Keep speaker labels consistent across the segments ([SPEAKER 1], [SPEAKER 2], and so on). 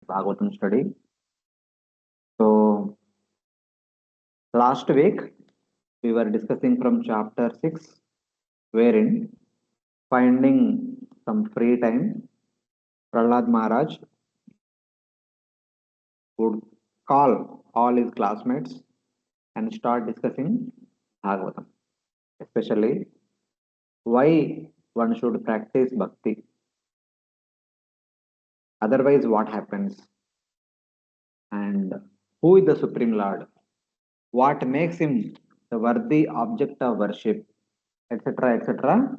[SPEAKER 1] Bhagavatam study. So last week we were discussing from chapter 6, wherein finding some free time, Prahlad Maharaj would call all his classmates and start discussing Bhagavatam, especially why one should practice bhakti. Otherwise, what happens? And who is the Supreme Lord? What makes him the worthy object of worship, etc., etc.,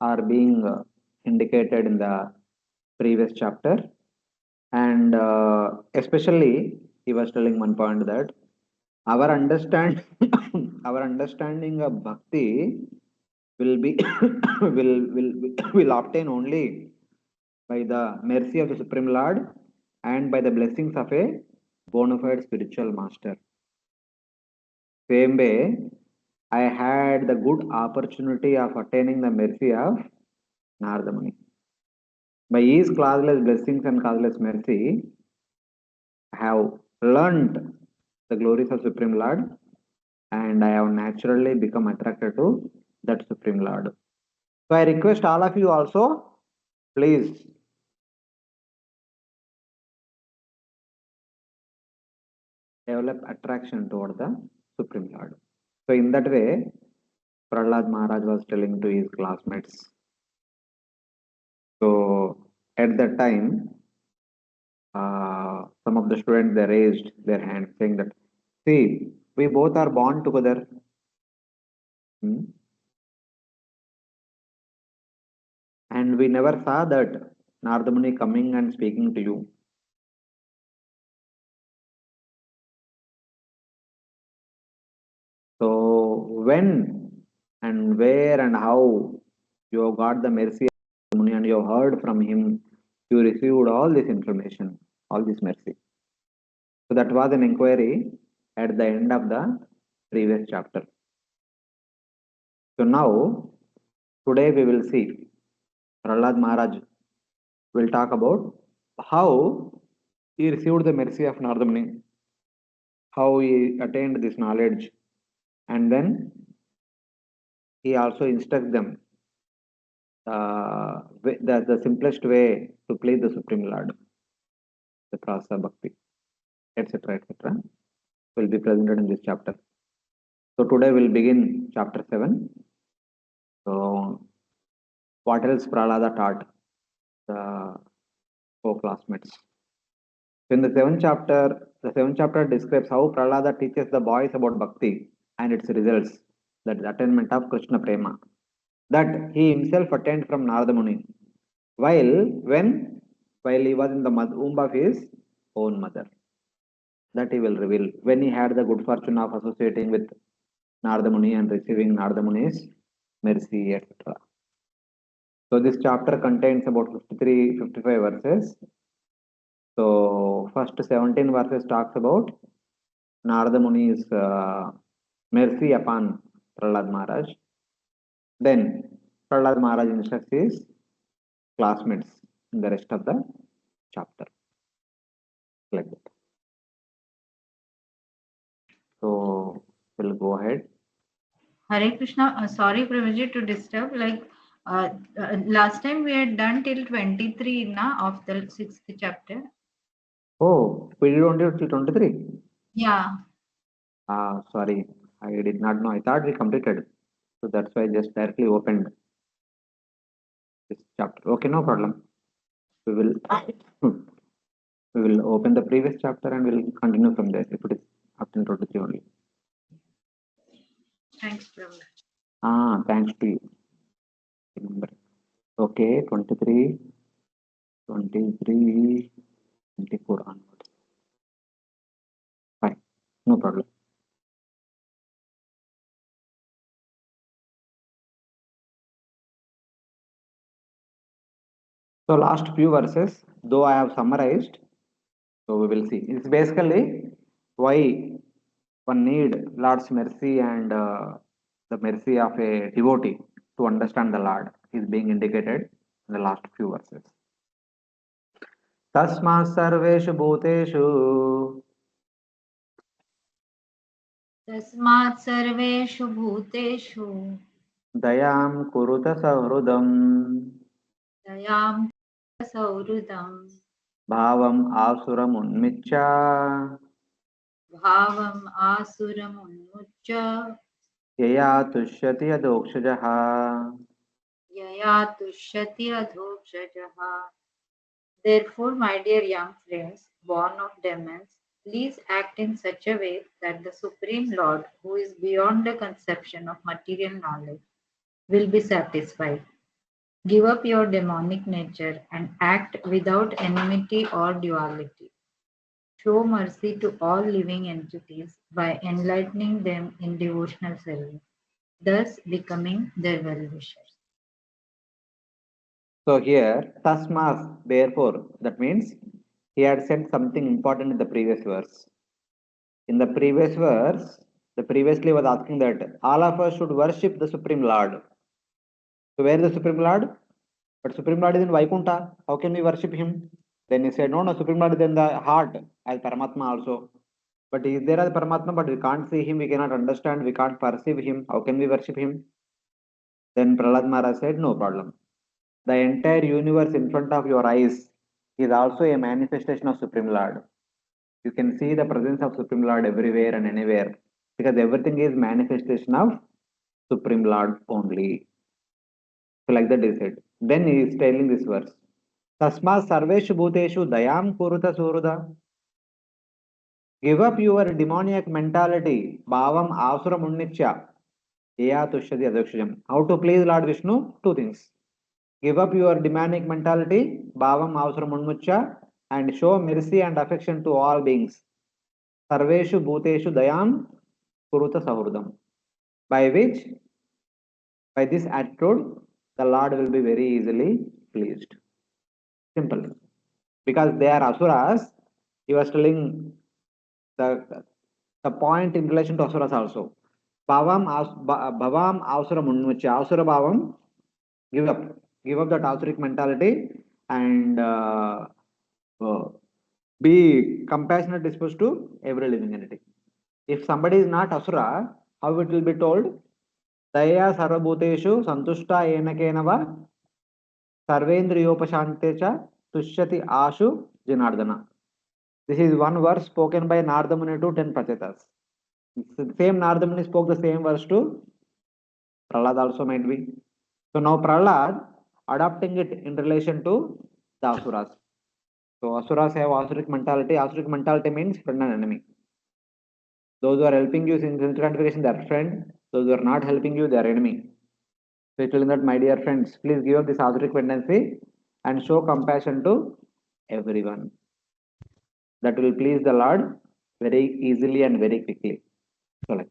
[SPEAKER 1] are being indicated in the previous chapter. And especially, he was telling one point that our understand our understanding of bhakti will be will obtain only by the mercy of the Supreme Lord and by the blessings of a bona fide spiritual master. Same way, I had the good opportunity of attaining the mercy of Narada Muni. By his causeless blessings and causeless mercy, I have learned the glories of Supreme Lord and I have naturally become attracted to that Supreme Lord. So I request all of you also, please develop attraction toward the Supreme Lord. So in that way, Prahlad Maharaj was telling to his classmates. So at that time, some of the students they raised their hand saying that, see, we both are born together. Hmm? And we never saw that Narada Muni coming and speaking to you. So when and where and how you have got the mercy of Muni and you have heard from him, you received all this information, all this mercy. So that was an inquiry at the end of the previous chapter. So now, today we will see Prahlad Maharaj will talk about how he received the mercy of Narada Muni, how he attained this knowledge, and then he also instructs them the simplest way to please the Supreme Lord, the Prasa Bhakti, etc., etc., will be presented in this chapter. So today we'll begin chapter 7. So what else Prahlada taught the four classmates? In the seventh chapter describes how Prahlada teaches the boys about bhakti and its results, that is attainment of Krishna Prema, that he himself attained from Narada Muni, while he was in the womb of his own mother. That he will reveal when he had the good fortune of associating with Narada Muni and receiving Narada Muni's mercy, etc. So this chapter contains about 55 verses. So first 17 verses talks about Narada Muni's mercy upon Prahlad Maharaj. Then Prahlad Maharaj instructs his classmates in the rest of the chapter. Like that. So we'll go ahead.
[SPEAKER 2] Hare Krishna. Sorry, Prabhuji, to disturb. Last time we had done till 23 of the 6th chapter.
[SPEAKER 1] Oh, we did only till 23?
[SPEAKER 2] Yeah.
[SPEAKER 1] Sorry, I did not know. I thought we completed. So that's why I just directly opened this chapter. Okay, no problem. We will we will open the previous chapter and we'll continue from there if it is up to 23 only.
[SPEAKER 2] Thanks, Prabhuji.
[SPEAKER 1] Thanks to you. Remember. Okay, 23, 23, 24 onwards. Fine, no problem. So last few verses, though I have summarized, so we will see. It's basically why one need Lord's mercy and the mercy of a devotee to understand the Lord is being indicated in the last few verses. तस्मात् सर्वेषु भूतेषु
[SPEAKER 2] तस्मात् सर्वेषु भूतेषु
[SPEAKER 1] दयां कुरुत सहृदम्
[SPEAKER 2] दयां सौहृदम्
[SPEAKER 1] भावम् आसुरमुन्मिच्य
[SPEAKER 2] भावम् आसुरमुन्मुच्य
[SPEAKER 1] यया तुष्यति यदोक्षजः.
[SPEAKER 2] यया तुष्यति अधोक्षजः. Therefore, my dear young friends, born of demons, please act in such a way that the Supreme Lord, who is beyond the conception of material knowledge, will be satisfied. Give up your demonic nature and act without enmity or duality. Show mercy to all living entities by enlightening them in devotional service, thus becoming their well-wishers.
[SPEAKER 1] So here, tasmas, therefore, that means he had said something important in the previous verse. In the previous verse, the previously was asking that all of us should worship the Supreme Lord. So where is the Supreme Lord? But Supreme Lord is in Vaikuntha. How can we worship him? Then he said, no, no, Supreme Lord is in the heart as Paramatma also. But he is there as Paramatma, but we can't see him, we cannot understand, we can't perceive him. How can we worship him? Then Prahlada Maharaja said, no problem. The entire universe in front of your eyes is also a manifestation of Supreme Lord. You can see the presence of Supreme Lord everywhere and anywhere because everything is manifestation of Supreme Lord only. So like that he said. Then he is telling this verse. Tasma sarveshu bhuteshu dayam kuruta suruda. Give up your demoniac mentality. Bhavam asuram unnitya. Eya tushyati adakshajam. How to please Lord Vishnu? Two things. Give up your demonic mentality. Bhavam asuram unnitya. And show mercy and affection to all beings. Sarveshu bhuteshu dayam kuruta sahurdam. By which, by this attitude, the Lord will be very easily pleased. Simple. Because they are asuras, he was telling the point in relation to asuras also. Bhavam asura munmucha. Asura bhavam, give up. Give up that asuric mentality and uh, be compassionate disposed to every living entity. If somebody is not asura, how it will be told? Daya sarvabhuteshu santushta enakenava sarvendriyopashante cha tushyati ashu janardana. This is one verse spoken by Narada Muni to 10 Prachetas. Same Narada Muni spoke the same verse to Prahlad also might be. So now Prahlad adapting it in relation to the Asuras. So Asuras have Asuric mentality. Asuric mentality means friend and enemy. Those who are helping you in sense gratification, they are friend. Those who are not helping you, they are enemy. So telling that, my dear friends, please give up this Asuric tendency and show compassion to everyone. That will please the Lord very easily and very quickly. So like,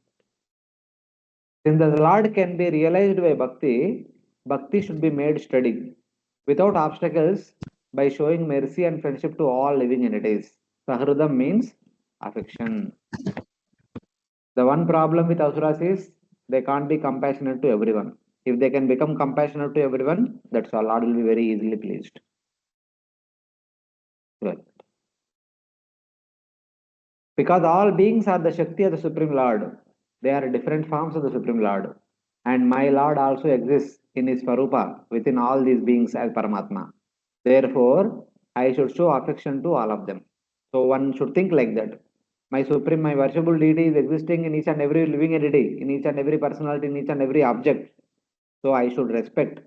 [SPEAKER 1] since the Lord can be realized by bhakti, bhakti should be made steady without obstacles by showing mercy and friendship to all living entities. Sahridam means affection. The one problem with asuras is they can't be compassionate to everyone. If they can become compassionate to everyone, that's all. Lord will be very easily pleased. Well, because all beings are the Shakti of the Supreme Lord. They are different forms of the Supreme Lord. And my Lord also exists in his Swarupa within all these beings as Paramatma. Therefore, I should show affection to all of them. So one should think like that. My supreme, my worshipable deity is existing in each and every living entity, in each and every personality, in each and every object. So I should respect.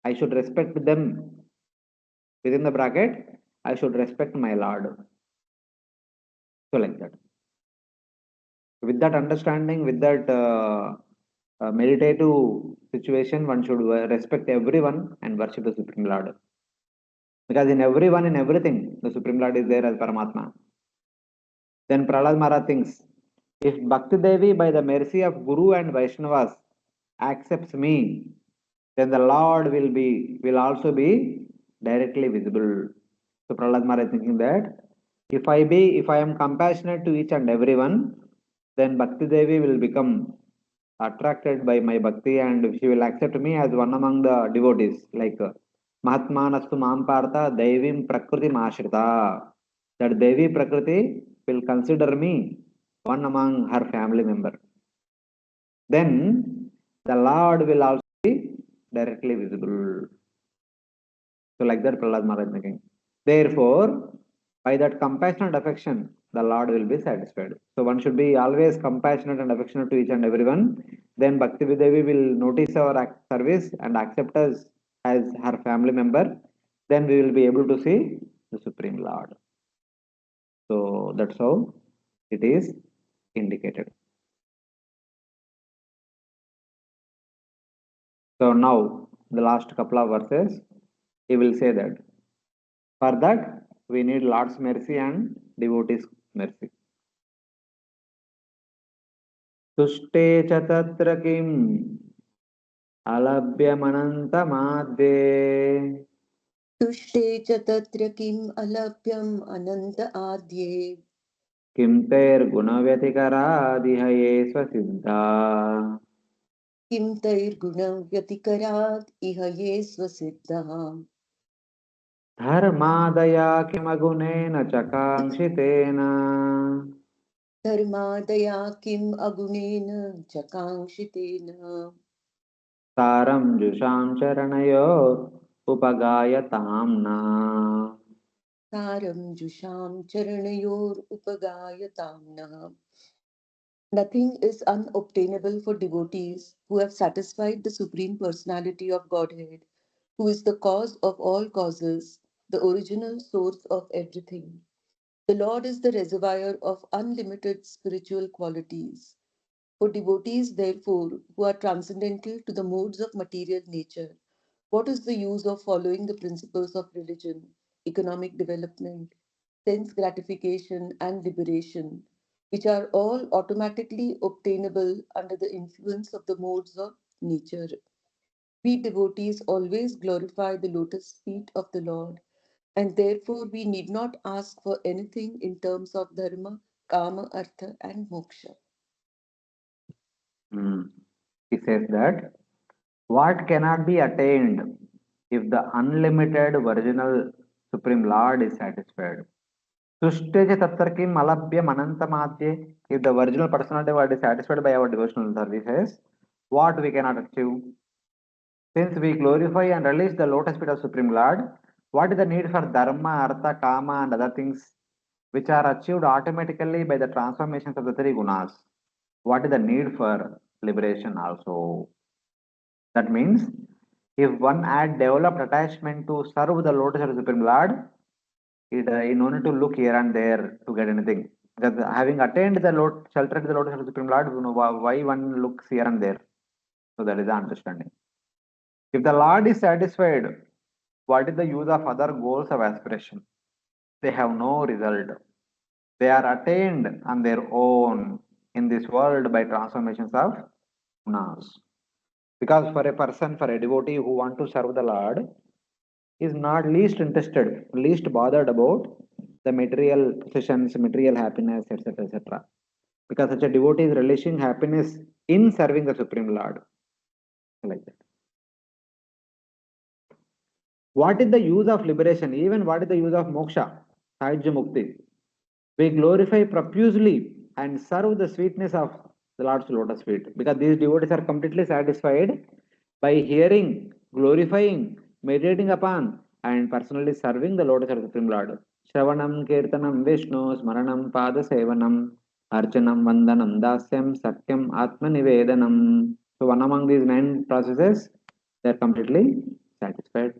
[SPEAKER 1] I should respect them within the bracket. I should respect my Lord. So like that. With that understanding, with that meditative situation, one should respect everyone and worship the Supreme Lord. Because in everyone, in everything, the Supreme Lord is there as Paramatma. Then Prahlad Maharaj thinks, if Bhakti Devi by the mercy of Guru and Vaishnavas accepts me, then the Lord will also be directly visible. So Prahlad Maharaj thinking that if I am compassionate to each and everyone, then Bhakti Devi will become attracted by my bhakti and she will accept me as one among the devotees. Like Mahatmanastu Mampartha Devim Prakriti Mashrita. That Devi Prakriti will consider me one among her family member. Then the Lord will also be directly visible. So like that Prahlada Maharaj making. Therefore, by that compassionate affection, the Lord will be satisfied. So one should be always compassionate and affectionate to each and everyone. Then Bhakti Devi will notice our service and accept us as her family member. Then we will be able to see the Supreme Lord. So that's how it is indicated. So now the last couple of verses, he will say that for that we need Lord's mercy and devotees' mercy. तुष्टे च तत्र किम् अलभ्यमनन्तमाद्ये
[SPEAKER 3] तुष्टे च तत्र किम् अलभ्यम् अनन्त आद्ये
[SPEAKER 1] किं तैर्गुणव्यतिकरादिह ये स्वसिद्धा
[SPEAKER 3] किं तैर्गुणव्यतिकरात् इह ये स्वसिद्धः
[SPEAKER 1] धर्मादया किमगुणेन च काङ्क्षितेन
[SPEAKER 3] धर्मादया किम् अगुणेन च काङ्क्षितेन
[SPEAKER 1] सारं जुषां चरणयोरुपगायतां नः
[SPEAKER 3] सारं जुषां चरणयोरुपगायतां नः. Nothing is unobtainable for devotees who have satisfied the Supreme Personality of Godhead, who is the cause of all causes, the original source of everything. The Lord is the reservoir of unlimited spiritual qualities. For devotees, therefore, who are transcendental to the modes of material nature, what is the use of following the principles of religion, economic development, sense gratification, and liberation, which are all automatically obtainable under the influence of the modes of nature? We devotees always glorify the lotus feet of the Lord, and therefore we need not ask for anything in terms of dharma, kama, artha, and moksha.
[SPEAKER 1] He says that what cannot be attained if the unlimited original Supreme Lord is satisfied? Susteja Tattvarkim Alabhyam Anantamadye. If the original personality word is satisfied by our devotional services, what we cannot achieve? Since we glorify and release the lotus feet of Supreme Lord, what is the need for dharma, artha, kama, and other things which are achieved automatically by the transformations of the three gunas? What is the need for liberation also? That means if one had developed attachment to serve the lotus of the Supreme Lord, he no need to look here and there to get anything. Because having attained the Lord, sheltered the lotus of the Supreme Lord, you know why one looks here and there. So that is the understanding. If the Lord is satisfied, what is the use of other goals of aspiration? They have no result. They are attained on their own in this world by transformations of gunas. Because for a person, for a devotee who want to serve the Lord, is not least interested, least bothered about the material possessions, material happiness, etc. etc. Because such a devotee is relishing happiness in serving the Supreme Lord. Like that. What is the use of liberation? Even what is the use of moksha? Sahajya Mukti. We glorify profusely and serve the sweetness of the Lord's lotus feet. Because these devotees are completely satisfied by hearing, glorifying, meditating upon, and personally serving the lotus of the Supreme Lord. Shravanam, Kirtanam, Vishnu, Smaranam, Pada Sevanam, Archanam, Vandanam, Dasyam, Satyam, Atma Nivedanam. So one among these nine processes, they are completely satisfied.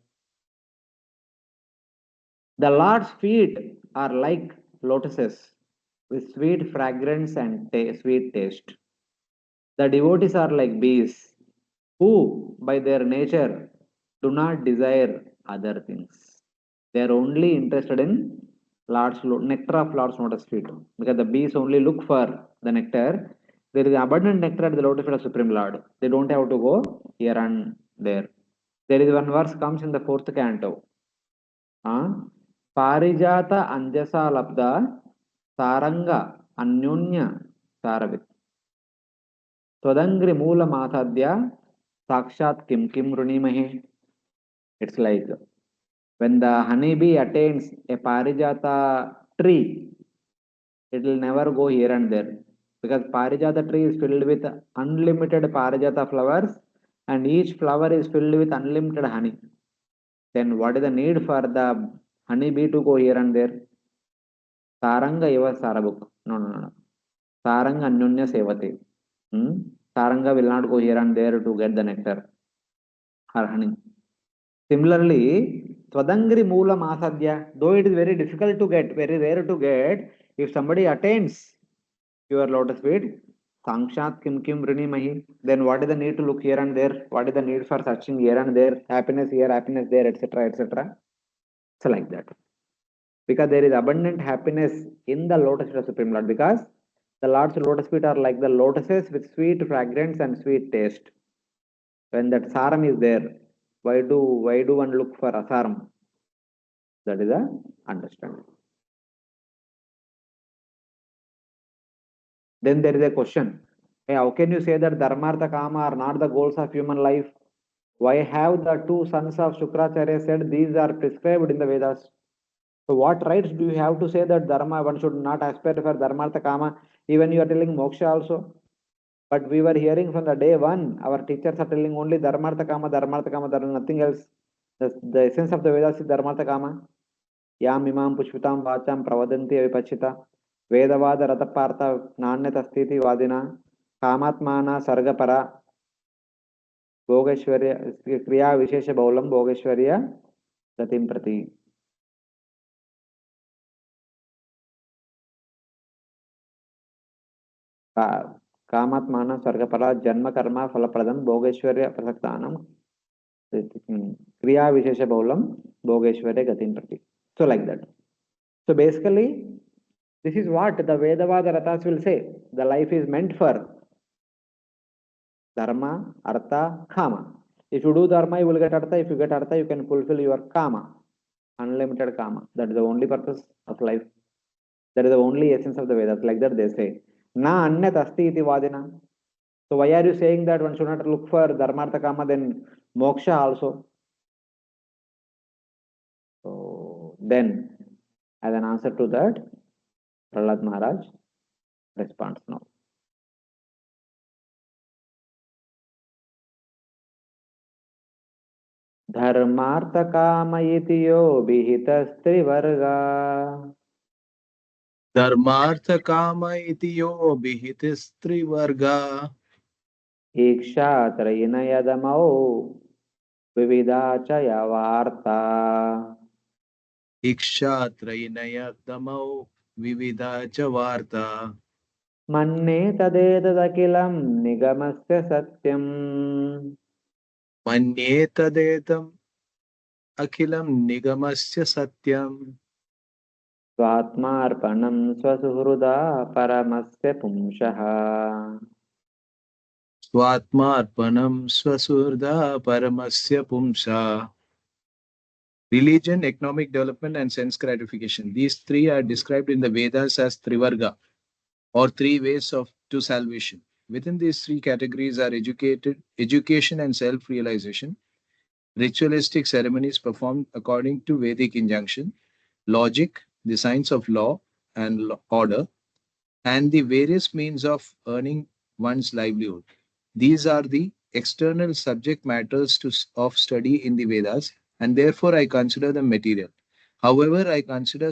[SPEAKER 1] The Lord's feet are like lotuses with sweet fragrance and sweet taste. The devotees are like bees who, by their nature, do not desire other things. They are only interested in nectar of Lord's lotus feet because the bees only look for the nectar. There is abundant nectar at the lotus feet of Supreme Lord. They don't have to go here and there. There is one verse comes in the fourth canto. పారిజాత అంజసాలబ్ధ సారంగ అన్యోన్య సారవిత్ త్వదంగ్రి మూల మాసాద్య సాక్షాత్ కిం కిం రుణిమహే. It's like When the honeybee attains a parijata tree, it will never go here and there, because parijata tree is filled with unlimited parijata flowers, and each flower is filled with unlimited honey. Then what is the need for the honeybee to go here and there? Saranga eva sarabuk. No, no, no. Saranga anyonya sevate. Saranga will not go here and there to get the nectar or honey. Similarly, Twadangri Moolam Asadhya, though it is very difficult to get, very rare to get, if somebody attains your lotus feet, Sangshat Kim Kim Rini Mahi, then what is the need to look here and there? What is the need for searching here and there? Happiness here, happiness there, etc. etc. So, like that. Because there is abundant happiness in the lotus feet of Supreme Lord, because the Lord's lotus feet are like the lotuses with sweet fragrance and sweet taste. When that saram is there, why do one look for asaram? That is a understanding. Then there is a question. Hey, how can you say that Dharmartha Kama are not the goals of human life? Why have the two sons of Shukracharya said these are prescribed in the Vedas? So what rights do you have to say that Dharma, one should not aspire for Dharmartha Kama? Even you are telling moksha also. But we were hearing from the day one, our teachers are telling only Dharmartha Kama, Dharmartha Kama, nothing else. The essence of the Vedas is Dharmartha Kama. Yam imam pushpitam vacham pravadanti avipachita. Vedavad ratapartha nanyatastiti vadina. Kamatmana sargapara. Bhogeshwarya kriya vishesha baulam Bhogeshwarya gatim prati. Kamatmana sargapara janma karma falapradam Bhogeshwarya prasaktanam. Kriya Vishesha Baulam Bhogeshware Gatin Prati. So like that. So basically, this is what the Vedavada Rathas will say. The life is meant for Dharma, Artha, Kama. If you do Dharma, you will get Artha. If you get Artha, you can fulfill your Kama. Unlimited Kama. That is the only purpose of life. That is the only essence of the Vedas. Like that they say. Na Anyat Asti Iti Vadina. So why are you saying that one should not look for Dharmartha Kama, then Moksha also? So then, as an answer to that, Prahlada Maharaj responds now. धर्मार्थ काम इति यो विहितस्त्रिवर्गा
[SPEAKER 4] धर्मार्थ काम इति यो विहितस्त्रिवर्गा
[SPEAKER 1] इक्षात्रयिन यदमौ विविधा च यवार्ता
[SPEAKER 4] इक्षात्रयिनयदमौ विविधा च वार्ता
[SPEAKER 1] मन्ये तदेतदखिलं निगमस्य सत्यम्
[SPEAKER 4] मन्ये तदेतम् अखिलं निगमस्य सत्यम्
[SPEAKER 1] स्वात्मार्पणं स्वसुहृदा परमस्य पुंसः
[SPEAKER 4] स्वात्मार्पणं स्वसुहृदा परमस्य पुंसा. Religion, economic development, and sense gratification. These three are described in the Vedas as Trivarga, or three ways to salvation. Within these three categories are education and self-realization, ritualistic ceremonies performed according to Vedic injunction, logic, the science of law and order, and the various means of earning one's livelihood. These are the external subject matters of study in the Vedas, and therefore I consider them material. However, I consider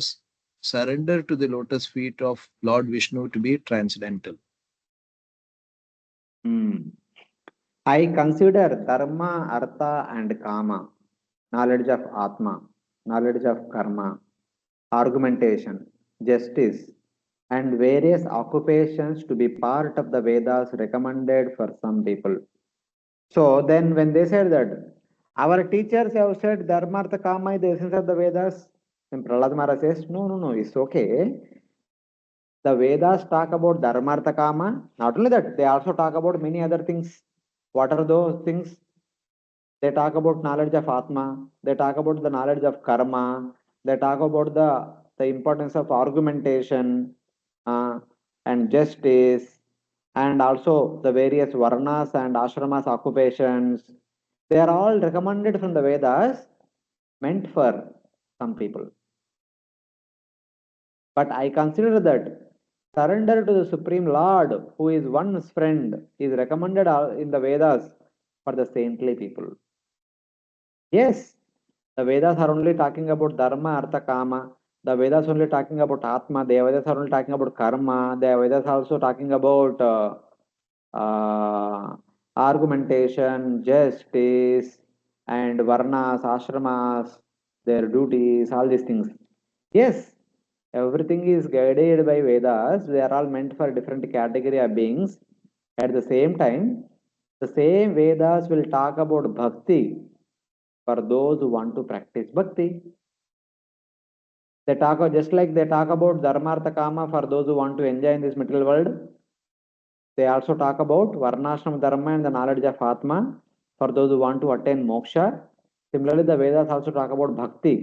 [SPEAKER 4] surrender to the lotus feet of Lord Vishnu to be transcendental.
[SPEAKER 1] I consider Dharma, Artha, and Kama, knowledge of Atma, knowledge of Karma, argumentation, justice, and various occupations to be part of the Vedas recommended for some people. So then when they said that our teachers have said Dharma, Artha, Kama is the essence of the Vedas, then Prahlada Maharaja says, no, it's okay. The Vedas talk about Dharma, Artha, Kama. Not only that, they also talk about many other things. What are those things? They talk about knowledge of Atma. They talk about the knowledge of Karma. They talk about the importance of argumentation and justice, and also the various Varnas and Ashramas occupations. They are all recommended from the Vedas, meant for some people. But I consider that surrender to the Supreme Lord, who is one's friend, is recommended in the Vedas for the saintly people. Yes, the Vedas are only talking about Dharma, Artha, Kama. The Vedas only talking about Atma. The Vedas are only talking about Karma. The Vedas are also talking about argumentation, justice, and Varnas, Ashramas, their duties, all these things. Yes, everything is guided by Vedas. They are all meant for different category of beings. At the same time, the same Vedas will talk about bhakti for those who want to practice bhakti. They talk just like they talk about dharmartha kama for those who want to enjoy in this material world. They also talk about varnashram dharma and the knowledge of atma for those who want to attain moksha. Similarly, the Vedas also talk about bhakti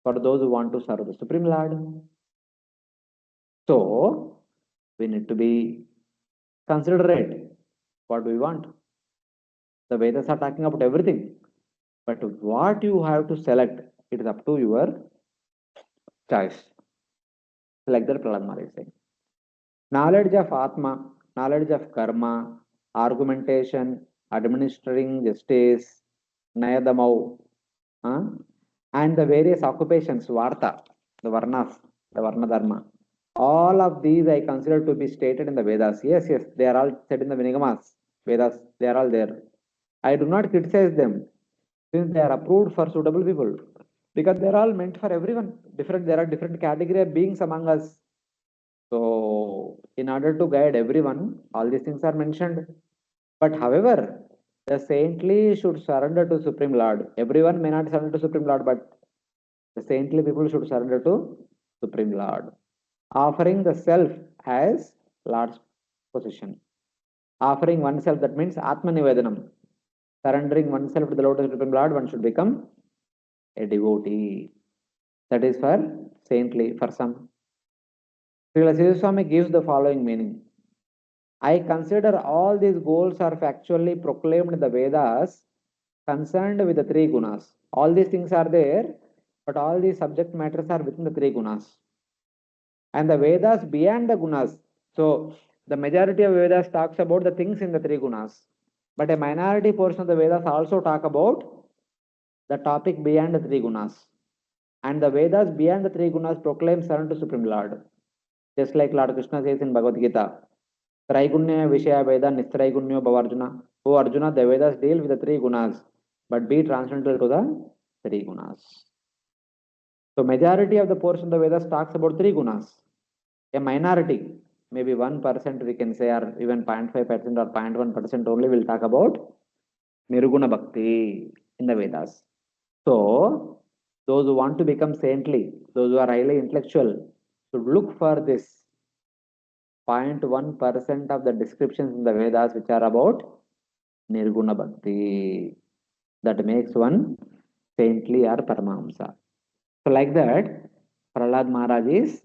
[SPEAKER 1] for those who want to serve the Supreme Lord. So we need to be considerate what we want. The Vedas are talking about everything, but what you have to select, it is up to your choice. Like that, Prahlada Maharaja is saying. Knowledge of Atma, knowledge of Karma, argumentation, administering justice, Nayadamau, and the various occupations, Varta, the Varnas, the Varna Dharma. All of these I consider to be stated in the Vedas. Yes, yes, they are all said in the Vinigamas, Vedas, they are all there. I do not criticize them since they are approved for suitable people because they are all meant for everyone. There are different category of beings among us. So, in order to guide everyone, all these things are mentioned. But however, the saintly should surrender to Supreme Lord. Everyone may not surrender to Supreme Lord, but the saintly people should surrender to Supreme Lord. Offering the self as Lord's position. Offering oneself, that means Atma Nivedanam. Surrendering oneself to the Lord of Supreme Lord, one should become a devotee. That is for saintly, for some. Srila Swami gives the following meaning. I consider all these goals are factually proclaimed in the Vedas concerned with the three gunas. All these things are there, but all these subject matters are within the three gunas. And the Vedas beyond the gunas. So the majority of Vedas talks about the things in the three gunas. But a minority portion of the Vedas also talk about the topic beyond the three gunas. And the Vedas beyond the three gunas proclaim surrender to Supreme Lord. Just like Lord Krishna says in Bhagavad Gita, Traigunya Vishaya Veda Nistraigunya Bhavarjuna. Oh Arjuna, the Vedas deal with the three gunas, but be transcendental to the three gunas. So majority of the portion of the Vedas talks about three gunas. A minority, maybe 1% we can say, or even 0.5% or 0.1% only will talk about Nirguna Bhakti in the Vedas. So those who want to become saintly, those who are highly intellectual, should look for this 0.1% of the descriptions in the Vedas which are about Nirguna Bhakti. That makes one saintly or Paramahamsa. So like that, Prahlada Maharaj is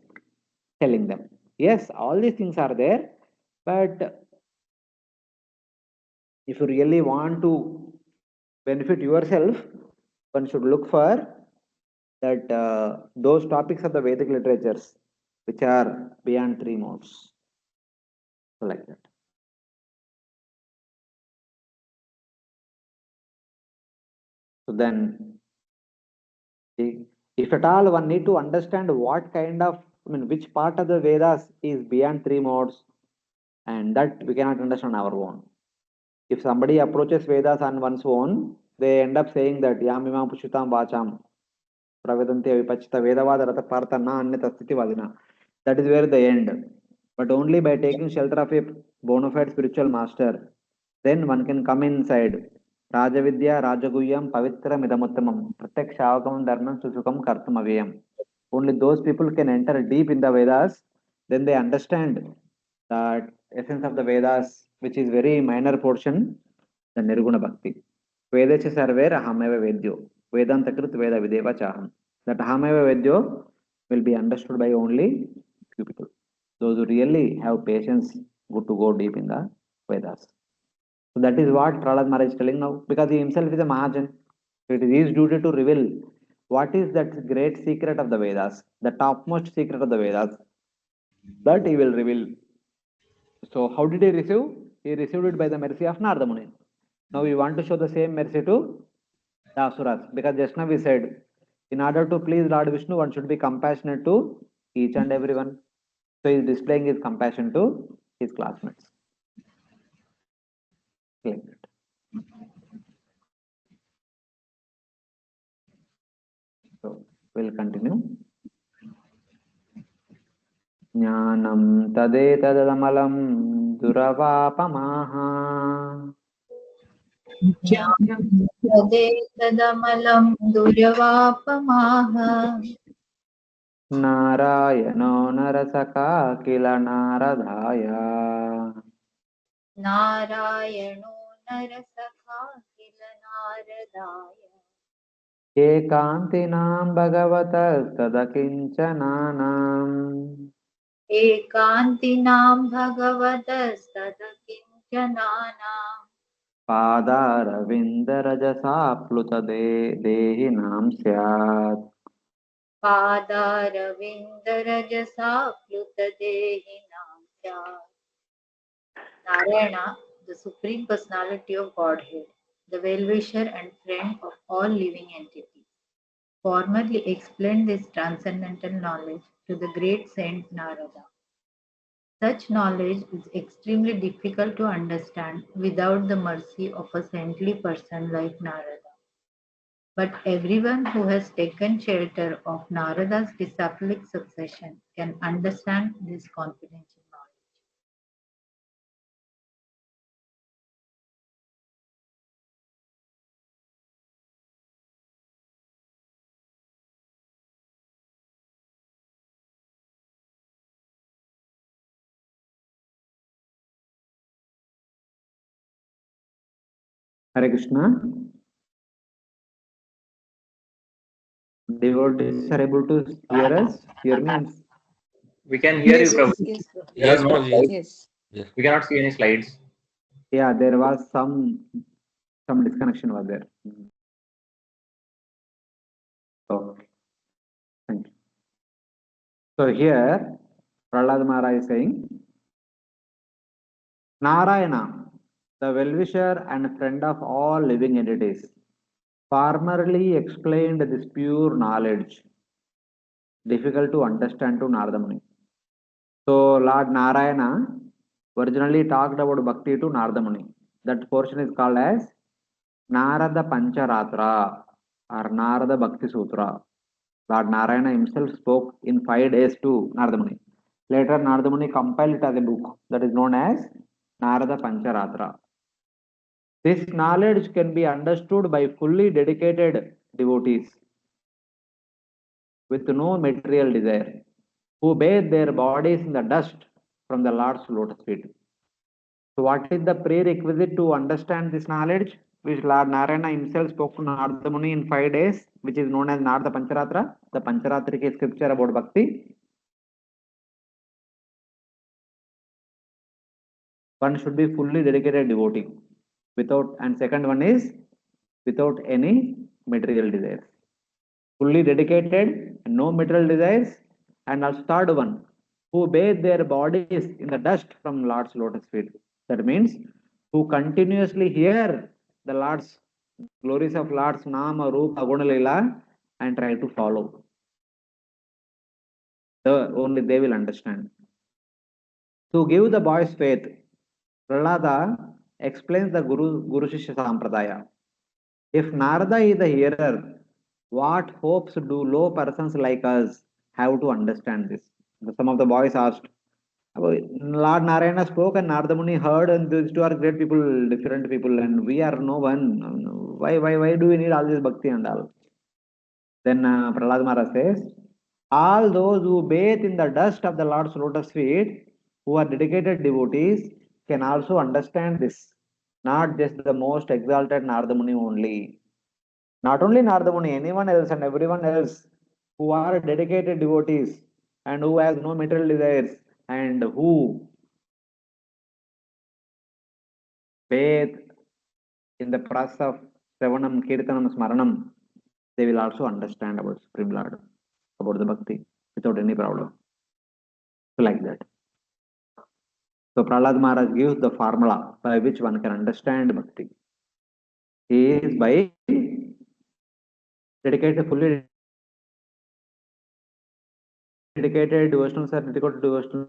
[SPEAKER 1] telling them, yes, all these things are there, but if you really want to benefit yourself, one should look for that those topics of the Vedic literatures which are beyond three modes. So like that. So then, if at all one need to understand what kind of, which part of the Vedas is beyond three modes, and that we cannot understand our own. If somebody approaches Vedas on one's own, they end up saying that Yamimam Pushitam Vacham Pravedanti Vipachita Vedavada Rata Partha Na Anyata Sthiti Vadina. That is where they end. But only by taking shelter of a bona fide spiritual master, then one can come inside. Rajavidya, Rajaguhyam, Pavitra Midamuttamam, Pratek Shavakam Dharmam Susukam Kartum Avayam. Only those people can enter deep in the Vedas, then they understand the essence of the Vedas, which is very minor portion, the Nirguna Bhakti. Vedacha sarver ahameva vedyo. Vedanta krit veda videva chaham. That ahameva vedyo will be understood by only few people. Those who really have patience good to go deep in the Vedas. So that is what Prahlada Maharaj is telling now, because he himself is a Mahajan. So it is his duty to reveal what is that great secret of the Vedas, the topmost secret of the Vedas, that he will reveal. So how did he receive? He received it by the mercy of Narada Muni. Now we want to show the same mercy to the Asuras, because just now we said, in order to please Lord Vishnu, one should be compassionate to each and everyone. So he is displaying his compassion to his classmates. Like that. So we'll continue. ज्ञानं तदेतदमलं दुरवापमाः
[SPEAKER 2] तदेतदमलं दुर्वापमाह
[SPEAKER 1] नारायणो नरसखा किल नारदाय
[SPEAKER 2] नारायणो नरसखा किल नारदाय
[SPEAKER 1] एकान्तिनां भगवतस्तदकिञ्चनानाम्
[SPEAKER 2] एकान्तिनां भगवतस्तदकिञ्चनानाम्
[SPEAKER 1] पादारविन्दरजसा प्लुतदे देहिनां स्यात्
[SPEAKER 2] पादारविन्दरजसा प्लुतदेहिनां स्यात्. Narayana, the Supreme Personality of Godhead, the well-wisher and friend of all living entities, formerly explained this transcendental knowledge to the great saint Narada. Such knowledge is extremely difficult to understand without the mercy of a saintly person like Narada. But everyone who has taken shelter of Narada's disciplic succession can understand this confidential knowledge.
[SPEAKER 1] Hare Krishna. Devotees are able to hear us? Hear me?
[SPEAKER 5] We can hear you,
[SPEAKER 3] Yes,
[SPEAKER 5] Prabhu.
[SPEAKER 3] yes, yes, Prabhu.
[SPEAKER 5] There are
[SPEAKER 6] Yes,
[SPEAKER 5] no
[SPEAKER 6] Prabhuji.
[SPEAKER 5] slides.
[SPEAKER 3] Yes.
[SPEAKER 6] Yeah.
[SPEAKER 5] We cannot see any slides.
[SPEAKER 1] Yeah, there was some disconnection was there. Okay, thank you. So here, Prahlada Maharaja is saying, Narayana, the well-wisher and friend of all living entities, formerly explained this pure knowledge, difficult to understand to Narada Muni. So Lord Narayana originally talked about bhakti to Narada Muni. That portion is called as Narada Pancharatra or Narada Bhakti Sutra. Lord Narayana himself spoke in 5 days to Narada Muni. Later, Narada Muni compiled it as a book that is known as Narada Pancharatra. This knowledge can be understood by fully dedicated devotees with no material desire, who bathe their bodies in the dust from the Lord's lotus feet. So, what is the prerequisite to understand this knowledge, which Lord Narayana himself spoke to Narada Muni in 5 days, which is known as Narada Pancharatra, the Pancharatrika scripture about bhakti? One should be fully dedicated devotee, without, and second one is without any material desires. Fully dedicated, no material desires, and also third one, who bathe their bodies in the dust from Lord's lotus feet. That means who continuously hear the Lord's glories of Lord's Nama, Rupa, Guna, Lila, and try to follow. Only they will understand. To give the boys faith, Prahlada explains the Guru Shishya Sampradaya. If Narada is the hearer, what hopes do low persons like us have to understand this? Some of the boys asked, Lord Narayana spoke and Narada Muni heard, and these two are great people, different people, and we are no one. Why do we need all this bhakti and all? Then Prahlada Maharaj says, all those who bathe in the dust of the Lord's lotus feet, who are dedicated devotees, can also understand this. Not just the most exalted Narada Muni only. Not only Narada Muni, anyone else and everyone else who are dedicated devotees and who has no material desires and who bathe in the process of Shravanam, Kirtanam, Smaranam, they will also understand about Supreme Lord, about the bhakti without any problem. So like that. So Prahlad Maharaj gives the formula by which one can understand bhakti. He is by fully dedicated devotional, sir, dedicated devotional.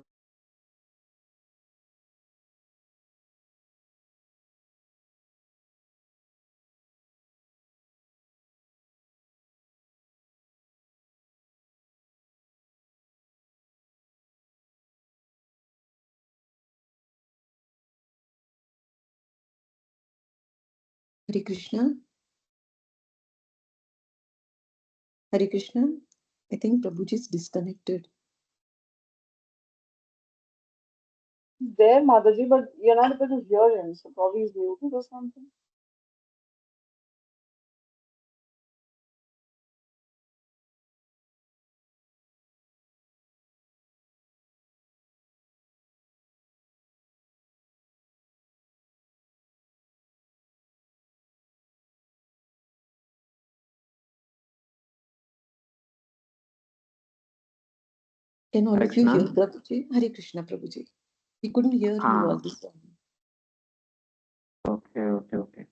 [SPEAKER 3] Hare Krishna. Hare Krishna. I think Prabhuji is disconnected.
[SPEAKER 6] There, Mataji, but you're not able to hear him, so probably he's muted or something.
[SPEAKER 3] Can all
[SPEAKER 1] Hare
[SPEAKER 3] of you hear
[SPEAKER 1] Krishna.
[SPEAKER 3] Prabhuji? Hare Krishna, Prabhuji. We couldn't hear you all this time.
[SPEAKER 1] Okay.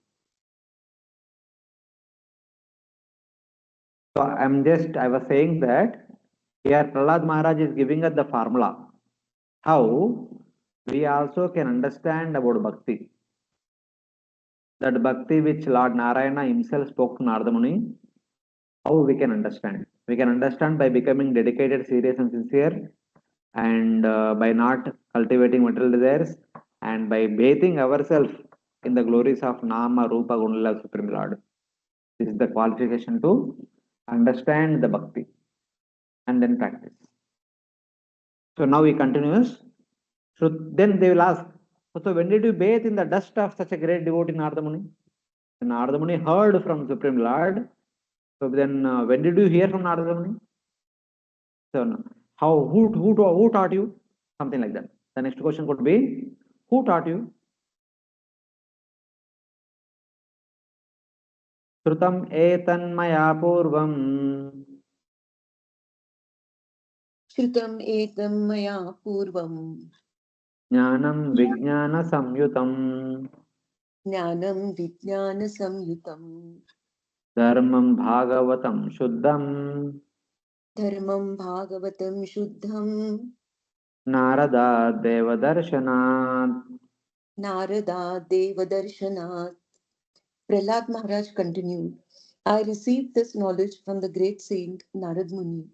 [SPEAKER 1] So I was saying that here Prahlad Maharaj is giving us the formula how we also can understand about bhakti. That bhakti which Lord Narayana himself spoke to Narada Muni, how we can understand? We can understand by becoming dedicated, serious, and sincere, and by not cultivating material desires, and by bathing ourselves in the glories of Nama, Rupa, Gunala, Supreme Lord. This is the qualification to understand the bhakti and then practice. So now he continues. So then they will ask, so when did you bathe in the dust of such a great devotee Narada Muni? Narada Muni heard from Supreme Lord. So then when did you hear from Narada Muni? So how who taught you? Something like that. The next question could be, who taught you? Shrutam etanmaya purvam
[SPEAKER 3] Shrutam etam maya purvam
[SPEAKER 1] jnanam vijnana samyutam
[SPEAKER 3] jnanam vijnana samyutam
[SPEAKER 1] dharmam bhagavatam shuddham
[SPEAKER 3] dharmam bhagavatam shuddham
[SPEAKER 1] narada devadarshanat.
[SPEAKER 3] narada devadarshanat. Prahlad Maharaj continued, I received this knowledge from the great saint Narad Muni,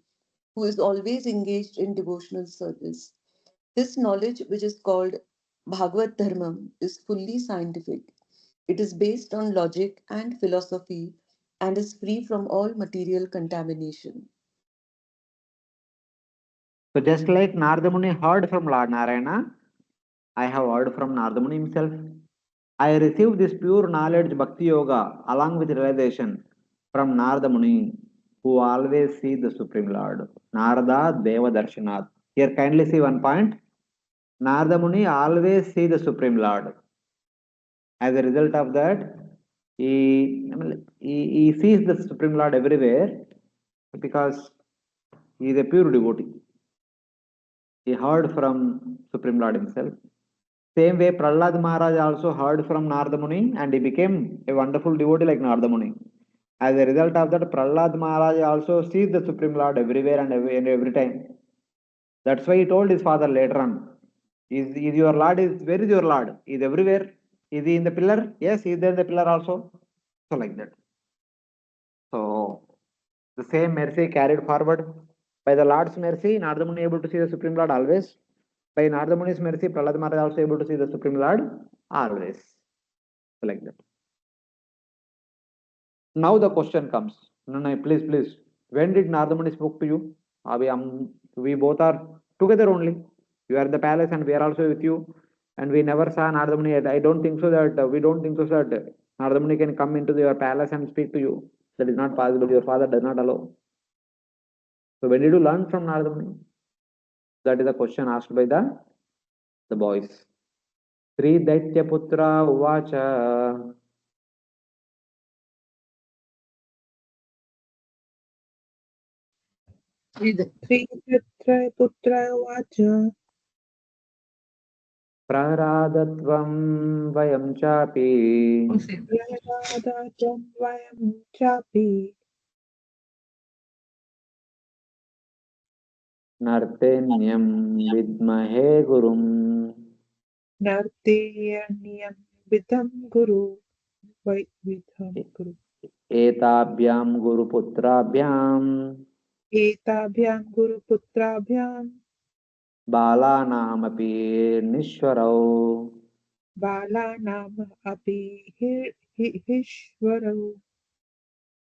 [SPEAKER 3] who is always engaged in devotional service. This knowledge, which is called Bhagavad Dharmam, is fully scientific. It is based on logic and philosophy and is free from all material contamination.
[SPEAKER 1] So just like Narada Muni heard from Lord Narayana, I have heard from Narada Muni himself. I received this pure knowledge Bhakti Yoga along with realization from Narada Muni, who always see the Supreme Lord. Narada Deva Darshanat. Here kindly see one point. Narada Muni always see the Supreme Lord. As a result of that, he sees the Supreme Lord everywhere because he is a pure devotee. He heard from Supreme Lord himself. Same way, Prahlad Maharaj also heard from Narada Muni and he became a wonderful devotee like Narada Muni. As a result of that, Prahlad Maharaj also sees the Supreme Lord everywhere and every time. That's why he told his father later on, is your Lord, where is your Lord? Is everywhere? Is he in the pillar? Yes, he is there in the pillar also. So like that. So the same mercy carried forward. By the Lord's mercy, Narada Muni able to see the Supreme Lord always. By Narada Muni's mercy, Prahlad Maharaj also able to see the Supreme Lord always. So like that. Now the question comes. No, please. When did Narada Muni spoke to you? We both are together only. You are in the palace and we are also with you. And we never saw Narada Muni yet. I don't think so that we don't think so that Narada Muni can come into your palace and speak to you. That is not possible. Your father does not allow. So when did you learn from Narada Muni? That is the question asked by the boys. Sri Daitya Putra Uvacha.
[SPEAKER 7] श्रीदत्तात्रेयपुत्र उवाच
[SPEAKER 1] प्रहरादत्वं वयं चापि
[SPEAKER 7] प्रह्लादाचं वयं चापि
[SPEAKER 1] नर्तेन्यं विद्महे गुरुं
[SPEAKER 7] नर्तेयन्यं विधं गुरु विधं गुरु
[SPEAKER 1] एताभ्यां गुरुपुत्राभ्यां
[SPEAKER 7] एताभ्यां गुरुपुत्राभ्यां
[SPEAKER 1] बालानामपि निश्वरौ
[SPEAKER 7] बालानाम् अपि ईश्वरौ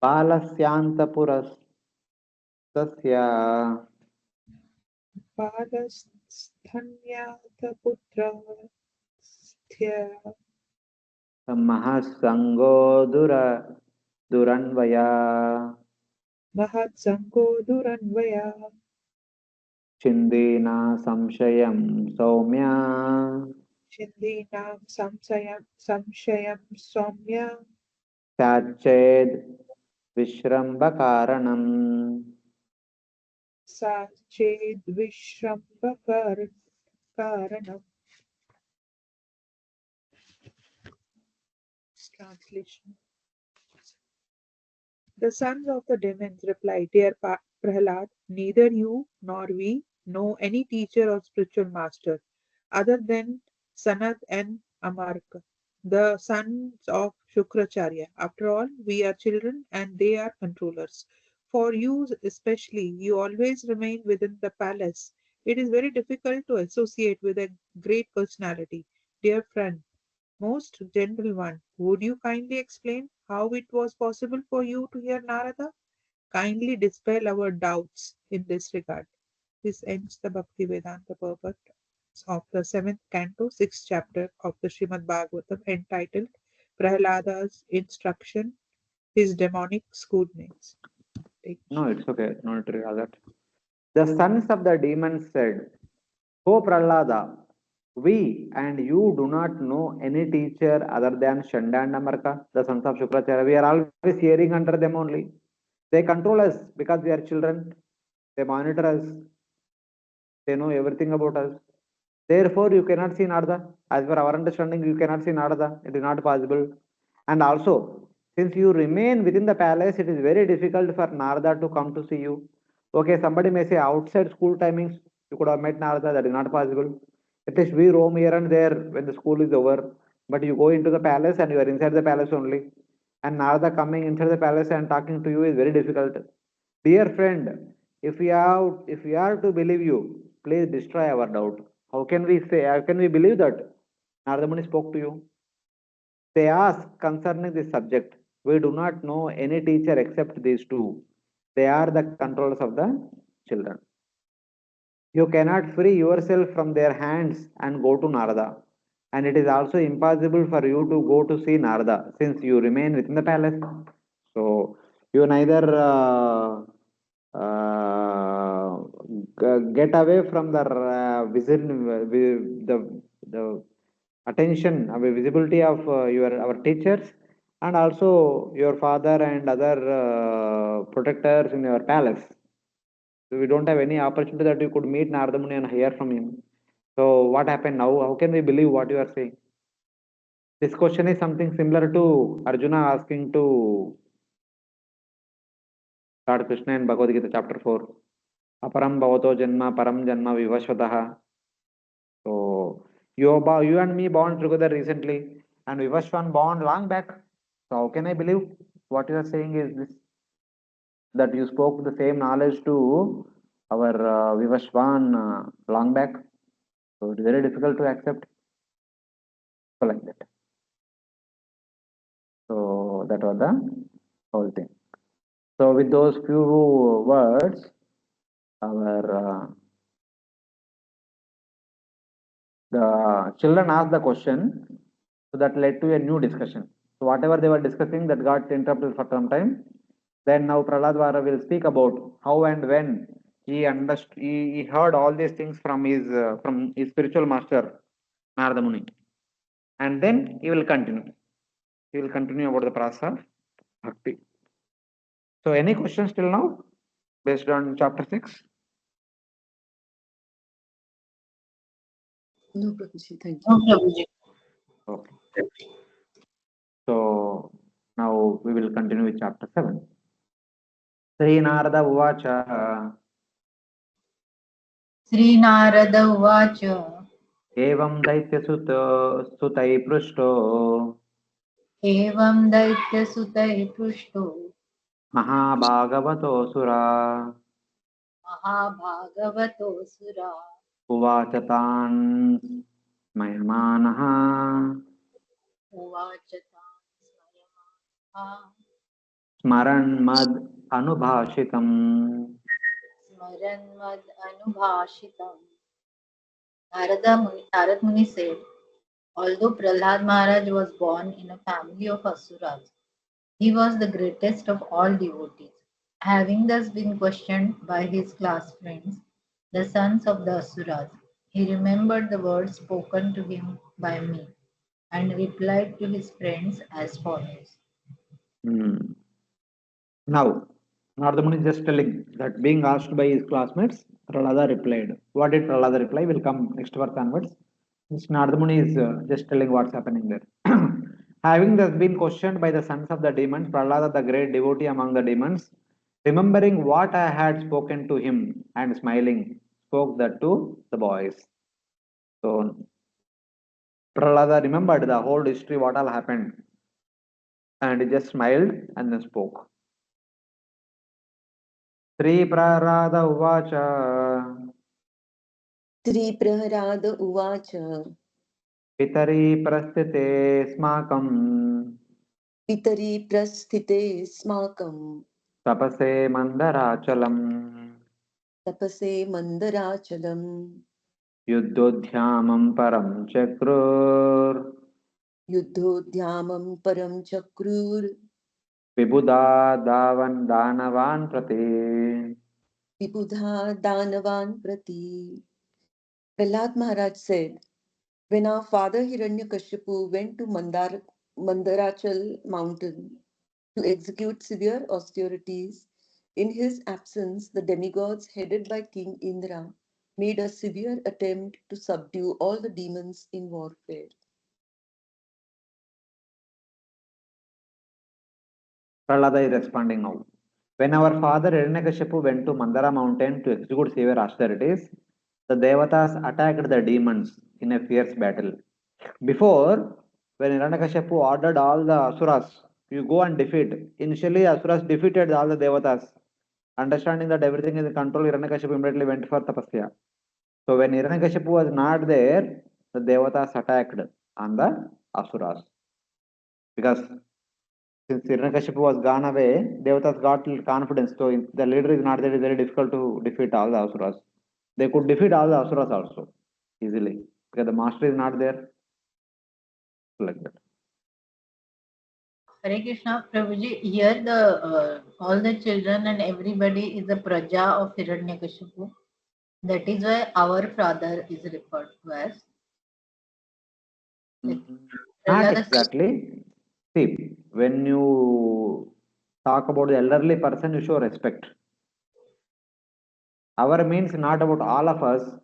[SPEAKER 1] बालस्यान्तपुरस्तस्य
[SPEAKER 7] बालस्तन्यातपुत्रस्य
[SPEAKER 1] महस्सङ्गो दुरन्वया
[SPEAKER 7] महत्सङ्गो दुरन्वया
[SPEAKER 1] छिन्देना संशयं सौम्या
[SPEAKER 7] छिन्दीनां संशयं सौम्य
[SPEAKER 1] स्याच्चेद् विश्रम्भकारणम्
[SPEAKER 7] सा चेद्विश्रम्भकारणम्. Translation. The sons of the demons replied, Dear Prahlad, neither you nor we know any teacher or spiritual master other than Sanat and Amarka, the sons of Shukracharya. After all, we are children and they are controllers. For you especially, you always remain within the palace. It is very difficult to associate with a great personality. Dear friend, most gentle one, would you kindly explain how it was possible for you to hear Narada? Kindly dispel our doubts in this regard. This ends the Bhakti Vedanta purport of the seventh canto, sixth chapter of the Srimad Bhagavatam, entitled Prahlada's Instruction, His Demonic Schoolmates.
[SPEAKER 1] No, it's okay. Not really all that. The sons of the demons said, O Prahlada, we and you do not know any teacher other than Shanda and Amarka, the sons of Shukracharya. We are always hearing under them only. They control us because we are children. They monitor us. They know everything about us. Therefore, you cannot see Narada. As per our understanding, you cannot see Narada. It is not possible. And also, since you remain within the palace, it is very difficult for Narada to come to see you. Okay, somebody may say outside school timings, you could have met Narada. That is not possible. At least we roam here and there when the school is over. But you go into the palace and you are inside the palace only. And Narada coming inside the palace and talking to you is very difficult. Dear friend, if we are to believe you, please destroy our doubt. How can we believe that Narada Muni spoke to you? They ask concerning this subject. We do not know any teacher except these two. They are the controllers of the children. You cannot free yourself from their hands and go to Narada. And it is also impossible for you to go to see Narada since you remain within the palace. So you neither uh, get away from the the attention, visibility of your our teachers, and also your father and other protectors in your palace. So we don't have any opportunity that you could meet Narada Muni and hear from him. So what happened now? How can we believe what you are saying? This question is something similar to Arjuna asking to Lord Krishna in Bhagavad Gita chapter 4. Aparam bhavato janma param janma vivashvataha. So you and me born together recently and Vivashwan born long back. So how can I believe what you are saying is this, that you spoke the same knowledge to our Vivashwan long back? So it is very difficult to accept. So like that. So that was the whole thing. So with those few words, our the children asked the question, so that led to a new discussion. So whatever they were discussing, that got interrupted for some time. Then now Prahlad will speak about how and when he understood, he heard all these things from his spiritual master Narada Muni, and then he will continue. He will continue about the process of bhakti. So any questions till now? based on chapter 6?
[SPEAKER 3] No, Prabhuji, thank
[SPEAKER 2] No,
[SPEAKER 3] you.
[SPEAKER 2] Prabhuji.
[SPEAKER 1] Okay. So now we will continue with chapter 7. Sri Narada Uvacha
[SPEAKER 2] Srinarada Uvacha
[SPEAKER 1] Evam Daityasut Sutai Prushto
[SPEAKER 2] Evam Daityasutay Prushto
[SPEAKER 1] Mahabhagavato Sura
[SPEAKER 2] Mahabhagavato Sura
[SPEAKER 1] Uvacha Tan Mayamanaha
[SPEAKER 2] Uvachatam Smayamaha
[SPEAKER 1] Smaran Mad Anubhashitam.
[SPEAKER 2] Smaranmad Anubhashitam. Narad Muni said, although Prahlad Maharaj was born in a family of Asuras, he was the greatest of all devotees. Having thus been questioned by his class friends, the sons of the Asuras, he remembered the words spoken to him by me and replied to his friends as follows.
[SPEAKER 1] Hmm. Now, Nardamuni is just telling that being asked by his classmates, Prahlada replied. What did Prahlada reply? Will come next verse onwards. This Nardamuni is just telling what's happening there. Having thus been questioned by the sons of the demons, Prahlada, the great devotee among the demons, remembering what I had spoken to him and smiling, spoke that to the boys. So Prahlada remembered the whole history, what all happened, and he just smiled and then spoke. श्रीप्रहलाद उवाच
[SPEAKER 3] Tripraharada Uvacha
[SPEAKER 1] पितरि प्रस्थिते स्माकम्
[SPEAKER 3] Pitari Prasthite Smakam
[SPEAKER 1] तपसे मन्दराचलम्
[SPEAKER 3] Tapase Mandarachalam
[SPEAKER 1] युद्धोद्यामं परं चक्रुर्
[SPEAKER 3] Yuddhodhyamam Param Chakrur
[SPEAKER 1] विबुधा दावन् दानवान् प्रति
[SPEAKER 3] Vibudha Danavan Prati. Prahlad Maharaj said, when our father Hiranyakashipu went to Mandarachal mountain to execute severe austerities, in his absence, the demigods headed by King Indra made a severe attempt to subdue all the demons in warfare.
[SPEAKER 1] Prahlada is responding now. When our father Hiranyakashipu went to Mandara mountain to execute severe austerities, the Devatas attacked the demons in a fierce battle. Before, when Hiranyakashipu ordered all the Asuras, you go and defeat. Initially, Asuras defeated all the Devatas. Understanding that everything is in control, Hiranyakashipu immediately went for tapasya. So when Hiranyakashipu was not there, the Devatas attacked on the Asuras. Because since Hiranyakashipu was gone away, Devatas got little confidence. So if the leader is not there, it is very difficult to defeat all the Asuras. They could defeat all the Asuras also easily. Because the master is not there. Like that.
[SPEAKER 2] Hare Krishna, Prabhuji, here all the children and everybody is a praja of Hiranyakashipu. That is why our father is referred to as like
[SPEAKER 1] Not
[SPEAKER 2] Prahlada.
[SPEAKER 1] exactly. See, when you talk about the elderly person, you show respect. Our means not about all of us.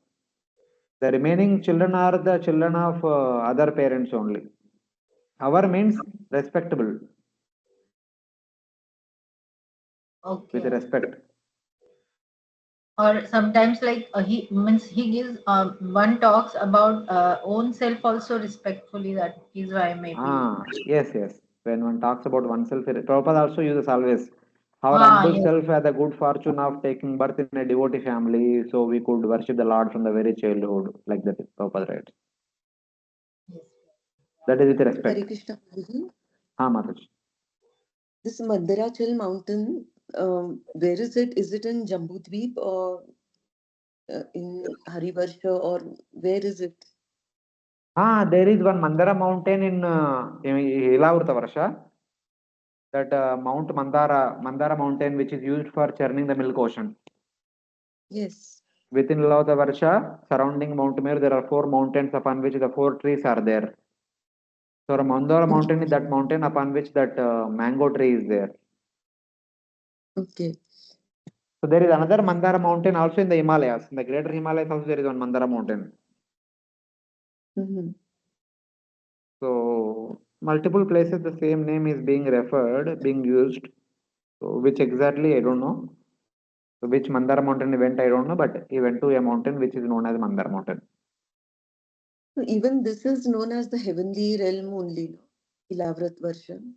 [SPEAKER 1] The remaining children are the children of other parents only. Our means respectable, with
[SPEAKER 2] Okay.
[SPEAKER 1] respect.
[SPEAKER 2] Or sometimes like he means he gives one talks about own self also respectfully. That is why maybe.
[SPEAKER 1] Yes, yes. When one talks about oneself, Prabhupada also uses always. Our humble
[SPEAKER 2] Yes.
[SPEAKER 1] self had the good fortune of taking birth in a devotee family, so we could worship the Lord from the very childhood, like that. Prabhupada writes.
[SPEAKER 2] Yes.
[SPEAKER 1] That is with
[SPEAKER 3] Hare
[SPEAKER 1] respect.
[SPEAKER 3] Krishna Prabhuji.
[SPEAKER 1] Mataji.
[SPEAKER 3] This Mandarachal mountain, where is it? Is it in Jambudweep or in Harivarsha or where is it?
[SPEAKER 1] There is one Mandara mountain in Hilavrta Varsha. That Mount Mandara mountain, which is used for churning the milk ocean.
[SPEAKER 3] Yes.
[SPEAKER 1] Within Hilavrta Varsha, surrounding Mount Meru, there are four mountains upon which the four trees are there. So Mandara mountain is that mountain upon which that mango tree is there.
[SPEAKER 3] Okay.
[SPEAKER 1] So there is another Mandara mountain also in the Himalayas. In the greater Himalayas also there is one Mandara mountain.
[SPEAKER 3] Mhm.
[SPEAKER 1] So multiple places the same name is being referred, being used. So which exactly I don't know. So which Mandara mountain he went I don't know, but he went to a mountain which is known as Mandara mountain.
[SPEAKER 3] So even this is known as the heavenly realm only, no? Elaborate version.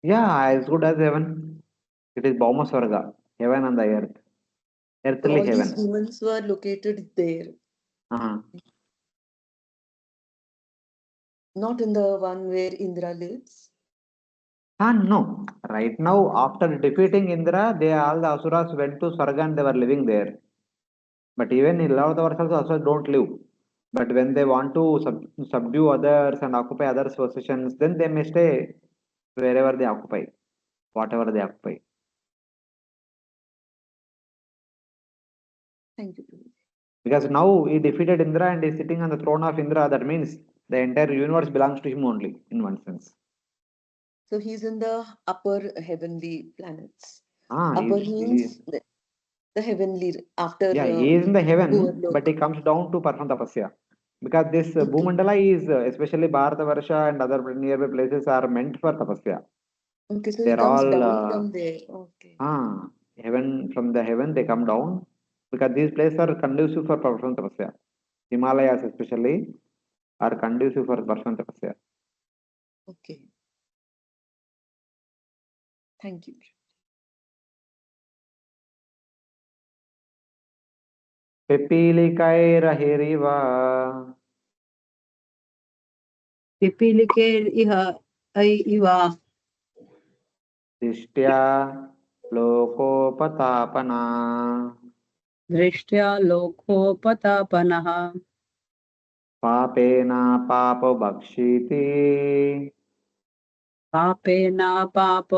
[SPEAKER 1] Yeah, as good as heaven. It is Bhauma Swarga, heaven on the earth,
[SPEAKER 3] So
[SPEAKER 1] earthly
[SPEAKER 3] all these
[SPEAKER 1] heaven.
[SPEAKER 3] demons were located there,
[SPEAKER 1] Uh-huh.
[SPEAKER 3] not in the one where Indra lives.
[SPEAKER 1] Ah, no. Right now, after defeating Indra, they all the Asuras went to Swarga and they were living there. But even in Lord of the Worlds also Asuras don't live. But when they want to subdue others and occupy others' possessions, then they may stay wherever they occupy, whatever they occupy.
[SPEAKER 3] Thank you, Prabhu.
[SPEAKER 1] Because now he defeated Indra and is sitting on the throne of Indra. That means the entire universe belongs to him only, in one sense.
[SPEAKER 3] So he's in the upper heavenly planets.
[SPEAKER 1] Ah,
[SPEAKER 3] Upper means the heavenly after
[SPEAKER 1] yeah, he is in the heaven, but he
[SPEAKER 3] Bhuvarloka.
[SPEAKER 1] comes down to perform tapasya. Because this
[SPEAKER 3] Okay.
[SPEAKER 1] Bhumandala is, especially Bharatavarsha and other nearby places, are meant for tapasya.
[SPEAKER 3] Okay, so he
[SPEAKER 1] They're
[SPEAKER 3] comes
[SPEAKER 1] all,
[SPEAKER 3] down from there. Okay.
[SPEAKER 1] heaven, from the heaven, they come down. Because these places are conducive for performing tapasya. Himalayas, especially, are conducive for performing tapasya.
[SPEAKER 3] Okay. Thank you.
[SPEAKER 1] Pipilikairahiriva
[SPEAKER 8] पिपीलिकेर् इव
[SPEAKER 1] दिष्ट्या लोकोपतापना
[SPEAKER 8] दृष्ट्या लोकोपतापनः
[SPEAKER 1] पापेन पापभक्षिति
[SPEAKER 8] पापेनापाप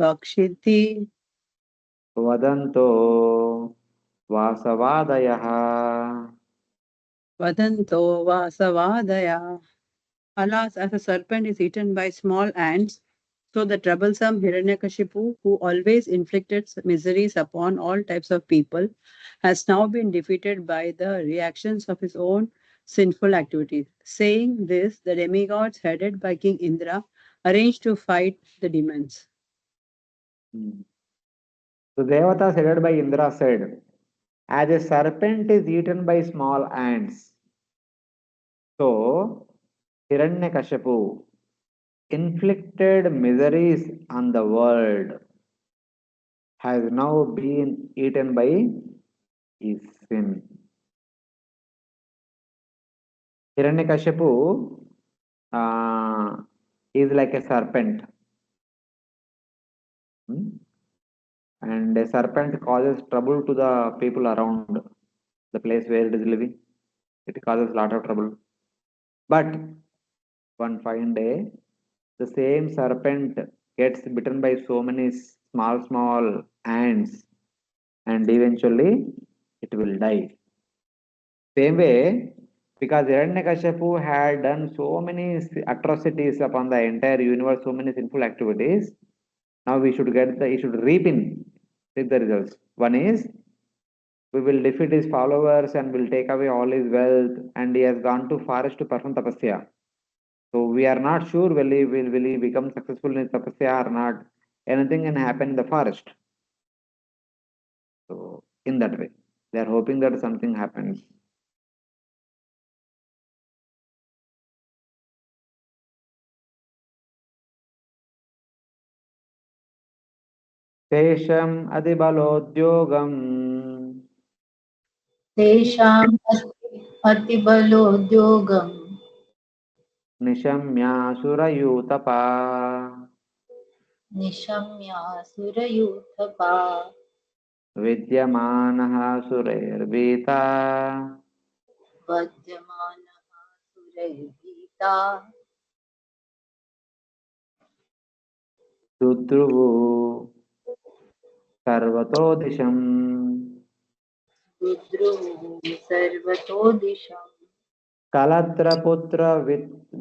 [SPEAKER 8] भक्षिति
[SPEAKER 1] वदन्तो वासवादयः.
[SPEAKER 8] वदन्तो वासवादया. Alas, as a serpent is eaten by small ants, so the troublesome Hiranyakashipu, who always inflicted miseries upon all types of people, has now been defeated by the reactions of his own sinful activities. Saying this, the demigods, headed by King Indra, arranged to fight the demons.
[SPEAKER 1] The Devatas headed by Indra said, as a serpent is eaten by small ants, so Hiranyakashipu inflicted miseries on the world has now been eaten by his sin. Hiranyakashipu is like a serpent. And a serpent causes trouble to the people around the place where it is living. It causes a lot of trouble. But one fine day, the same serpent gets bitten by so many small ants, and eventually it will die. Same way, because Hiranyakashipu had done so many atrocities upon the entire universe, so many sinful activities, now we should he should reap the results. One is, we will defeat his followers and will take away all his wealth, and he has gone to forest to perform tapasya. So we are not sure will he become successful in his tapasya or not. Anything can happen in the forest. So in that way, they are hoping that something happens. तेषम् अधिबलोद्योगम्
[SPEAKER 2] तेषाम् अतिबलोद्योगम्
[SPEAKER 1] निशम्यासुरयूतपा
[SPEAKER 2] निशम्यासुरयूथपा
[SPEAKER 1] विद्यमानः सुरैर्वीता
[SPEAKER 2] वध्यमानः सुरैर्भीता
[SPEAKER 1] दुद्रुवु सर्वतो दिशम्
[SPEAKER 2] रुद्रुः सर्वतो दिशम्
[SPEAKER 1] कलत्रपुत्र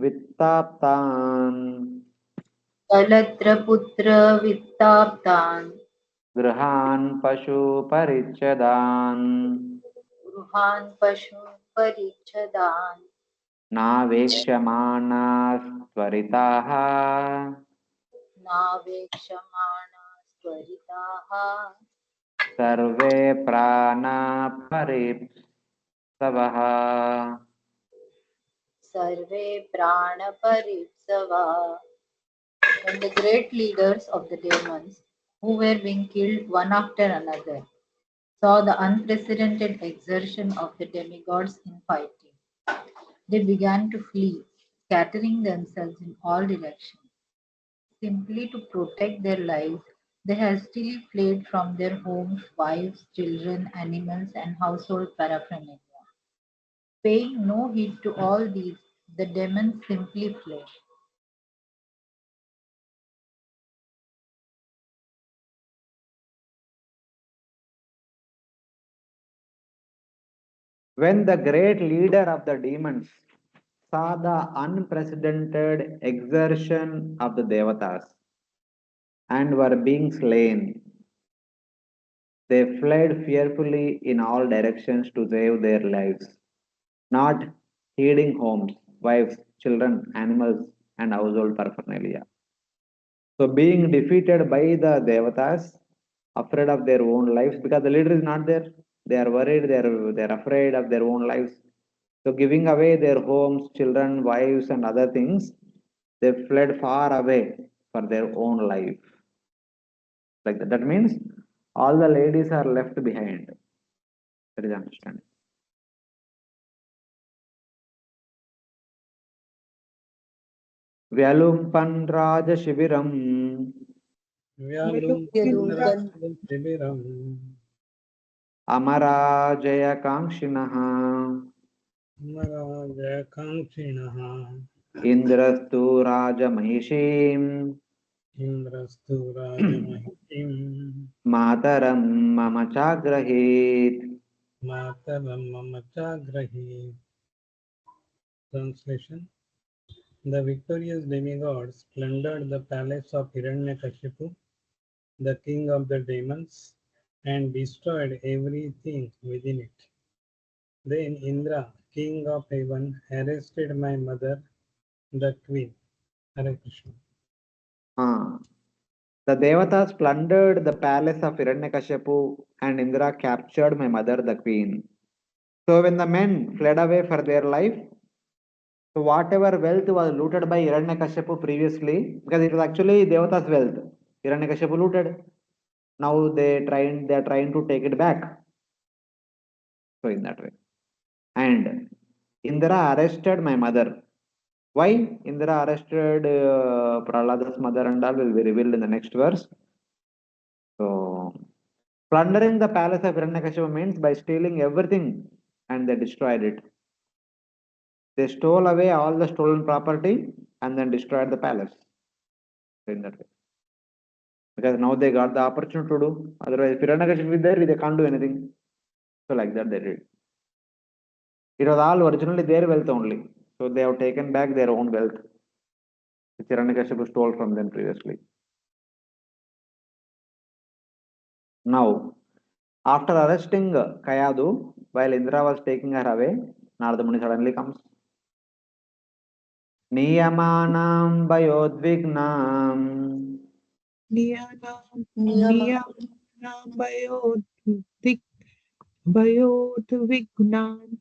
[SPEAKER 1] वित्ताप्तान्
[SPEAKER 2] कलत्रपुत्र वित्ताप्तान्
[SPEAKER 1] गृहान् पशुपरिच्छदान्
[SPEAKER 2] गृहान् पशून् परिच्छदान्
[SPEAKER 1] नावेक्ष्यमाणास्त्वरिताः
[SPEAKER 2] नावेक्षमाणाः त्वरिताः
[SPEAKER 1] सर्वे प्राणपरिप्सवः
[SPEAKER 2] सर्वे प्राणपरित्सवा. When the great leaders of the demons, who were being killed one after another, saw the unprecedented exertion of the demigods in fighting, they began to flee, scattering themselves in all directions. Simply to protect their lives, they hastily fled from their homes, wives, children, animals, and household paraphernalia. Paying no heed to all these, the demons simply fled.
[SPEAKER 1] When the great leader of the demons saw the unprecedented exertion of the devatas and were being slain, they fled fearfully in all directions to save their lives, not heeding homes, wives, children, animals, and household paraphernalia. So, being defeated by the devatas, afraid of their own lives, because the leader is not there, they are worried, they are afraid of their own lives. So, giving away their homes, children, wives, and other things, they fled far away for their own life. Like that. That means all the ladies are left behind. That is understanding. Vyalumpan Rajashibiram
[SPEAKER 7] Vyalukindra
[SPEAKER 3] Yalumpan
[SPEAKER 9] शिबिरम्
[SPEAKER 1] Amarajaya Kamshinaha
[SPEAKER 9] मराजकाङ्क्षिणः
[SPEAKER 1] Indrastu Rajamahishim
[SPEAKER 9] इन्द्रस्तु राजमहिषीम्
[SPEAKER 1] Mataram Mama Chagrahit.
[SPEAKER 9] मातरं मम चाग्रही. Translation: The victorious demigods plundered the palace of Hiranyakashipu, the king of the demons, and destroyed everything within it. Then Indra, king of heaven, arrested my mother, the queen. Hare Krishna.
[SPEAKER 1] Ah. The Devatas plundered the palace of Hiranyakashipu and Indra captured my mother, the queen. So when the men fled away for their life, so whatever wealth was looted by Hiranyakashipu previously, because it was actually Devata's wealth, Hiranyakashipu looted. Now they are trying to take it back. So in that way. And Indra arrested my mother. Why Indra arrested Prahlada's mother and all will be revealed in the next verse. So plundering the palace of Hiranyakashipu means by stealing everything and they destroyed it. They stole away all the stolen property and then destroyed the palace. So in that way. Because now they got the opportunity to do. Otherwise, if Hiranyakashipu is there, they can't do anything. So like that they did. It was all originally their wealth only. So they have taken back their own wealth, which Hiranyakashipu stole from them previously. Now, after arresting Kayadu, while Indra was taking her away, Narada Muni suddenly comes. Niyamanam Bayodvignam
[SPEAKER 7] Niyanam
[SPEAKER 3] Niyama
[SPEAKER 7] Niyamanam Bhayodik Bhayodvignan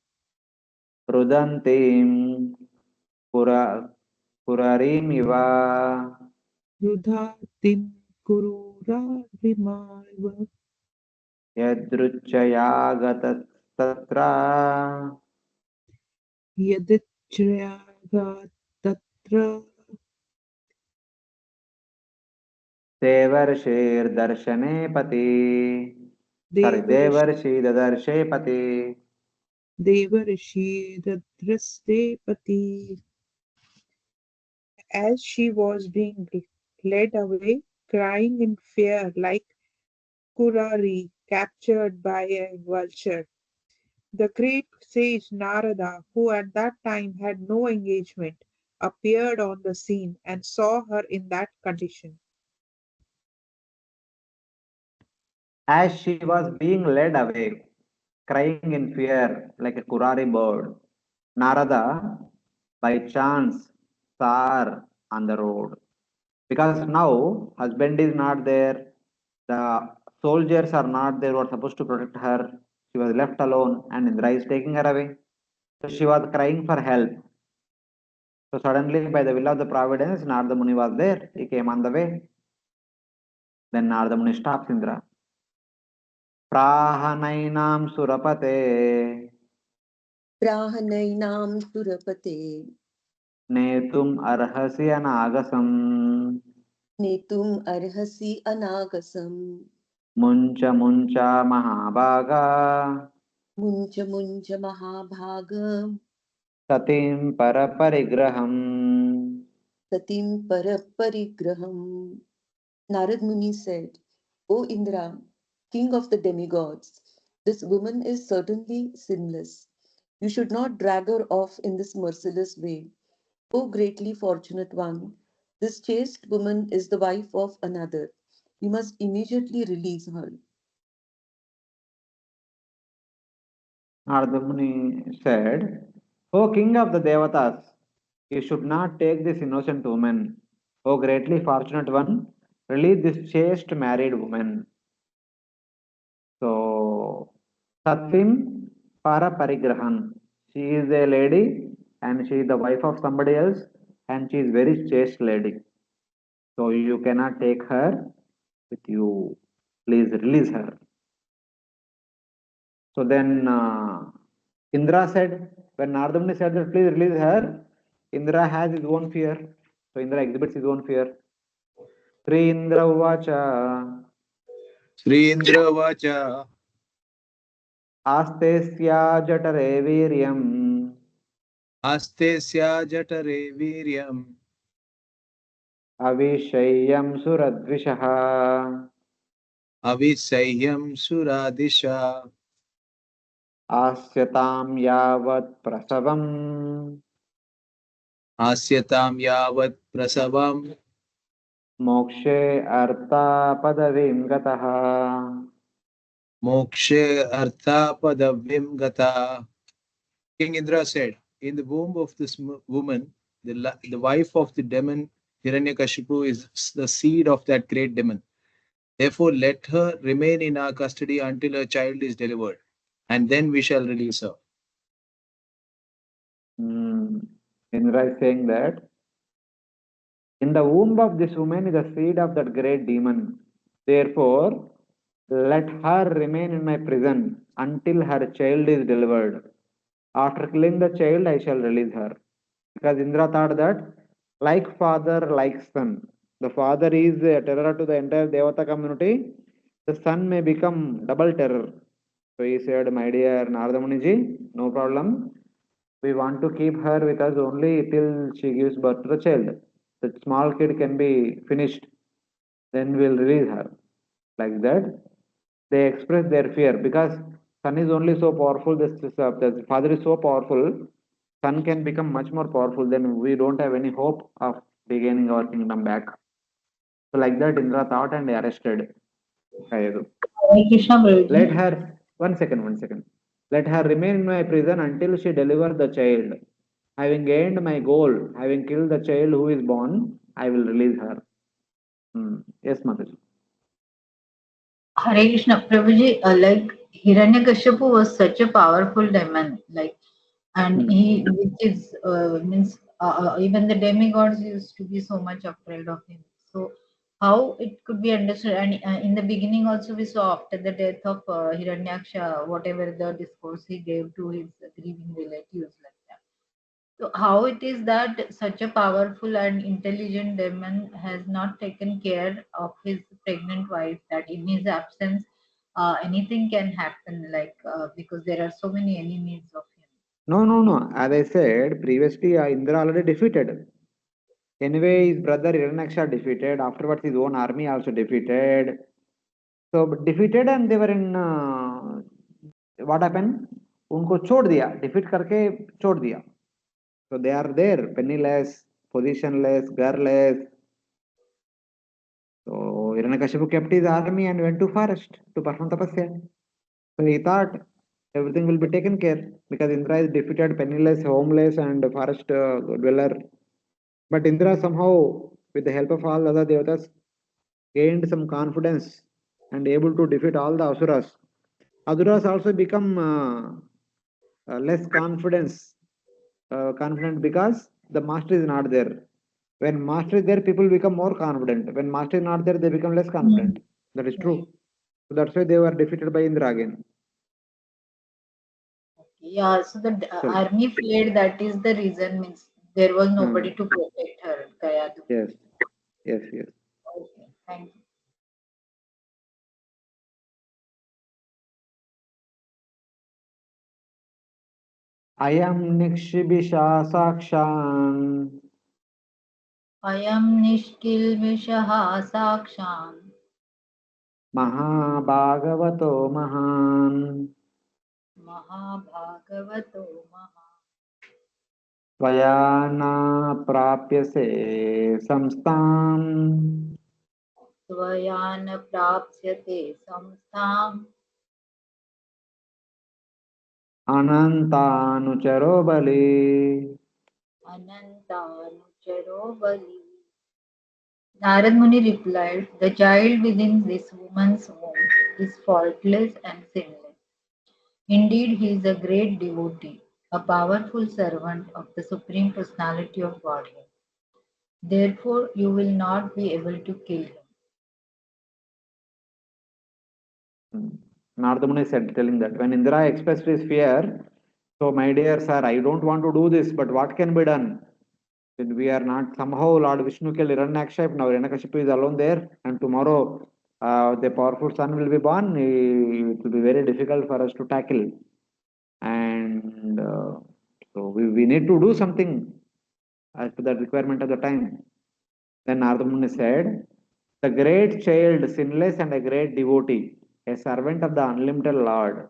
[SPEAKER 1] Rudantim Pura Purarim Iva
[SPEAKER 7] Rudhatim Kurura Vimalva
[SPEAKER 1] Yadruchaya Tatra
[SPEAKER 7] Yadichryaga Tatra
[SPEAKER 1] Devarshir Darshane Pati. Sorry,
[SPEAKER 7] Devarishi
[SPEAKER 1] Devarshi Dadarshe Pati.
[SPEAKER 7] Devarishi Radrastepati. As she was being led away, crying in fear like Kurari captured by a vulture, the great sage Narada, who at that time had no engagement, appeared on the scene and saw her in that condition.
[SPEAKER 1] As she was being led away, crying in fear like a Kurari bird, Narada by chance saw her on the road. Because now husband is not there, the soldiers are not there who are supposed to protect her. She was left alone and Indra is taking her away. So she was crying for help. So suddenly by the will of the providence, Narada Muni was there. He came on the way. Then Narada Muni stops Indra. Prahanainam surapate
[SPEAKER 3] Prahanainam surapate
[SPEAKER 1] netum arhasi anagasam
[SPEAKER 3] netum arhasi anagasam
[SPEAKER 1] muncha mahabhaga
[SPEAKER 3] muncha muncha mahabhaga
[SPEAKER 1] satim paraparigraham.
[SPEAKER 3] satim paraparigraham. Narad Muni said, O Indra, king of the demigods, this woman is certainly sinless. You should not drag her off in this merciless way. O greatly fortunate one, this chaste woman is the wife of another. You must immediately release her.
[SPEAKER 1] Narada Muni said, O king of the devatas, you should not take this innocent woman. O greatly fortunate one, release this chaste married woman. So, Satim Paraparigrahan. She is a lady and she is the wife of somebody else and she is very chaste lady. So you cannot take her with you. Please release her. So then Indra said, when Narada Muni said that please release her, Indra has his own fear. So Indra exhibits his own fear. Sri Indra Uvacha
[SPEAKER 4] Sri Indra Vacha
[SPEAKER 1] Astesya Jatare Viryam
[SPEAKER 4] Astesya Jatare Viryam
[SPEAKER 1] Avishayyam Suradvishaha
[SPEAKER 4] Avisayyam Suradisha
[SPEAKER 1] Asyatam Yavat Prasavam
[SPEAKER 4] Asyatam Yavat Prasavam
[SPEAKER 1] Mokshe Artha Padavim Gataha.
[SPEAKER 4] Mokshe Artha Padavim Gata. King Indra said, in the womb of this woman, the wife of the demon Hiranyakashipu is the seed of that great demon. Therefore, let her remain in our custody until her child is delivered, and then we shall release her.
[SPEAKER 1] Indra is saying that in the womb of this woman is the seed of that great demon. Therefore, let her remain in my prison until her child is delivered. After killing the child, I shall release her. Because Indra thought that, like father, like son, the father is a terror to the entire Devata community, the son may become double terror. So he said, my dear Narada Muniji, no problem. We want to keep her with us only till she gives birth to the child. The small kid can be finished, then we'll release her. Like that, they express their fear because son is only so powerful, the father is so powerful, son can become much more powerful, then we don't have any hope of regaining our kingdom back. So like that, Indra thought and arrested Kayadu.
[SPEAKER 2] Hare Krishna,
[SPEAKER 1] Let
[SPEAKER 2] Prabhuji.
[SPEAKER 1] her, one second. Let her remain in my prison until she deliver the child. Having gained my goal, having killed the child who is born, I will release her. Yes, Mataji.
[SPEAKER 2] Hare Krishna, Prabhuji, like Hiranyakashipu was such a powerful demon, like, and
[SPEAKER 1] Hmm.
[SPEAKER 2] he, which is means even the demigods used to be so much afraid of him. So, how it could be understood? And in the beginning, also we saw after the death of Hiranyaksha, whatever the discourse he gave to his grieving relatives, like that. So how it is that such a powerful and intelligent demon has not taken care of his pregnant wife, that in his absence anything can happen, like because there are so many enemies of him.
[SPEAKER 1] No. As I said previously, Indra already defeated. Anyway, his brother Hiranyaksha defeated. Afterwards, his own army also defeated. So defeated and they were in what happened? उनको छोड़ दिया defeat करके छोड़ दिया. So they are there penniless, positionless, girlless. So Hiranyakashipu kept his army and went to forest to perform tapasya. So he thought everything will be taken care because Indra is defeated, penniless, homeless, and forest dweller. But Indra somehow, with the help of all the other devatas, gained some confidence and able to defeat all the asuras. Asuras also become less confident because the master is not there. When master is there, people become more confident. When master is not there, they become less confident. That is
[SPEAKER 2] Right.
[SPEAKER 1] true. So that's why they were defeated by Indra again.
[SPEAKER 2] Yeah, so the
[SPEAKER 1] So,
[SPEAKER 2] army fled, that is the reason, means there was
[SPEAKER 1] uh,
[SPEAKER 2] nobody to protect her, Gaya.
[SPEAKER 1] yes, yes, yes.
[SPEAKER 2] Okay, thank you.
[SPEAKER 1] Ayam nikshibisha sakshan
[SPEAKER 2] Ayam nishkilvishaha sakshan
[SPEAKER 1] mahabhagavato mahan
[SPEAKER 2] mahabhagavato maha
[SPEAKER 1] त्वया न प्राप्यसे संस्थाम्
[SPEAKER 2] त्वया न प्राप्स्यते संस्थाम्
[SPEAKER 1] अनन्तानुचरो बली
[SPEAKER 2] anantanucharo bali. Narad Muni replied, the child within this woman's womb is faultless and sinless. Indeed, he is a great devotee, a powerful servant of the Supreme Personality of Godhead. Therefore, you will not be able to kill him.
[SPEAKER 1] Narada Muni said, telling that when Indra expressed his fear, so my dear sir, I don't want to do this, but what can be done? When we are not somehow Lord Vishnu killed Hiranyaksha, now Hiranyakashipu is alone there, and tomorrow the powerful son will be born. It will be very difficult for us to tackle, and so we need to do something as per the requirement of the time. Then Narada Muni said, the great child, sinless and a great devotee, a servant of the unlimited Lord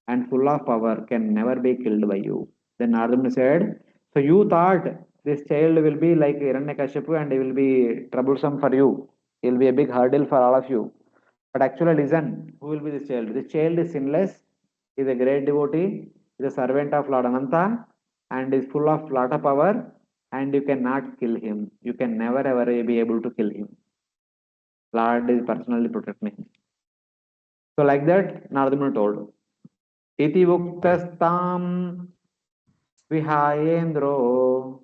[SPEAKER 1] and full of power, can never be killed by you. Then Narada Muni said, so you thought this child will be like Hiranyakashipu and he will be troublesome for you. He will be a big hurdle for all of you. But actually, listen, who will be this child? This child is sinless, is a great devotee, is a servant of Lord Ananta, and is full of lot of power, and you cannot kill him. You can never ever be able to kill him. Lord is personally protecting him. So like that, Nardamuni told. Iti uktastam vihayendro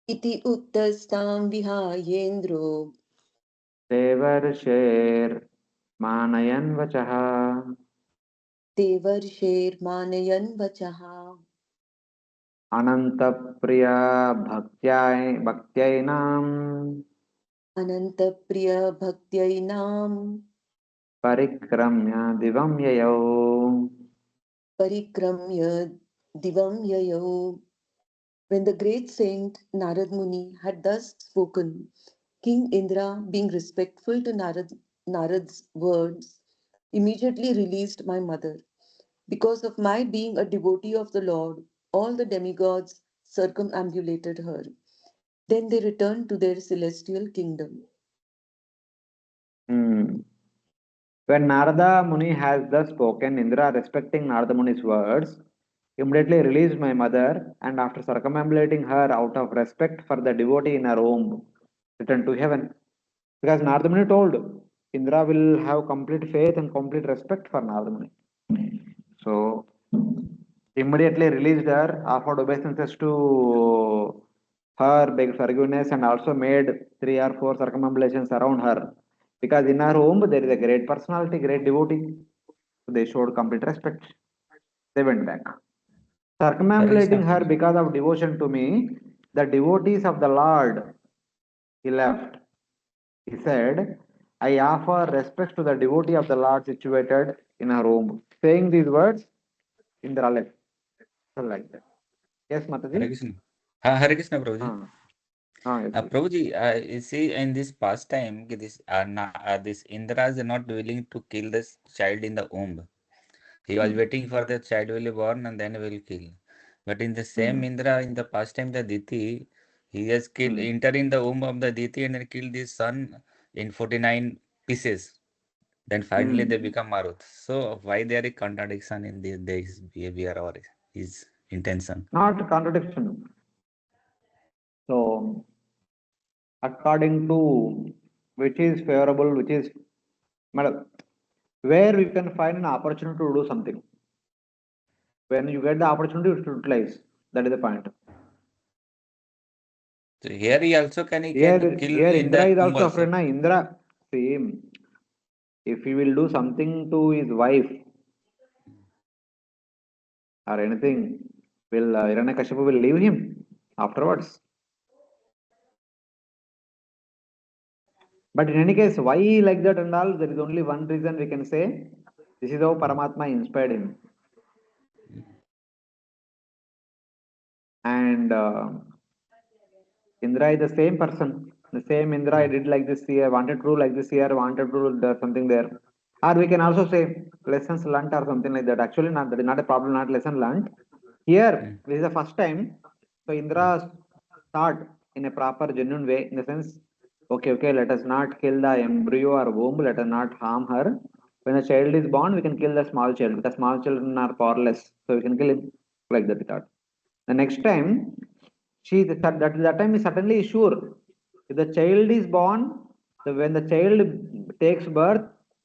[SPEAKER 3] इति उक्तस्तां विहायेन्द्रो
[SPEAKER 1] devarsher manayan vachaha
[SPEAKER 3] देवर्षेर्मानयन् वचः
[SPEAKER 1] anantapriya bhakत्यायिनाम्
[SPEAKER 3] अनन्तप्रियभक्त्यै
[SPEAKER 1] परिक्रम्य दिवं ययौ.
[SPEAKER 3] परिक्रम्य दिवं ययौ. When the great saint Narad Muni had thus spoken, King Indra, being respectful to Narad's words, immediately released my mother. Because of my being a devotee of the Lord, all the demigods circumambulated her. Then they returned to their celestial kingdom.
[SPEAKER 1] Hmm. When Narada Muni has thus spoken, Indra, respecting Narada Muni's words, immediately released my mother, and after circumambulating her out of respect for the devotee in her womb, returned to heaven. Because Narada Muni told, Indra will have complete faith and complete respect for Narada Muni. So, immediately released her, offered obeisances to her, begged forgiveness, and also made 3 or 4 circumambulations around her. Because in her womb there is a great personality, great devotee. So they showed complete respect. They went back.
[SPEAKER 10] Hare Krishna
[SPEAKER 1] Circumambulating her
[SPEAKER 10] Prabhuji.
[SPEAKER 1] because of devotion to me, the devotees of the Lord, he left. He said, I offer respect to the devotee of the Lord situated in her womb. Saying these words, Indra left. So like that. Yes,
[SPEAKER 10] Hare
[SPEAKER 1] Mataji?
[SPEAKER 10] Krishna. Hare Krishna Prabhuji.
[SPEAKER 1] Ah, yes, yes.
[SPEAKER 10] Prabhuji, you see in this pastime, this Indra is not willing to kill this child in the womb. He was
[SPEAKER 1] Hmm.
[SPEAKER 10] waiting for the child will be born and then will kill. But in the same
[SPEAKER 1] Hmm.
[SPEAKER 10] Indra, in the pastime, the Diti, He has killed, entered in the womb of the Diti and then killed his son in 49 pieces. Then finally they become Marut. So why there is contradiction in his behavior or his intention?
[SPEAKER 1] Not contradiction. So, according to which is favorable, which is madam, where you can find an opportunity to do something. When you get the opportunity, you should utilize. That is the point.
[SPEAKER 10] So here he
[SPEAKER 1] Here,
[SPEAKER 10] can kill
[SPEAKER 1] here
[SPEAKER 10] in
[SPEAKER 1] Indra
[SPEAKER 10] the
[SPEAKER 1] is
[SPEAKER 10] womb
[SPEAKER 1] also
[SPEAKER 10] also.
[SPEAKER 1] afraid. Na Indra, same. If he will do something to his wife or anything, will Hiranyakashipu will leave him afterwards. But in any case, why he like that and all, there is only one reason we can say. This is how Paramatma inspired him. And Indra is the same person. The same Indra I did like this here, wanted to do like this here, wanted to do something there. Or we can also say lessons learnt or something like that. Actually, not that is not a problem, not lesson learnt. Here, this is the first time. So Indra thought in a proper, genuine way, in the sense, okay, let us not kill the embryo or womb, let us not harm her. When a child is born, we can kill the small child because small children are powerless. So we can kill him like that. He thought. The next time, that time is certainly sure. If the child is born, when the child takes birth,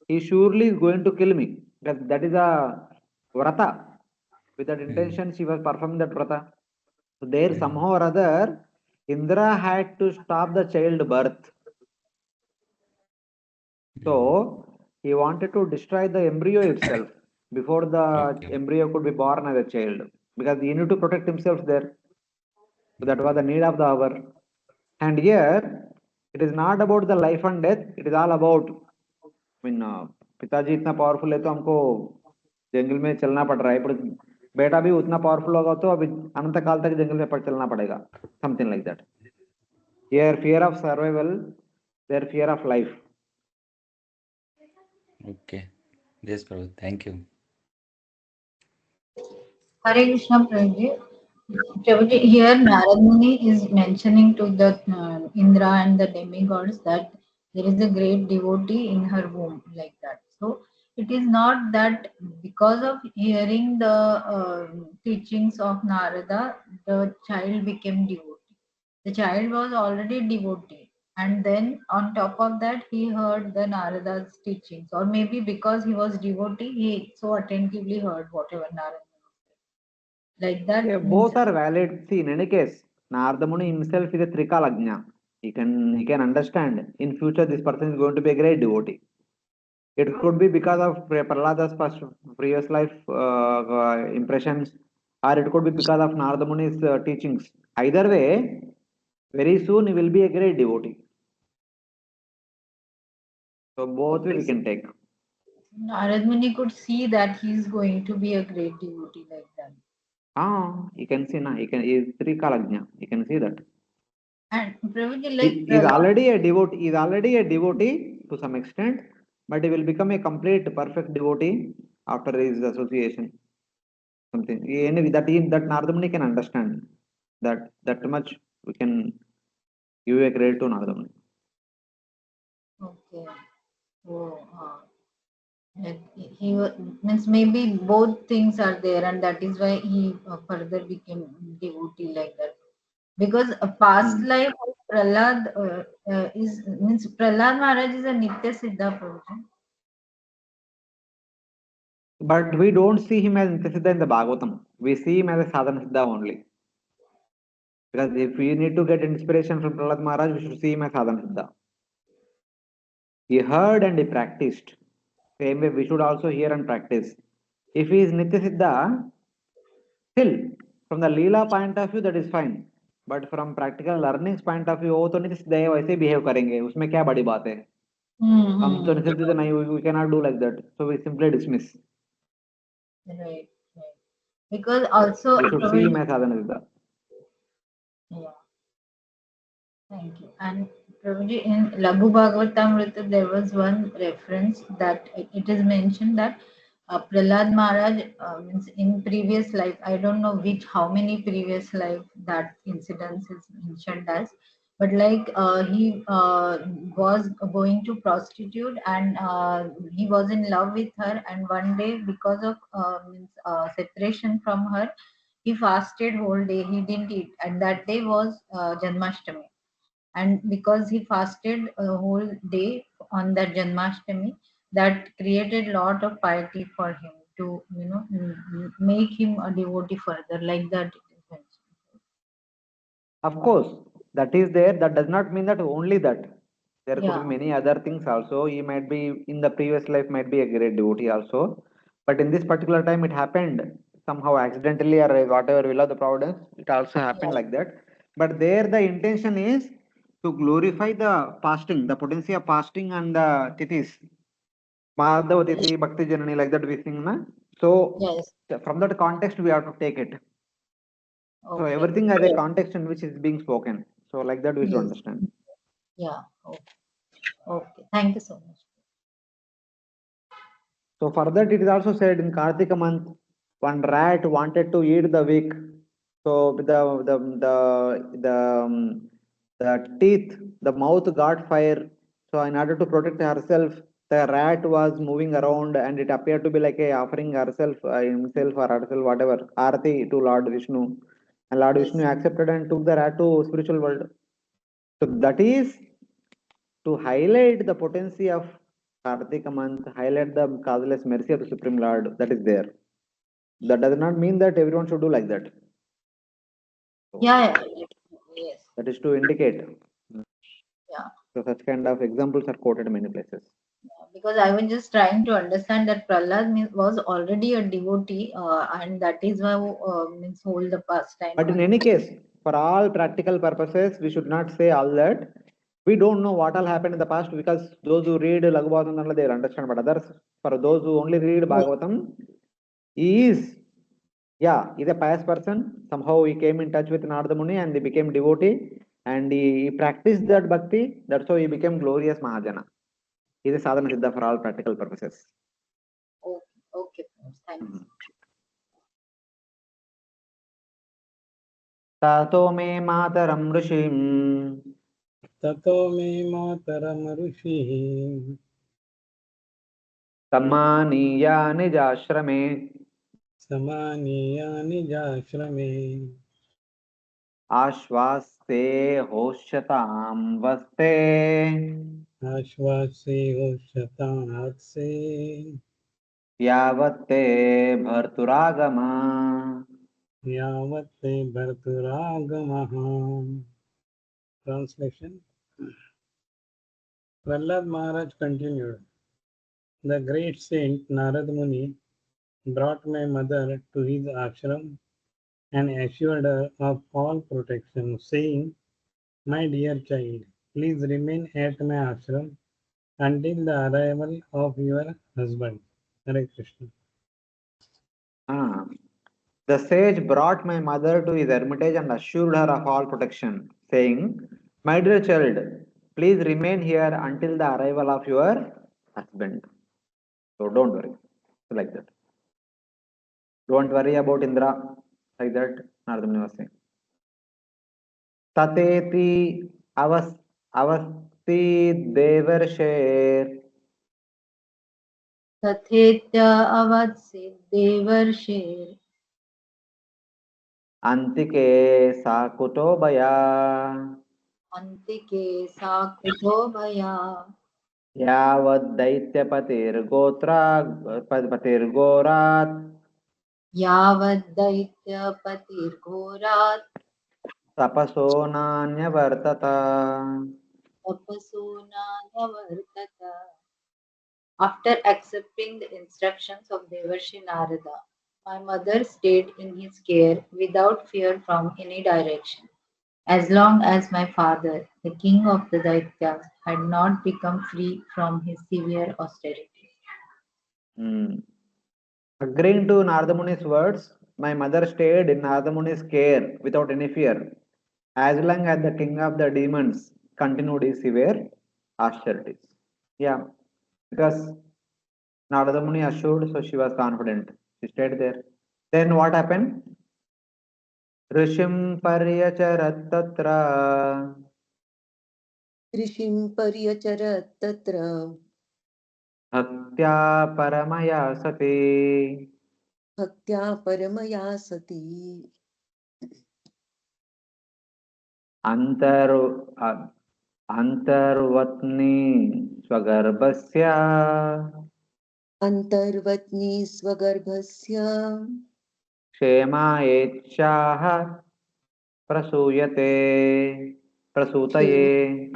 [SPEAKER 1] he surely is going to kill me. Because that is a vrata. With that intention, she was performing that vrata. So there somehow or other, Indra had to stop the child birth. So he wanted to destroy the embryo itself before the
[SPEAKER 10] Okay.
[SPEAKER 1] embryo could be born as a child. Because he needed to protect himself there. So that was the need of the hour. And here, it is not about the life and death. It is all about, पिताजी इतना powerful है तो हमको जंगल में चलना पड़ रहा है पर बेटा भी उतना पावरफुल होगा तो अभी अनंत काल तक जंगल में पड़ चलना पड़ेगा something like that here fear of survival there fear of life
[SPEAKER 10] Okay. Yes, Prabhu. Thank you.
[SPEAKER 2] Hare Krishna Prabhuji. Prabhuji, here Narad Muni is mentioning to the Indra and the demigods that there is a great devotee in her womb, like that. So it is not that because of hearing the teachings of Narada, the child became devotee. The child was already devotee. And then on top of that, he heard the Narada's teachings. Or maybe because he was devotee, he so attentively heard whatever Narada said. Like
[SPEAKER 1] yeah,
[SPEAKER 2] that means.
[SPEAKER 1] both are valid see in any case Narada Muni himself is a trikalagnya he can understand in future this person is going to be a great devotee. It could be because of Prahlada's past previous life impressions, or it could be because of Narada Muni's teachings. Either way, very soon he will be a great devotee. So both way
[SPEAKER 2] Okay,
[SPEAKER 1] we
[SPEAKER 2] so
[SPEAKER 1] can take.
[SPEAKER 2] Narad Muni could see that he is going to be a great devotee like that.
[SPEAKER 1] You can see na. He is Trikalagnya. You can see that.
[SPEAKER 2] And Prabhuji,
[SPEAKER 1] He
[SPEAKER 2] like
[SPEAKER 1] is
[SPEAKER 2] Prahlad,
[SPEAKER 1] already a devotee. He is already a devotee to some extent, but he will become a complete perfect devotee after his association. Something anyway that Narada Muni can understand that much we can give a credit to Narada Muni.
[SPEAKER 2] okay, so like means maybe both things are there, and that is why he further became devotee like that. Because a past life of Prahlad is means Prahlad Maharaj is a Nitya Siddha Prabhuji.
[SPEAKER 1] But we don't see him as Nityasiddha in the Bhagavatam. We see him as a Sadhana Siddha only. Because if we need to get inspiration from Prahlad Maharaj, we should see him as Sadhana Siddha. He heard and he practiced. Same way we should also hear and practice. If he is Nitya Siddha, still from the Leela point of view that is fine. But from practical learnings point of view, वो तो नित्य सिद्ध है वैसे behave करेंगे उसमें क्या बड़ी बात है हम तो नित्य सिद्ध नहीं we cannot do like that so we simply dismiss.
[SPEAKER 2] Right, right. Because also
[SPEAKER 1] We should see him
[SPEAKER 2] Prabhuji,
[SPEAKER 1] as Sadhana Siddha.
[SPEAKER 2] yeah. Thank you. And Prabhuji, in Laghu Bhagavatamrita, there was one reference that it is mentioned that Prahlad Maharaj means in previous life, I don't know how many previous life that incident is mentioned as, but like he was going to prostitute and he was in love with her, and one day because of separation from her, he fasted whole day. He didn't eat, and that day was Janmashtami, and because he fasted a whole day on that Janmashtami, that created lot of piety for him to make him a devotee further, like that it is mentioned.
[SPEAKER 1] Of course, that is there. That does not mean that only that. There could be
[SPEAKER 2] Yeah.
[SPEAKER 1] many other things also. He might be in the previous life, might be a great devotee also. But in this particular time, it happened somehow accidentally or whatever will of the providence. It also happened
[SPEAKER 2] Yeah.
[SPEAKER 1] like that. But there, the intention is to glorify the fasting, the potency of fasting and the tithis. Madhava Tithi, Bhakti Janani, like that we sing. Na? So,
[SPEAKER 2] Yes.
[SPEAKER 1] from that context, we have to take it. So
[SPEAKER 2] Okay.
[SPEAKER 1] everything has a context in which is being spoken. So like that we should
[SPEAKER 2] Yes.
[SPEAKER 1] understand.
[SPEAKER 2] Yeah. Okay. Okay. Thank you so much.
[SPEAKER 1] So for that it is also said in Kartika month, one rat wanted to eat the wick. So the teeth, the mouth got fire. So in order to protect herself, the rat was moving around and it appeared to be like a offering herself, himself or herself, whatever, arati to Lord Vishnu. And Lord Vishnu
[SPEAKER 2] Yes.
[SPEAKER 1] accepted and took the rat to spiritual world. So that is to highlight the potency of Kartika month, highlight the causeless mercy of the Supreme Lord that is there. That does not mean that everyone should do like that. So
[SPEAKER 2] Yeah. Yeah. Yes.
[SPEAKER 1] that is to indicate.
[SPEAKER 2] Yeah.
[SPEAKER 1] So such kind of examples are quoted in many places.
[SPEAKER 2] Because I was just trying to understand that Prahlad was already a devotee, and that is why means hold the pastime.
[SPEAKER 1] But in any case, for all practical purposes, we should not say all that. We don't know what all happened in the past because those who read Laghu Bhagavatam they will understand. But others, for those who only read Bhagavatam, he is he's a pious person. Somehow he came in touch with Narada Muni and he became devotee and he practiced that bhakti. That's how he became glorious Mahajana. He's a sadhana siddha for all practical purposes.
[SPEAKER 2] Okay, okay, thanks.
[SPEAKER 1] Mhm. तातो मे मातरं ऋषिम्
[SPEAKER 9] ततो मे मातरम ऋषिः
[SPEAKER 1] सम्मानीया निजाश्रमे
[SPEAKER 9] समानीया निजाश्रमे
[SPEAKER 1] आश्वास्ते होष्यतां वस्ते
[SPEAKER 9] आश्वासे होशतात्से
[SPEAKER 1] यावत्ते भर्तुरागमा.
[SPEAKER 9] यावत्ते भर्तुरागमः. Translation. Prahlad Maharaj continued, the great saint Narad Muni brought my mother to his ashram and assured her of all protection, saying, my dear child, please remain at my ashram until the arrival of your husband. Hare Krishna.
[SPEAKER 1] Ah. The sage brought my mother to his hermitage and assured her of all protection, saying, my dear child, please remain here until the arrival of your husband. So don't worry. Like that. Don't worry about Indra. Like that, Narada Muni was saying. Tateti avasti devarsher
[SPEAKER 2] तथेत्य अवत्सित देवर्षेर
[SPEAKER 1] antike sakuto baya
[SPEAKER 2] अन्तिके साकुतो भया
[SPEAKER 1] यावद्दैत्यपतिर्गोत्रा पतिर्गोरात्
[SPEAKER 2] यावद्दैत्यपतिर्घोरात्
[SPEAKER 1] तपसो नान्यवर्तत.
[SPEAKER 2] तपसो नान्यवर्तत. After accepting the instructions of Devarshi Narada, my mother stayed in his care without fear from any direction, as long as my father, the king of the Daityas, had not become free from his severe austerities.
[SPEAKER 1] Agreeing to Narada Muni's words, my mother stayed in Narada Muni's care without any fear, as long as the king of the demons continued his severe austerities. Yeah, because Narada Muni assured, so she was confident. She stayed there. Then what happened? Rishim Paryacharat Tatra
[SPEAKER 3] ऋषिं पर्यचरत् तत्र
[SPEAKER 1] Bhaktya Paramaya Sati
[SPEAKER 3] भक्त्या परमया सती
[SPEAKER 1] Antar Antarvatni Swagarbhasya
[SPEAKER 3] अन्तर्वत्नी स्वगर्भस्य
[SPEAKER 1] क्षेमायेच्छाः प्रसूयते प्रसूतये.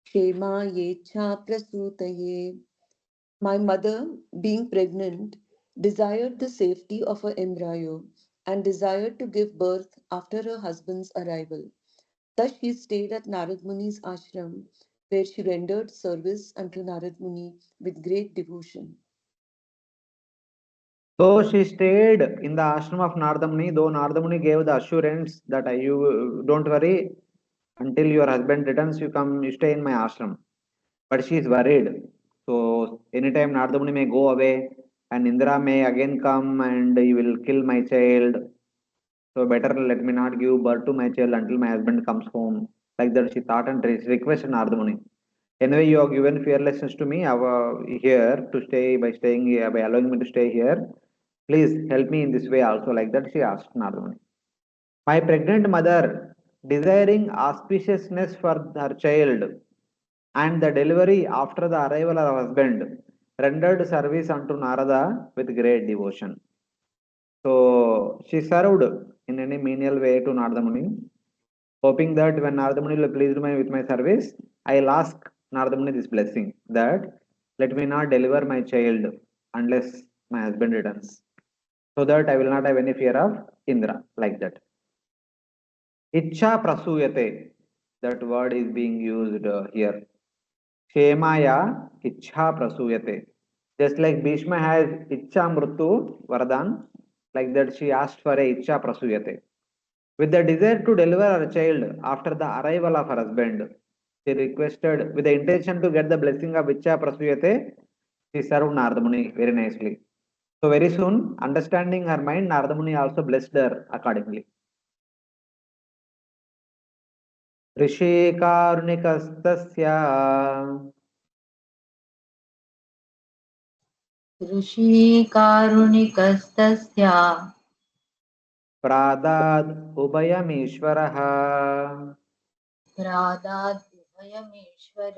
[SPEAKER 3] क्षेमायेच्छा प्रसूतये. My mother, being pregnant, desired the safety of her embryo and desired to give birth after her husband's arrival. Thus she stayed at Narad Muni's ashram, where she rendered service unto Narad Muni with great devotion.
[SPEAKER 1] So she stayed in the ashram of Narada Muni, though Narada Muni gave the assurance that you don't worry until your husband returns, you stay in my ashram. But she is worried. So anytime Narada Muni may go away and Indra may again come and he will kill my child. So better let me not give birth to my child until my husband comes home. Like that she thought and requested Narada Muni. Anyway, you have given fearlessness to me here to stay by staying here, by allowing me to stay here. Please help me in this way also. Like that, she asked Narada Muni. My pregnant mother, desiring auspiciousness for her child and the delivery after the arrival of her husband, rendered service unto Narada with great devotion. So she served in any menial way to Narada Muni, hoping that when Narada Muni will please me with my service, I'll ask Narada Muni this blessing that let me not deliver my child unless my husband returns, so that I will not have any fear of Indra, like that. Icha prasuyate, that word is being used here. Kshemaya icha prasuyate. Just like Bhishma has icha mritu vardhan, like that she asked for a icha prasuyate. With the desire to deliver her child after the arrival of her husband, she requested, with the intention to get the blessing of icha prasuyate, she served Narada Muni very nicely. So very soon, understanding her mind, Narada Muni also blessed her accordingly. ऋषिकारुणिकस्तस्य
[SPEAKER 2] ऋषिकारुणिकस्तस्य
[SPEAKER 1] प्रादाद् उभयमीश्वरः
[SPEAKER 2] प्रादाद्भयमीश्वर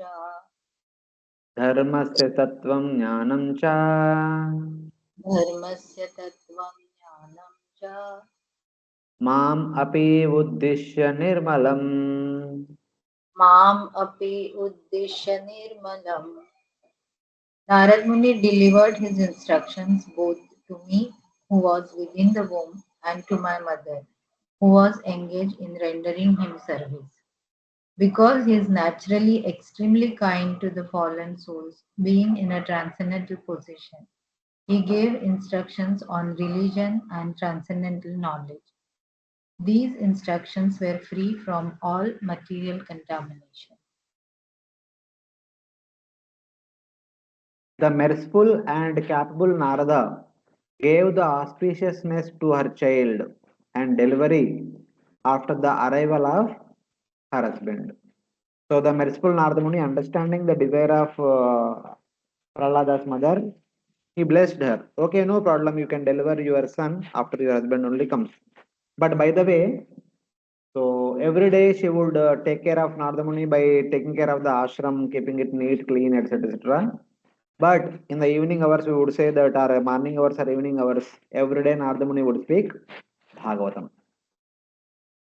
[SPEAKER 1] धर्मस्य तत्त्वं ज्ञानं च
[SPEAKER 2] धर्मस्य तत्त्वं ज्ञानं च
[SPEAKER 1] माम् अपि उद्दिश्य निर्मलम्.
[SPEAKER 2] माम् अपि उद्दिश्य निर्मलम्. Narad Muni delivered his instructions both to me, who was within the womb, and to my mother, who was engaged in rendering him service. Because he is naturally extremely kind to the fallen souls, being in a transcendental position, he gave instructions on religion and transcendental knowledge. These instructions were free from all material contamination.
[SPEAKER 1] The merciful and capable Narada gave the auspiciousness to her child and delivery after the arrival of her husband. So the merciful Narada Muni, understanding the desire of Prahlada's mother, he blessed her. Okay, no problem. You can deliver your son after your husband only comes. But by the way, so every day she would take care of Narada Muni by taking care of the ashram, keeping it neat, clean, etc., etc. But in the evening hours, we would say that our morning hours or evening hours, every day Narada Muni would speak Bhagavatam.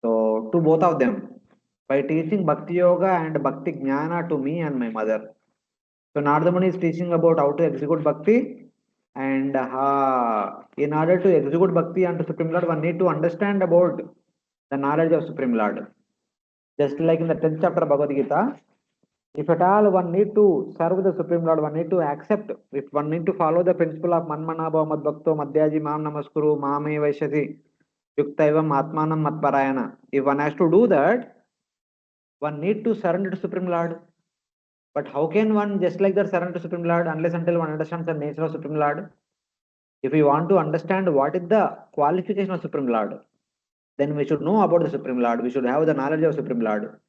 [SPEAKER 1] So to both of them, by teaching Bhakti Yoga and Bhakti Jnana to me and my mother. So Narada Muni is teaching about how to execute Bhakti, and in order to execute Bhakti unto Supreme Lord, one need to understand about the knowledge of Supreme Lord. Just like in the 10th chapter of Bhagavad Gita, if at all one need to serve the Supreme Lord, one need to accept, if one need to follow the principle of Manmana Bhava Mad Bhakto Madhyaji Mam Namaskuru Mame Vaishati Yuktaivam Atmanam Matparayana. If one has to do that, one need to surrender to Supreme Lord. But how can one just like that surrender to Supreme Lord unless until one understands the nature of Supreme Lord? If we want to understand what is the qualification of Supreme Lord, then we should know about the Supreme Lord. We should have the knowledge of Supreme Lord.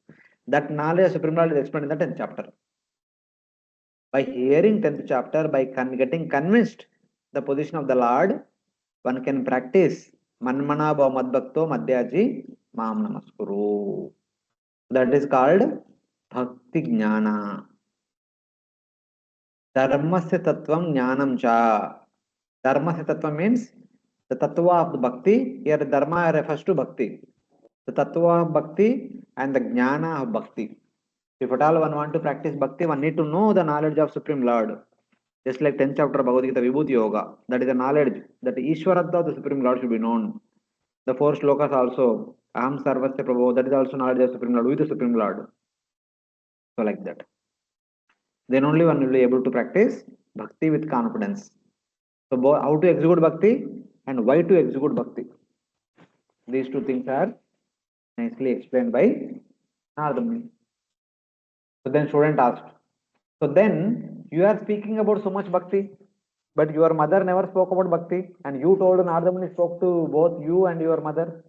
[SPEAKER 1] That knowledge of Supreme Lord is explained in the 10th chapter. By hearing 10th chapter, by getting convinced the position of the Lord, one can practice Manmana Bhav Madbhakto Madhyaji Mam Namaskuru. That is called Bhakti Jnana. Dharmasya Tattvam Jnanam Cha. Dharmasya Tattva means the Tattva of the Bhakti. Here Dharma refers to Bhakti. The Tattva of Bhakti and the Jnana of Bhakti. If at all one want to practice Bhakti, one need to know the knowledge of Supreme Lord. Just like 10th chapter Bhagavad Gita Vibhuti Yoga. That is the knowledge that Ishwaratva of the Supreme Lord should be known. The 4 slokas also. Aham Sarvasya Prabhu. That is also knowledge of Supreme Lord with the Supreme Lord. So like that. Then only one will be able to practice Bhakti with confidence. So how to execute Bhakti and why to execute Bhakti. These two things are nicely explained by Narada Muni. So then student asked, so then you are speaking about so much Bhakti, but your mother never spoke about Bhakti and you told Narada Muni spoke to both you and your mother.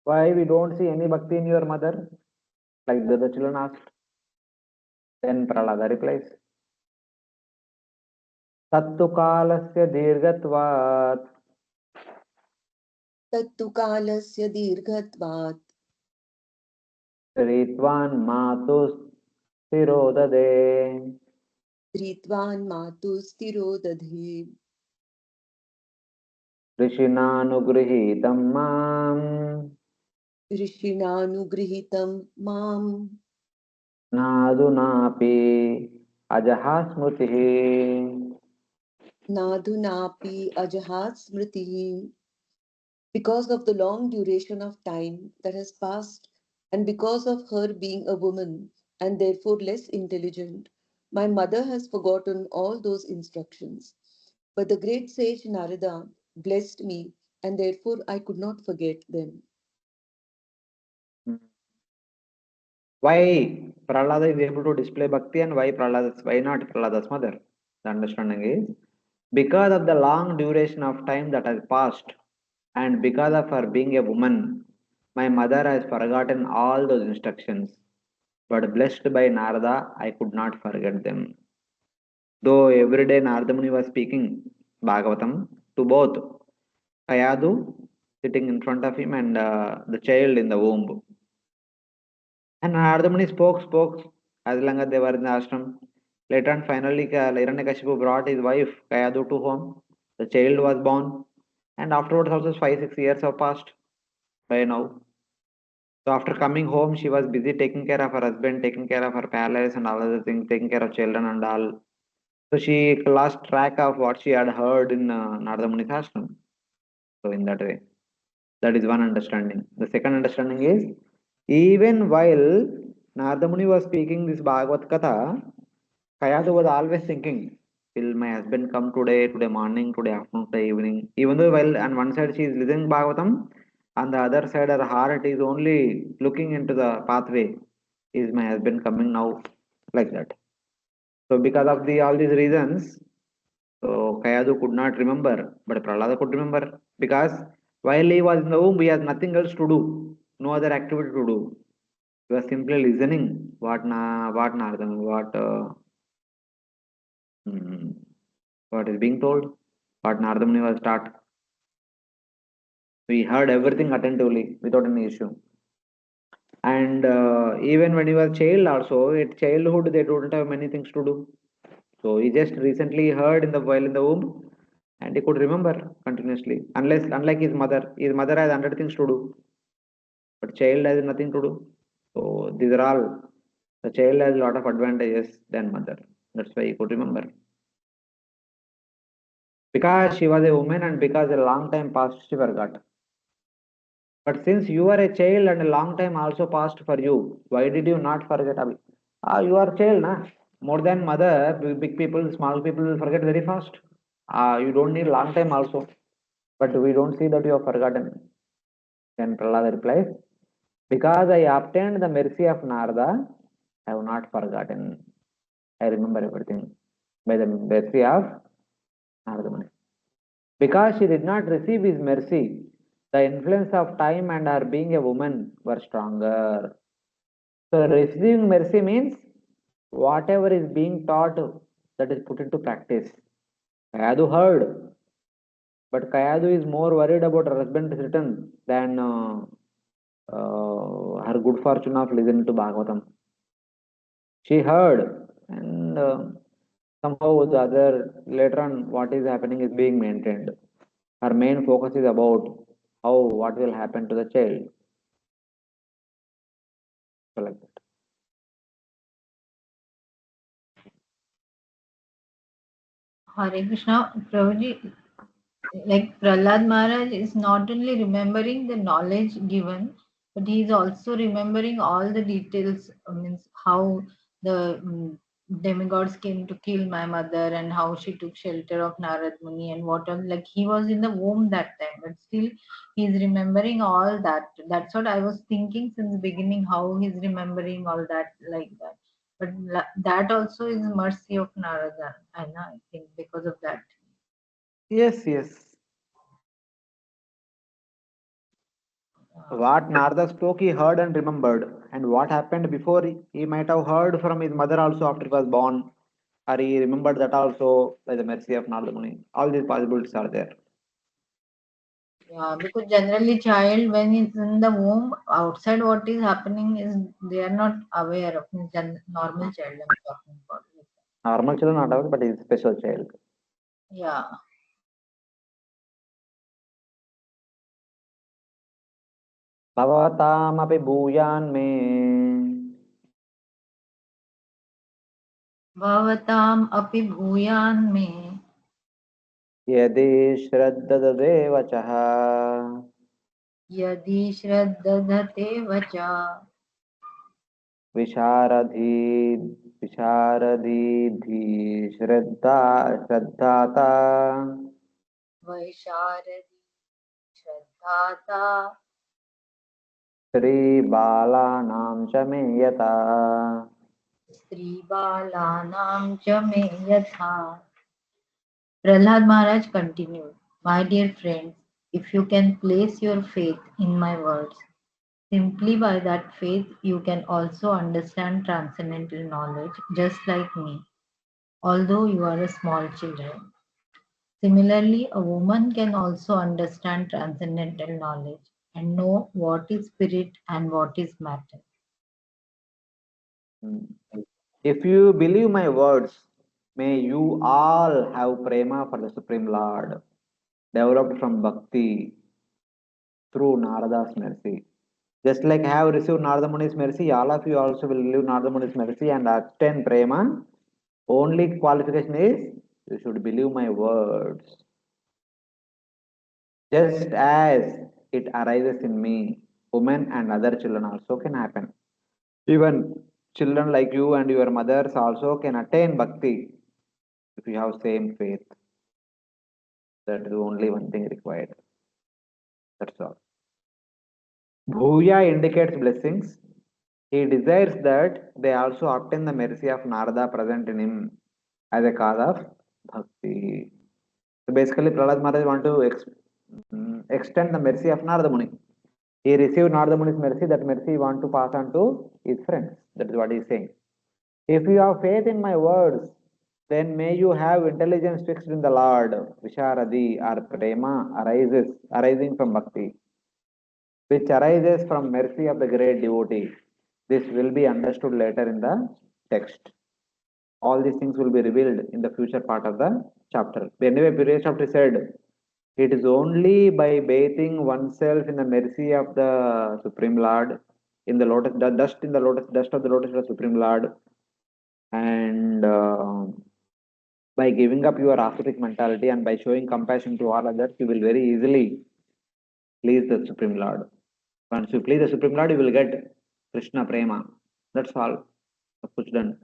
[SPEAKER 1] Why we don't see any Bhakti in your mother? Like the children asked. Then Prahlada replies, Tattu kalasya dirgatvat
[SPEAKER 3] तत्तु कालस्य दीर्घत्वात्
[SPEAKER 1] Ritvan matus tirodade
[SPEAKER 3] धृत्वान् मातुस्तिरो दधे
[SPEAKER 1] Rishinanugrihitam mam
[SPEAKER 3] ऋषिणानुगृहीतं मां
[SPEAKER 1] Nadunapi ajaha smritihi.
[SPEAKER 3] नाधुनापि अजहात् स्मृतिः. Because of the long duration of time that has passed, and because of her being a woman and therefore less intelligent, my mother has forgotten all those instructions. But the great sage Narada blessed me, and therefore I could not forget them.
[SPEAKER 1] Why Prahlada is able to display Bhakti and why not Prahlada's mother? The understanding is because of the long duration of time that has passed and because of her being a woman, my mother has forgotten all those instructions. But blessed by Narada, I could not forget them. Though every day Narada Muni was speaking Bhagavatam to both Kayadu sitting in front of him and the child in the womb. And Narada Muni spoke as long as they were in the ashram. Later on, finally, Hiranyakashipu brought his wife Kayadu to home. The child was born, and afterwards also 5-6 years have passed by now. So after coming home, she was busy taking care of her husband, taking care of her palace and all other things, taking care of children and all. So she lost track of what she had heard in Narada Muni's ashram. So in that way, that is one understanding. The second understanding is even while Narada Muni was speaking this Bhagavad Katha, Kayadu was always thinking, will my husband come today morning, today afternoon, today evening? Even though while on one side she is listening Bhagavatam, on the other side her heart is only looking into the pathway. Is my husband coming now? Like that. So because of all these reasons, so Kayadu could not remember, but Prahlada could remember because while he was in the womb, he has nothing else to do, no other activity to do. He was simply listening what Narada, hmm, what is being told, what Narada Muni was taught. We heard everything attentively without any issue. And even when he was child also, at childhood they don't have many things to do. So he just recently heard in the while in the womb and he could remember continuously. Unlike his mother has 100 things to do, but child has nothing to do. So these are all the child has a lot of advantages than mother. That's why he could remember. Because she was a woman and because a long time passed, she forgot. But since you are a child and a long time also passed for you, why did you not forget? Abhi? You are a child, na? More than mother, big people, small people will forget very fast. You don't need long time also. But we don't see that you have forgotten. Then Prahlada replies, because I obtained the mercy of Narada, I have not forgotten. I remember everything by the mercy of Narada Muni. Because she did not receive his mercy, the influence of time and her being a woman were stronger. So receiving mercy means whatever is being taught, that is put into practice. Kayadu heard, but Kayadu is more worried about her husband's return than her good fortune of listening to Bhagavatam. She heard, and somehow the other later on what is happening is being maintained. Her main focus is about how what will happen to the child. So like that.
[SPEAKER 2] Hare Krishna, Prabhuji, like Prahlad Maharaj is not only remembering the knowledge given, but he is also remembering all the details, means how the demigods came to kill my mother and how she took shelter of Narad Muni and what all. Like he was in the womb that time, but still he is remembering all that. That's what I was thinking since beginning, how he's remembering all that like that. But that also is mercy of Narada, I think, because of that.
[SPEAKER 1] Yes, yes. What Narada spoke, he heard and remembered. And what happened before, he might have heard from his mother also after he was born, or he remembered that also by the mercy of Narada Muni. All these possibilities are there.
[SPEAKER 2] Yeah, because generally child when it's in the womb, outside what is happening is they are not aware of normal child I'm talking about.
[SPEAKER 1] Normal children not aware, but he is a special child.
[SPEAKER 2] Yeah.
[SPEAKER 1] भवतामपि भूयान्मे
[SPEAKER 2] Bhavatam api bhuyan me
[SPEAKER 1] यदि श्रद्धदेव चः
[SPEAKER 2] yadi shraddhate vacha
[SPEAKER 1] विशारदी विशारदीधि श्रद्धा श्रद्धाता
[SPEAKER 2] vaisharadi shraddhata
[SPEAKER 1] श्रीबालानां च मे यता
[SPEAKER 2] stri balanam cha me yatha. Prahlad Maharaj continued, my dear friends, if you can place your faith in my words, simply by that faith, you can also understand transcendental knowledge, just like me, although you are a small children. Similarly, a woman can also understand transcendental knowledge and know what is spirit and what is matter.
[SPEAKER 1] If you believe my words, may you all have prema for the Supreme Lord, developed from bhakti through Narada's mercy. Just like I have received Narada Muni's mercy, all of you also will receive Narada Muni's mercy and attain prema. Only qualification is you should believe my words. Just as it arises in me, women and other children also can happen. Even children like you and your mothers also can attain bhakti if you have same faith. That is only one thing required. That's all. Bhuya indicates blessings. He desires that they also obtain the mercy of Narada present in him as a cause of bhakti. So basically, Prahlad Maharaj want to extend the mercy of Narada Muni. He received Narada Muni's mercy, that mercy he want to pass on to his friends. That is what he is saying. If you have faith in my words, then may you have intelligence fixed in the Lord. Visharadi or prema arising from bhakti, which arises from mercy of the great devotee. This will be understood later in the text. All these things will be revealed in the future part of the chapter. Anyway, previous chapter said it is only by bathing oneself in the mercy of the Supreme Lord, in the lotus dust, in the lotus dust of the lotus of the Supreme Lord, and by giving up your ascetic mentality and by showing compassion to all others, you will very easily please the Supreme Lord. Once you please the Supreme Lord, you will get Krishna Prema. That's all. That's done.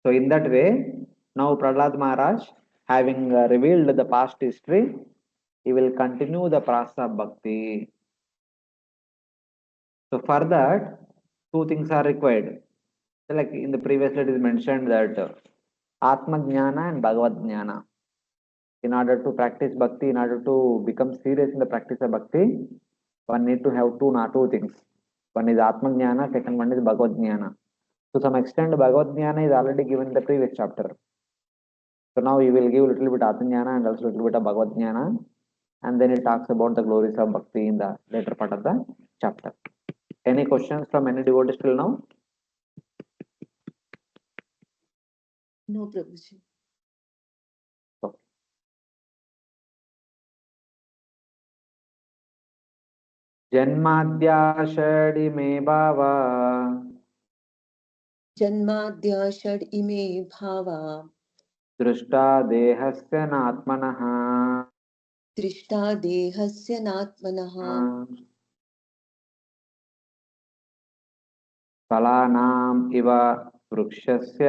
[SPEAKER 1] So in that way, now Prahlad Maharaj, having revealed the past history, he will continue the process of bhakti. So for that, two things are required. Like in the previous it is mentioned that Atma Jnana and Bhagavad Jnana. In order to practice bhakti, in order to become serious in the practice of bhakti, one need to have two things. One is Atma Jnana, second one is Bhagavad Jnana. To some extent, Bhagavad Jnana is already given in the previous chapter. So now you will give a little bit Atma Jnana and also a little bit of Bhagavad Jnana, and then it talks about the glories of bhakti in the later part of the chapter. Any questions from any devotees till now?
[SPEAKER 3] No, Prabhuji.
[SPEAKER 1] Okay. जन्माद्याषडिमे भावा
[SPEAKER 3] जन्माद्या षड् इमे भावा
[SPEAKER 1] दृष्टा देहस्य नात्मनः
[SPEAKER 3] दृष्टा देहस्य नात्मनः
[SPEAKER 1] फलानाम् इव वृक्षस्य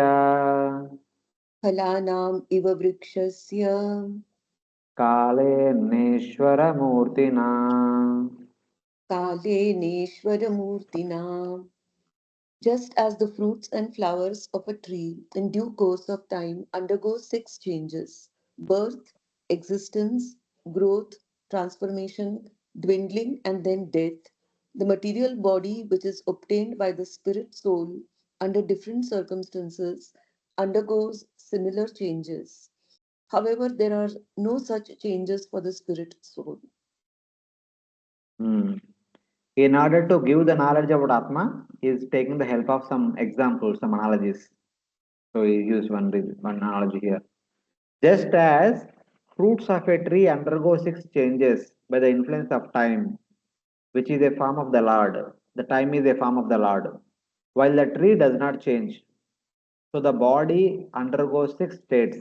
[SPEAKER 3] फलानाम् इव वृक्षस्य
[SPEAKER 1] कालेनेश्वरमूर्तिना
[SPEAKER 3] कालेनेश्वरमूर्तिना. Just as the fruits and flowers of a tree in due course of time undergo 6 changes: birth, existence, growth, transformation, dwindling, and then death, the material body, which is obtained by the spirit soul under different circumstances, undergoes similar changes. However, there are no such changes for the spirit soul.
[SPEAKER 1] In order to give the knowledge about Atma, he is taking the help of some examples, some analogies. So he used one analogy here. Just as fruits of a tree undergo 6 changes by the influence of time, which is a form of the Lord. The time is a form of the Lord. While the tree does not change. So the body undergoes 6 states,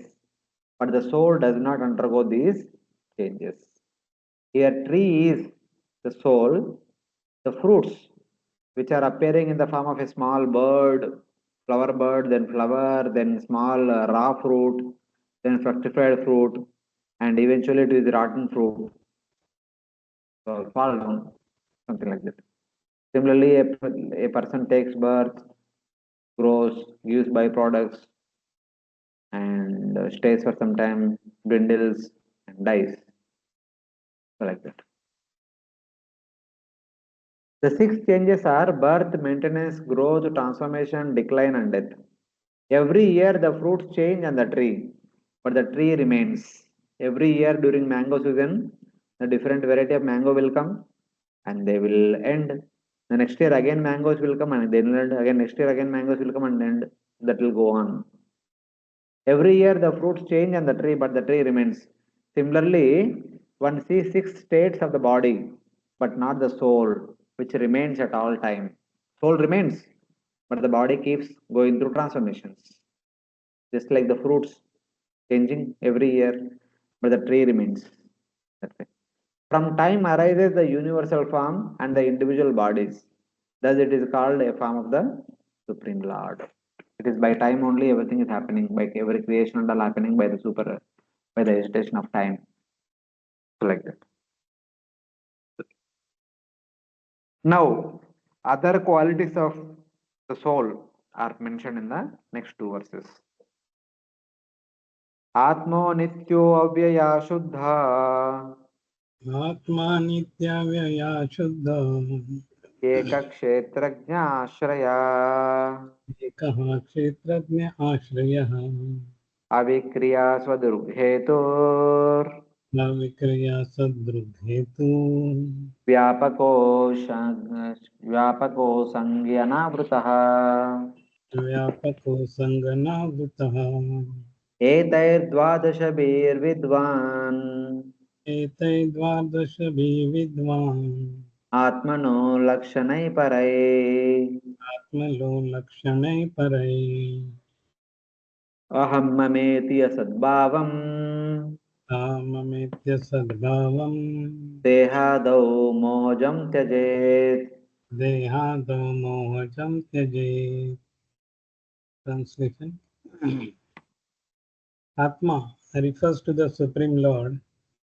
[SPEAKER 1] but the soul does not undergo these changes. Here, tree is the soul, the fruits, which are appearing in the form of a small bird, then flower, then small raw fruit, then fructified fruit, and eventually it is rotten fruit. So fall down, something like that. Similarly, a person takes birth, grows, gives byproducts, and stays for some time, dwindles, and dies. So like that. The 6 changes are birth, maintenance, growth, transformation, decline, and death. Every year the fruits change and the tree, but the tree remains. Every year during mango season, the different variety of mango will come and they will end. The next year again mangoes will come and they will end. Again next year again mangoes will come and end. That will go on. Every year the fruits change and the tree, but the tree remains. Similarly, one sees 6 states of the body, but not the soul, which remains at all time. Soul remains, but the body keeps going through transformations. Just like the fruits changing every year, but the tree remains. That's it. From time arises the universal form and the individual bodies. Thus it is called a form of the Supreme Lord. It is by time only everything is happening, by every creation and all happening by the hesitation of time. So like that. Now, other qualities of the soul are mentioned in the next 2 verses. Atmo nityo avyaya shuddha
[SPEAKER 9] आत्मा नित्याव्यया शुद्ध
[SPEAKER 1] एकक्षेत्रज्ञाश्रया
[SPEAKER 9] एकः क्षेत्रज्ञ आश्रयः
[SPEAKER 1] अविक्रिया स्वदुर्हेतुर्
[SPEAKER 9] न विक्रिया सदृग्हेतु
[SPEAKER 1] व्यापको व्यापको संज्ञानावृतः
[SPEAKER 9] व्यापको सङ्गनावृतः
[SPEAKER 1] एतैर्द्वादशभिर्विद्वान्
[SPEAKER 9] एतैर्द्वादशभिः विद्वान्
[SPEAKER 1] आत्मनो लक्षणै परै
[SPEAKER 9] आत्मलो लक्षणे परै
[SPEAKER 1] अहं ममेति असद्भावम्
[SPEAKER 9] काममेत्य सद्भावम्
[SPEAKER 1] देहादौ मोहजं त्यजेत्.
[SPEAKER 9] देहादो मोहजं त्यजेत्. Translation. Atma refers to the Supreme Lord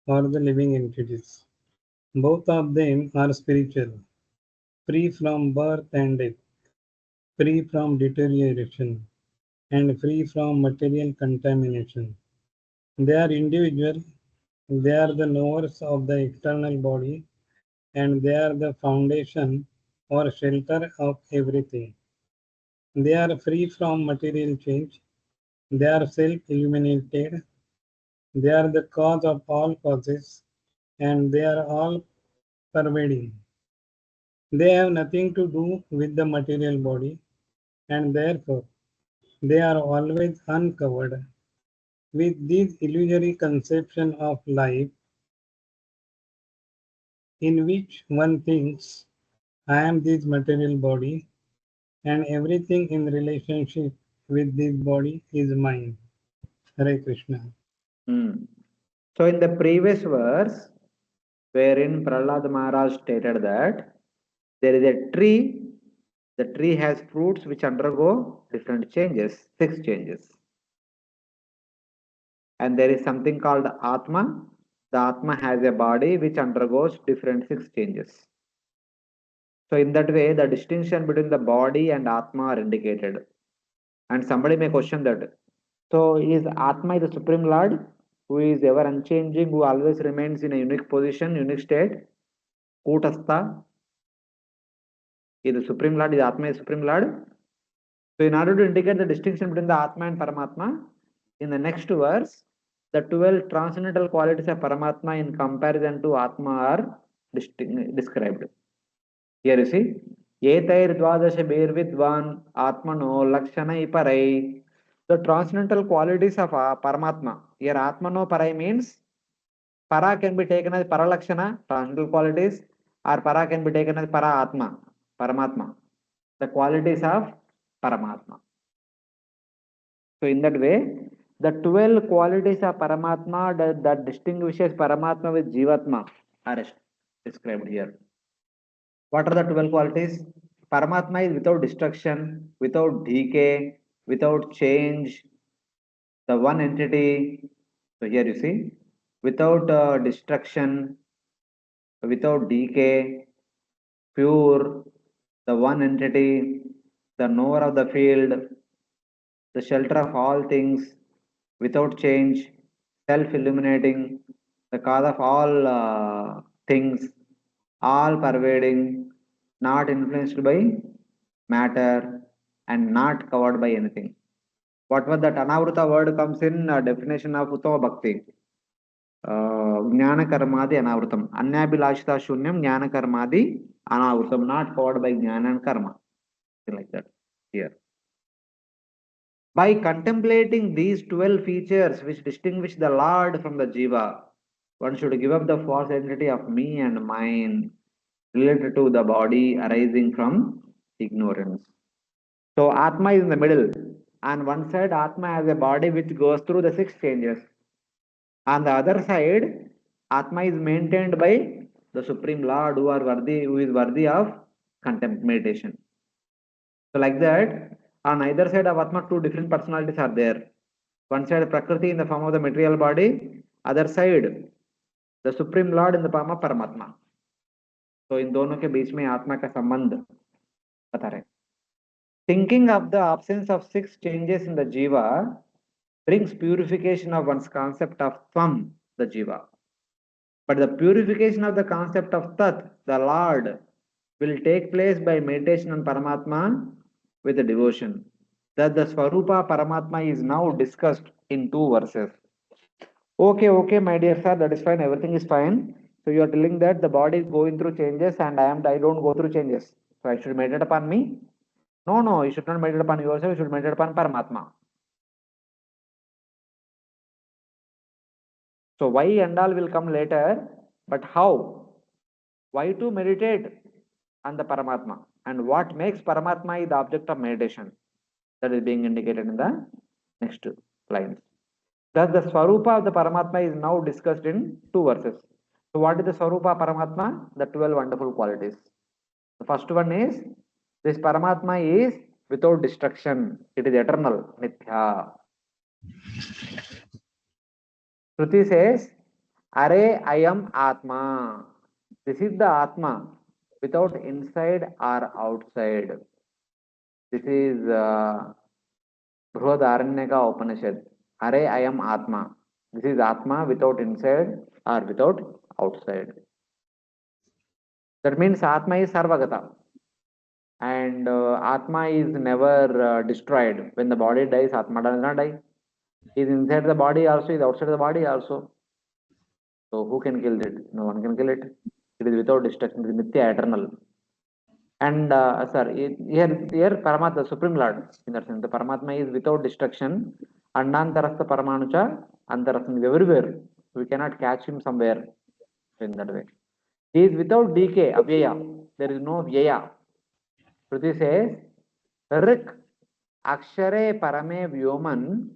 [SPEAKER 9] or the living entities. Both of them are spiritual, free from birth and death. free from deterioration, and free from material contamination. They are individual, they are the knowers of the external body, and they are the foundation or shelter of everything. They are free from material change, they are self illuminated, they are the cause of all causes, and they are all pervading. They have nothing to do with the material body, and therefore they are always uncovered. With this illusory conception of life, in which one thinks, I am this material body, and everything in relationship with this body is mine. Hare Krishna.
[SPEAKER 1] So in the previous verse, wherein Prahlada Maharaj stated that there is a tree, the tree has fruits which undergo different changes, 6 changes. And there is something called Atma. The Atma has a body which undergoes different 6 changes. So in that way, the distinction between the body and Atma are indicated. And somebody may question that. So is Atma the Supreme Lord, who is ever unchanging, who always remains in a unique position, unique state? Kutastha. Is the Supreme Lord, is Atma is Supreme Lord? So in order to indicate the distinction between the Atma and Paramatma, in the next verse, the 12 transcendental qualities of Paramatma in comparison to Atma are described. Here you see, Etair Dvadasha Birvidvan Atmano Lakshanai Parai. The transcendental qualities of Paramatma. Here Atmano Parai means Para can be taken as Paralakshana, transcendental qualities, or Para can be taken as Para Atma, Paramatma. The qualities of Paramatma. So in that way, the 12 qualities of Paramatma that distinguishes Paramatma with Jivatma are described here. What are the 12 qualities? Paramatma is without destruction, without decay, without change, the one entity. So here you see, without destruction, without decay, pure, the one entity, the knower of the field, the shelter of all things, without change, self illuminating, the cause of all things, all pervading, not influenced by matter, and not covered by anything. What was that Anavruta word comes in definition of Uttama Bhakti? Jnana Karmadi Anavrutam. Anyabhilashita Shunyam Jnana Karmadi Anavrutam, not covered by Jnana and Karma. Something like that here. By contemplating these 12 features which distinguish the Lord from the Jiva, one should give up the false identity of me and mine related to the body arising from ignorance. So Atma is in the middle. On one side, Atma has a body which goes through the 6 changes. On the other side, Atma is maintained by the Supreme Lord who is worthy of contemplation. So like that, on either side of Atma, two different personalities are there. One side Prakriti in the form of the material body, other side the Supreme Lord in the form of Paramatma. So in दोनों के बीच में आत्मा का संबंध बता रहे. Thinking of the absence of 6 changes in the jiva brings purification of one's concept of Tvam, the jiva. But the purification of the concept of Tat, the Lord, will take place by meditation on Paramatma with the devotion. That the Swarupa Paramatma is now discussed in 2 verses. Okay, my dear sir, that is fine, everything is fine. So you are telling that the body is going through changes and I don't go through changes. So I should meditate upon me? No, you should not meditate upon yourself, you should meditate upon Paramatma. So why and all will come later, but how? Why to meditate on the Paramatma? And what makes Paramatma is the object of meditation? That is being indicated in the next lines. Thus the Swarupa of the Paramatma is now discussed in 2 verses. So what is the Swarupa Paramatma? The 12 wonderful qualities. The first one is, this Paramatma is without destruction. It is eternal, Nitya. Shruti says, Are I am Atma. This is the Atma without inside or outside. This is Brihadaranyaka Upanishad. Are I am Atma. This is Atma without inside or without outside. That means Atma is Sarvagata. And Atma is never destroyed. When the body dies, Atma does not die. He is inside the body also, he is outside the body also. So who can kill it? No one can kill it. It is without destruction. It is Nitya, eternal. And here Paramatma, the Supreme Lord, in that sense, the Paramatma is without destruction. Anantarastha Paramanucha, Antarastha is everywhere. We cannot catch him somewhere in that way. He is without decay, avyaya. There is no vyaya. Shruti says, Rik Akshare Parame Vyoman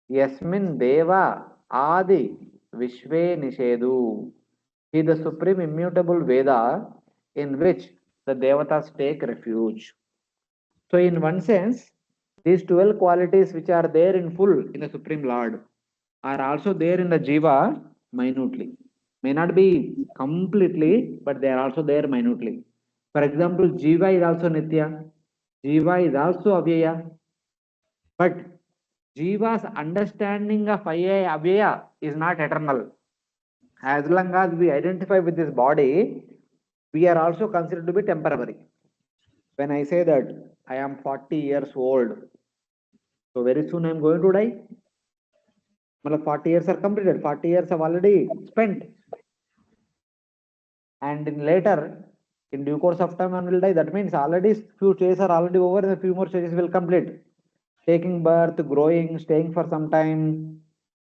[SPEAKER 1] Yasmin Deva Adi Vishve Nishedu. He is the supreme immutable Veda in which the Devatas take refuge. So, in one sense, these 12 qualities which are there in full in the Supreme Lord are also there in the Jiva minutely. May not be completely, but they are also there minutely. For example, Jiva is also Nitya, Jiva is also Avyaya, but Jiva's understanding of Avyaya is not eternal. As long as we identify with this body, we are also considered to be temporary. When I say that I am 40 years old, so very soon I am going to die. Well, 40 years are completed, 40 years have already spent. And in later, in due course of time, one will die. That means already few stages are already over and a few more stages will complete. Taking birth, growing, staying for some time,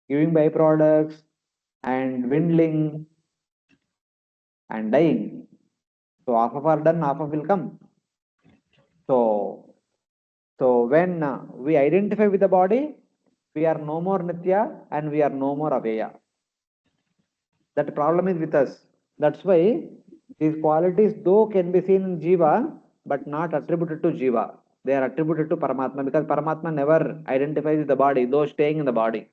[SPEAKER 1] giving byproducts, and dwindling and dying. So half of are done, half of will come. So when we identify with the body, we are no more Nitya and we are no more Aveya. That problem is with us. That's why these qualities, though, can be seen in Jiva, but not attributed to Jiva. They are attributed to Paramatma because Paramatma never identifies with the body, though staying in the body.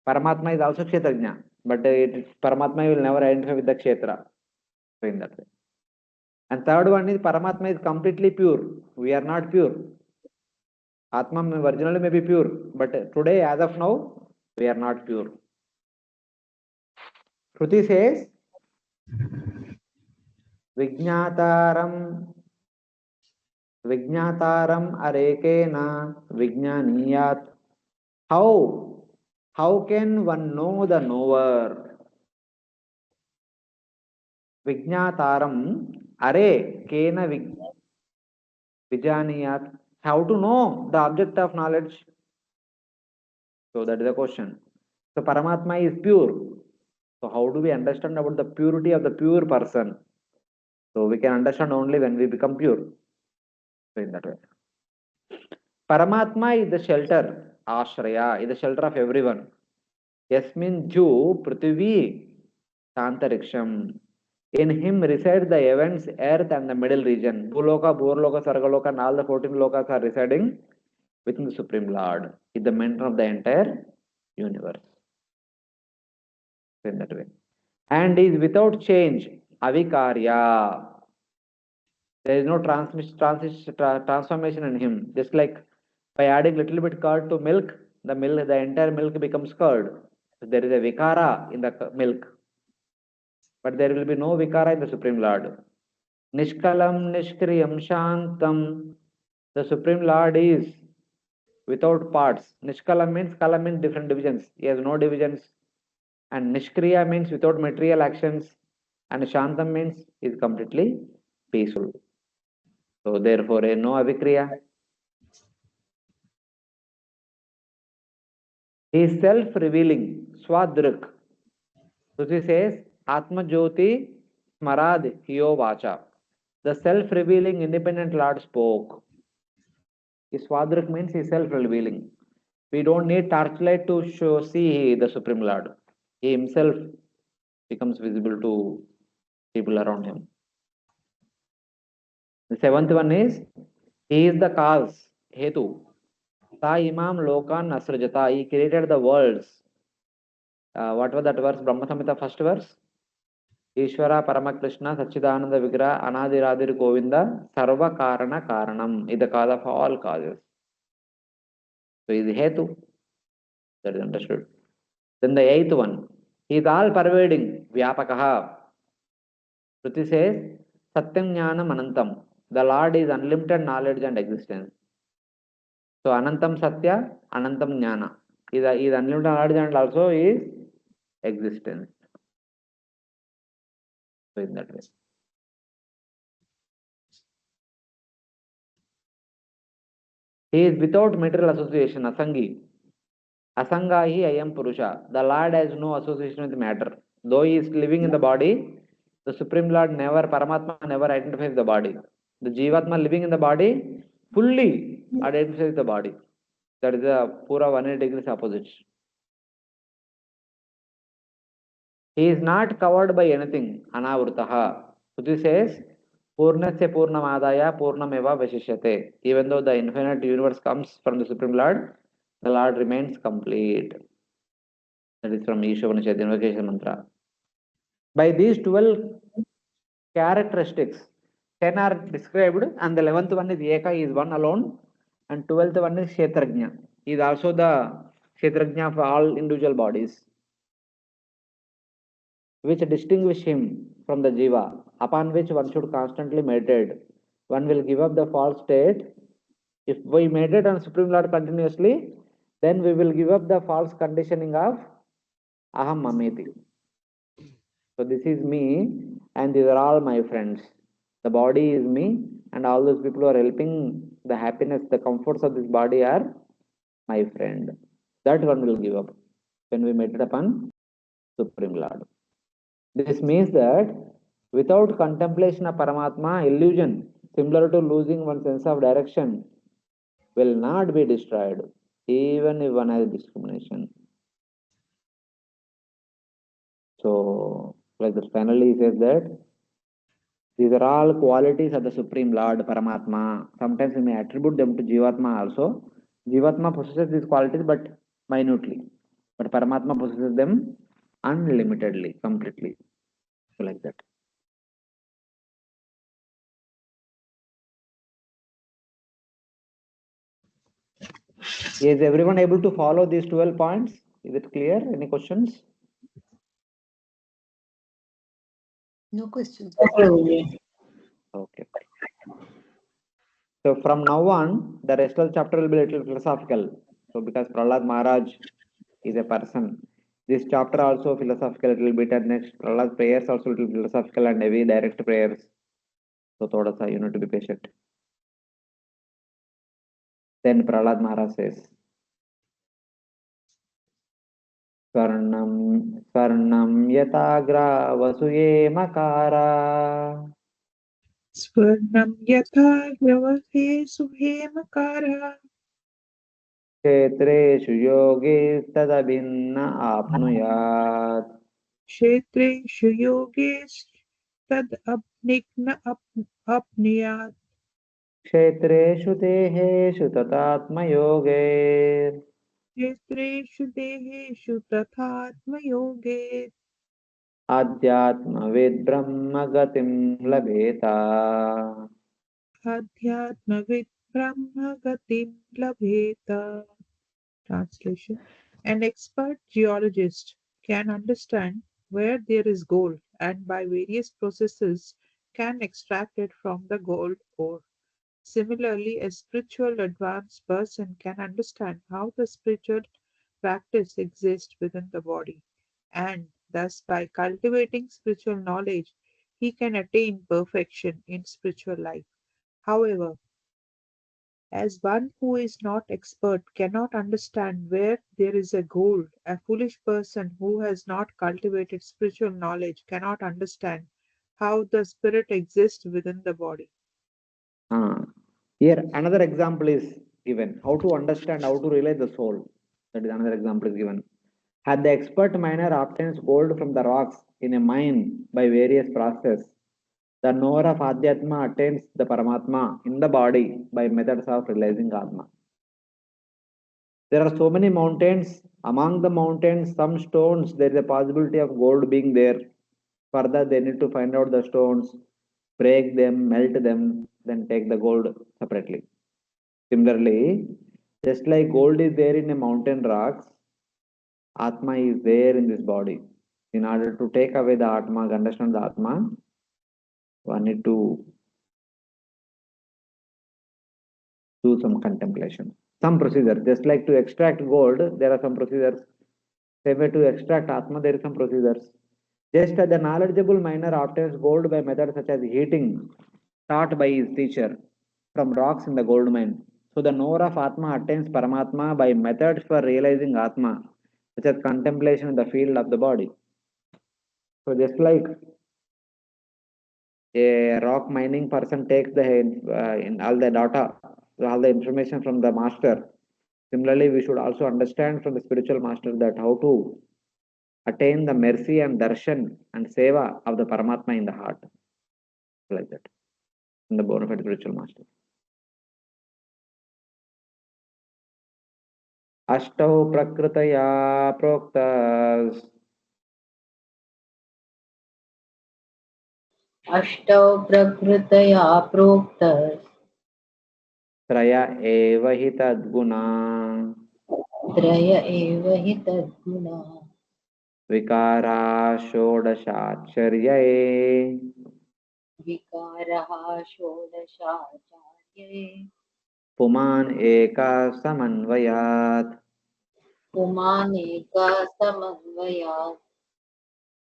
[SPEAKER 1] Paramatma is also Kshetrajna, but Paramatma will never identify with the Kshetra. So in that way. And third one is Paramatma is completely pure. We are not pure. Atma originally may be pure, but today, as of now, we are not pure. Shruti says, Vijnataram Arekena Vijnaniyat. How can one know the knower? Vijnataram Arekena Vijnaniyat. How to know the object of knowledge? So that is the question. So Paramatma is pure. So how do we understand about the purity of the pure person? So we can understand only when we become pure. So in that way. Paramatma is the shelter. Ashraya is the shelter of everyone. Yasmin Ju Prithvi Santariksham. In him reside the heavens, earth, and the middle region. Bhuloka, Bhurloka, Sargaloka, and all the 14 lokas are residing within the Supreme Lord. He is the mentor of the entire universe. So in that way. And is without change. Avikarya. There is no transformation in him. Just like by adding little bit curd to milk, the entire milk becomes curd. So there is a vikara in the milk, but there will be no vikara in the Supreme Lord. Nishkalam, Nishkriyam, Shantam. The Supreme Lord is without parts. Nishkalam means kalam means different divisions. He has no divisions. And Nishkriya means without material actions. And Shantam means he is completely peaceful. So therefore, no avikriya. He is self-revealing, Swadruk. Shruti says, Atma Jyoti Smarad Hiyo Vacha. The self-revealing independent Lord spoke. Swadruk means he is self-revealing. We don't need torchlight to see the Supreme Lord. He himself becomes visible to people around him. The seventh one is, he is the cause, Hetu. Sa imam lokan asrajata. He created the worlds. What was that verse? Brahma Samhita, first verse? Ishvara Paramakrishna Sachidananda Vigraha Anadiradir Govinda Sarva Karana Karanam is the cause of all causes. So is Hetu. That is understood. Then the eighth one. He is all pervading. Vyapakaha. Shruti says Satyam Jnanam Anantam. The Lord is unlimited knowledge and existence. So Anantam Satya, Anantam Jnana. Is unlimited knowledge and also is existence. So in that way. He is without material association, Asangi. Asangahi Ayam Purusha. The Lord has no association with matter. Though he is living in the body, the Supreme Lord never, Paramatma never identifies the body. The Jivatma living in the body fully identifies the body. That is the Pura 180 degrees opposite. He is not covered by anything. Anavrutaha. Shruti says, Purnasya Purnamadaya Purnameva Vashishyate. Even though the infinite universe comes from the Supreme Lord, the Lord remains complete. That is from Ishavanishad, invocation mantra. By these 12 characteristics, 10 are described, and the 11th one is Eka, is one alone, and 12th one is Kshetrajna. He is also the Kshetrajna for all individual bodies, which distinguish him from the Jiva, upon which one should constantly meditate. One will give up the false state. If we meditate on Supreme Lord continuously, then we will give up the false conditioning of Aham Mameti. So this is me, and these are all my friends. The body is me, and all those people who are helping the happiness, the comforts of this body are my friend. That one will give up when we meditate upon Supreme Lord. This means that without contemplation of Paramatma, illusion, similar to losing one sense of direction, will not be destroyed, even if one has discrimination. So, like this, finally he says that these are all qualities of the Supreme Lord, Paramatma. Sometimes we may attribute them to Jivatma also. Jivatma possesses these qualities but minutely. But Paramatma possesses them unlimitedly, completely. So like that. Is everyone able to follow these 12 points? Is it clear? Any questions?
[SPEAKER 3] No questions.
[SPEAKER 1] Okay. So from now on, the rest of the chapter will be a little philosophical. So because Prahlada Maharaj is a person, this chapter also philosophical a little bit, and next Prahlad prayers also little philosophical and heavy direct prayers. So thoda sa you need to be patient. Then Prahlad Maharaj says, Swarnam yatagra vasuye makara
[SPEAKER 7] Swarnam yatha vyavase suhemakara.
[SPEAKER 1] kshetreshu yoge tadabhinna apnuyat.
[SPEAKER 7] Kshetreshu yogesh tad abnigna apniyat.
[SPEAKER 1] क्षेत्रेषु देहेषु तथात्मयोगे
[SPEAKER 7] Kshetreshu deheshu tathatma yoge.
[SPEAKER 1] आध्यात्मविद् ब्रह्मगतिं लभेता.
[SPEAKER 7] Adhyatmavid brahma gatim labheta. Translation. An expert geologist can understand where there is gold and by various processes can extract it from the gold ore. Similarly, a spiritual advanced person can understand how the spiritual practice exists within the body, and thus by cultivating spiritual knowledge, he can attain perfection in spiritual life. However, as one who is not expert cannot understand where there is a gold, a foolish person who has not cultivated spiritual knowledge cannot understand how the spirit exists within the body.
[SPEAKER 1] Here another example is given. How to understand, how to realize the soul. That is another example is given. Had the expert miner obtains gold from the rocks in a mine by various processes, the knower of Adhyatma attains the Paramatma in the body by methods of realizing Atma. There are so many mountains. Among the mountains, some stones, there is a possibility of gold being there. Further, they need to find out the stones, break them, melt them, then take the gold separately. Similarly, just like gold is there in a mountain rocks, Atma is there in this body. In order to take away the Atma, understand the Atma, one need to do some contemplation. Some procedure, just like to extract gold, there are some procedures. Same way to extract Atma, there is some procedures. Just as the knowledgeable miner obtains gold by methods such as heating, taught by his teacher from rocks in the gold mine. So the knower of Atma attains Paramatma by methods for realizing Atma, such as contemplation in the field of the body. So just like a rock mining person takes the in all the data, all the information from the master. Similarly, we should also understand from the spiritual master that how to attain the mercy and darshan and seva of the Paramatma in the heart, like that, in the bona fide spiritual master. अष्टौ प्रकृतया प्रोक्तास्
[SPEAKER 2] अष्टौ प्रकृतया प्रोक्तः
[SPEAKER 1] त्रय एव हि तद्गुणा
[SPEAKER 2] त्रय एव हि तद्गुणा
[SPEAKER 1] विकारा षोडशाचर्ये
[SPEAKER 2] विकारः षोडशाचार्ये
[SPEAKER 1] पुमान् एका समन्वयात्.
[SPEAKER 2] पुमानेका समन्वयात्.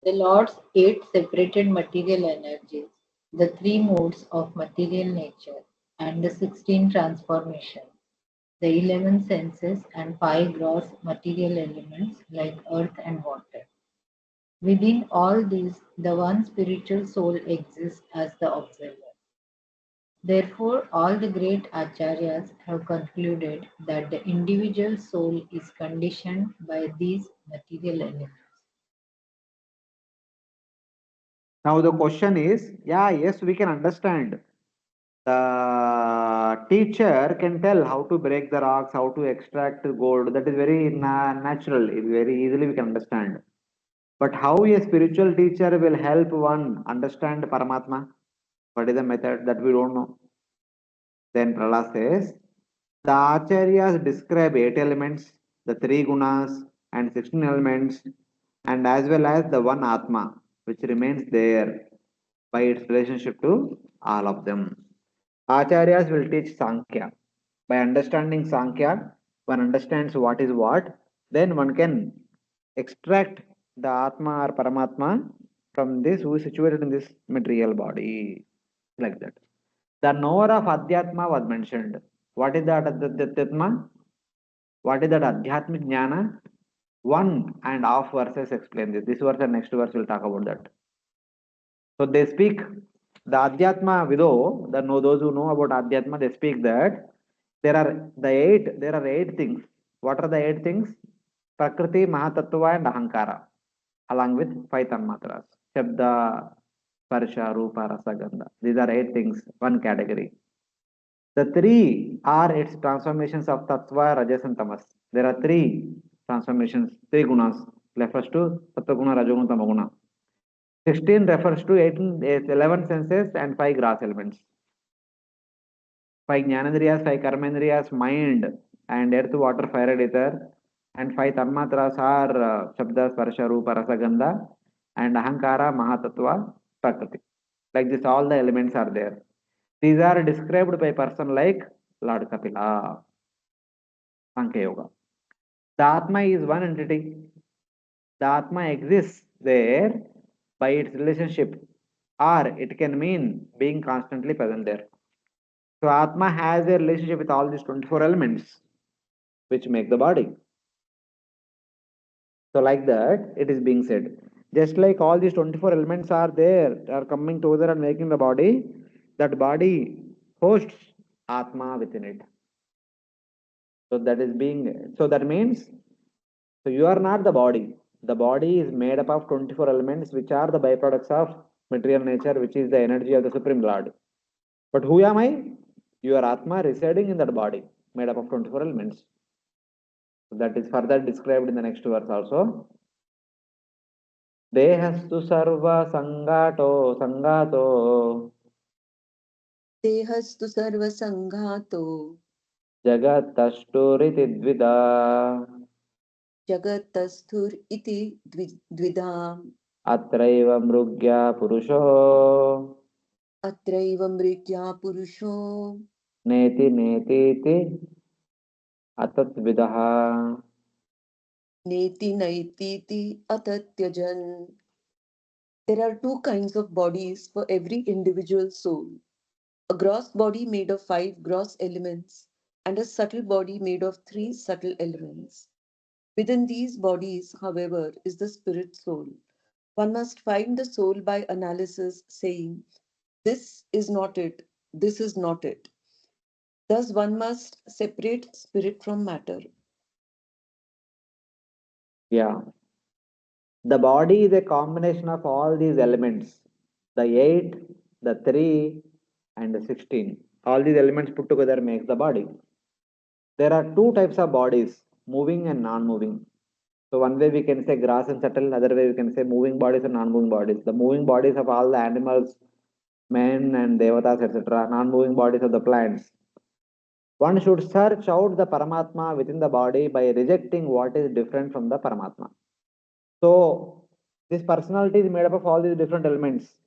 [SPEAKER 2] The Lord's 8 separated material energies, the 3 modes of material nature, and the 16 transformations, the 11 senses, and 5 gross material elements like earth and water. Within all these, the one spiritual soul exists as the observer. Therefore, all the great acharyas have concluded that the individual soul is conditioned by these material elements.
[SPEAKER 1] Now the question is, yeah, yes, we can understand. The teacher can tell how to break the rocks, how to extract gold. That is very natural. Very easily we can understand. But how a spiritual teacher will help one understand Paramatma? What is the method that we don't know? Then Prahlad says, the Acharyas describe 8 elements, the 3 gunas, and 16 elements, and as well as the one Atma, which remains there by its relationship to all of them. Acharyas will teach Sankhya. By understanding Sankhya, one understands what is what, then one can extract the Atma or Paramatma from this who is situated in this material body. Like that. The knower of Adhyatma was mentioned. What is that Adhyatma? What is that Adhyatmic Jnana? One and half verses explain this. This verse and next verse will talk about that. So they speak the Adhyatma Vido, the know those who know about Adhyatma, they speak that there are 8 things. What are the 8 things? Prakriti, Mahatattva and Ahankara, along with 5 tanmatras. Shabda, Sparsha, Rupa, Rasa, Gandha. These are 8 things, one category. The 3 are its transformations of Tattva, Rajas and Tamas. There are 3 transformations, 3 gunas. Refers to Sattva Guna, Rajoguna, Tamaguna. 16 refers to 11 senses and 5 gross elements. 5 Jnanendriyas, 5 Karmendriyas, mind and earth, water, fire and ether. And 5 Tanmatras are Shabda, Sparsha, Rupa, Rasa, Gandha and Ahankara, Mahatattva, Prakriti. Like this, all the elements are there. These are described by a person like Lord Kapila, Sankhya Yoga. The Atma is one entity. The Atma exists there by its relationship, or it can mean being constantly present there. So Atma has a relationship with all these 24 elements which make the body. So like that, it is being said. Just like all these 24 elements are there, are coming together and making the body, that body hosts Atma within it. So that means, so you are not the body. The body is made up of 24 elements, which are the byproducts of material nature, which is the energy of the Supreme Lord. But who am I? Your Atma residing in that body, made up of 24 elements. So that is further described in the next verse also. Dehastu sarva sangato
[SPEAKER 3] Dehastu sarva sanghato
[SPEAKER 1] jagatashturiti dvida
[SPEAKER 3] jagatasthur iti dvidam
[SPEAKER 1] atraiva mrugya purusho
[SPEAKER 3] atraiva mritya purusho
[SPEAKER 1] neti netiti atatvidaha.
[SPEAKER 3] neti naititi atatyajan. There are two kinds of bodies for every individual soul. A gross body made of 5 gross elements and a subtle body made of 3 subtle elements. Within these bodies, however, is the spirit soul. One must find the soul by analysis, saying, this is not it, this is not it. Thus, one must separate spirit from matter.
[SPEAKER 1] Yeah, the body is a combination of all these elements, the 8, the 3, and the 16. All these elements put together makes the body. There are two types of bodies, moving and non-moving. So one way we can say grass and subtle, other way we can say moving bodies and non-moving bodies. The moving bodies of all the animals, men and devatas, etc. Non-moving bodies of the plants. One should search out the Paramatma within the body by rejecting what is different from the Paramatma. So this personality is made up of all these different elements.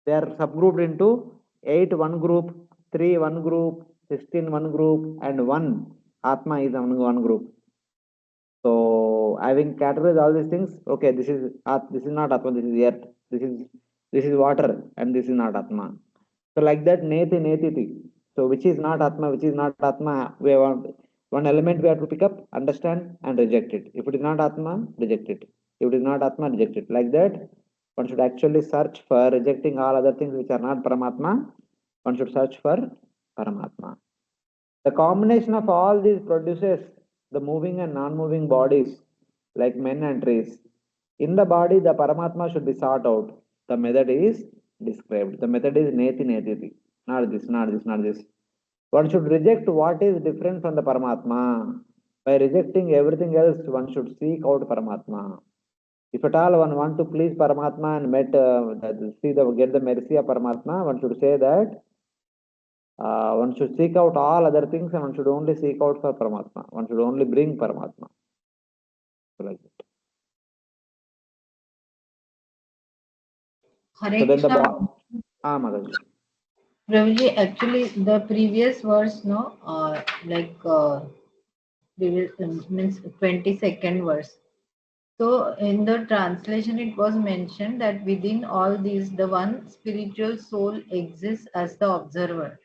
[SPEAKER 1] They are subgrouped into 8 one group, 3 one group, 16 one group, and 1 Atma is one group. So having categorized all these things, okay, this is not Atma, this is earth, this is water, and this is not Atma. So like that, neti. So which is not Atma, which is not Atma, we want one element we have to pick up, understand, and reject it. If it is not Atma, reject it. If it is not Atma, reject it. Like that, one should actually search for rejecting all other things which are not Paramatma. One should search for Paramatma. The combination of all these produces the moving and non-moving bodies like men and trees. In the body, the Paramatma should be sought out. The method is described. The method is neti. Not this. One should reject what is different from the Paramatma. By rejecting everything else, one should seek out Paramatma. If at all one want to please Paramatma and get the mercy of Paramatma, one should say that one should seek out all other things and one should only seek out for Paramatma. One should only bring Paramatma. So like that.
[SPEAKER 2] Hare
[SPEAKER 1] So then the
[SPEAKER 2] Krishna.
[SPEAKER 1] Mataji.
[SPEAKER 2] Prabhuji, actually, the previous verse, no, previous means 22nd verse. So in the translation, it was mentioned that within all these, the one spiritual soul exists as the observer.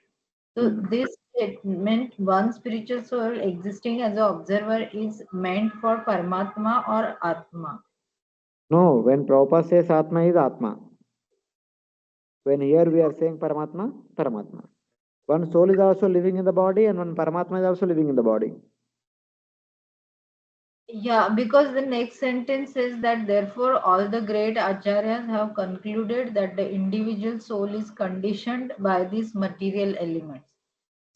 [SPEAKER 2] So this statement, one spiritual soul existing as an observer, is meant for Paramatma or Atma.
[SPEAKER 1] No, when Prabhupada says Atma is Atma. When here we are saying Paramatma. One soul is also living in the body and one Paramatma is also living in the body.
[SPEAKER 2] Yeah, because the next sentence says that therefore all the great acharyas have concluded that the individual soul is conditioned by these material elements.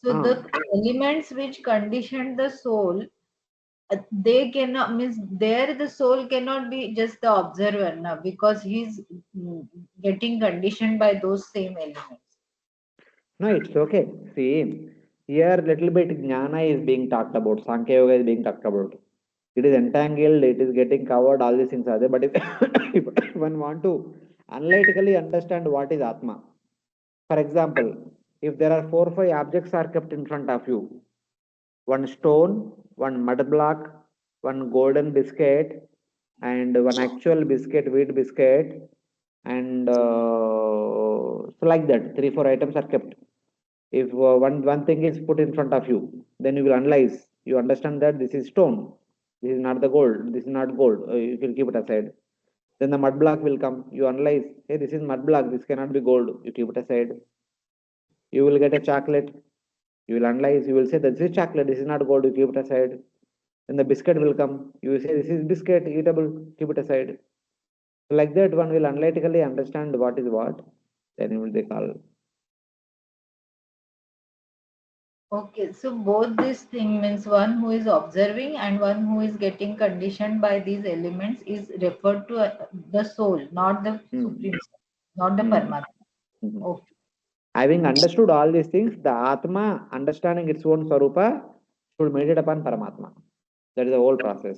[SPEAKER 2] So the elements which condition the soul, they cannot means there the soul cannot be just the observer now because he's getting conditioned by those same elements.
[SPEAKER 1] No, it's okay. See, here little bit jnana is being talked about. Sankhya Yoga is being talked about. It is entangled, it is getting covered, all these things are there. But if, if one want to analytically understand what is Atma, for example, if there are 4 or 5 objects are kept in front of you, one stone, one mud block, one golden biscuit, and one actual biscuit, wheat biscuit, and so like that, 3 or 4 items are kept. If one thing is put in front of you, then you will analyze, you understand that this is stone, this is not the gold, this is not gold, you will keep it aside. Then the mud block will come, you analyze, hey, this is mud block, this cannot be gold, you keep it aside. You will get a chocolate, you will analyze, you will say that this is chocolate, this is not gold, you keep it aside. Then the biscuit will come, you will say this is biscuit, eatable, keep it aside. So like that one will analytically understand what is what, then it will they call.
[SPEAKER 2] Okay, so both this thing means one who is observing and one who is getting conditioned by these elements is referred to the soul, not the supreme soul, not the Paramatma. Okay.
[SPEAKER 1] Having understood all these things, the Atma, understanding its own Swarupa, should meditate upon Paramatma. That is the whole process.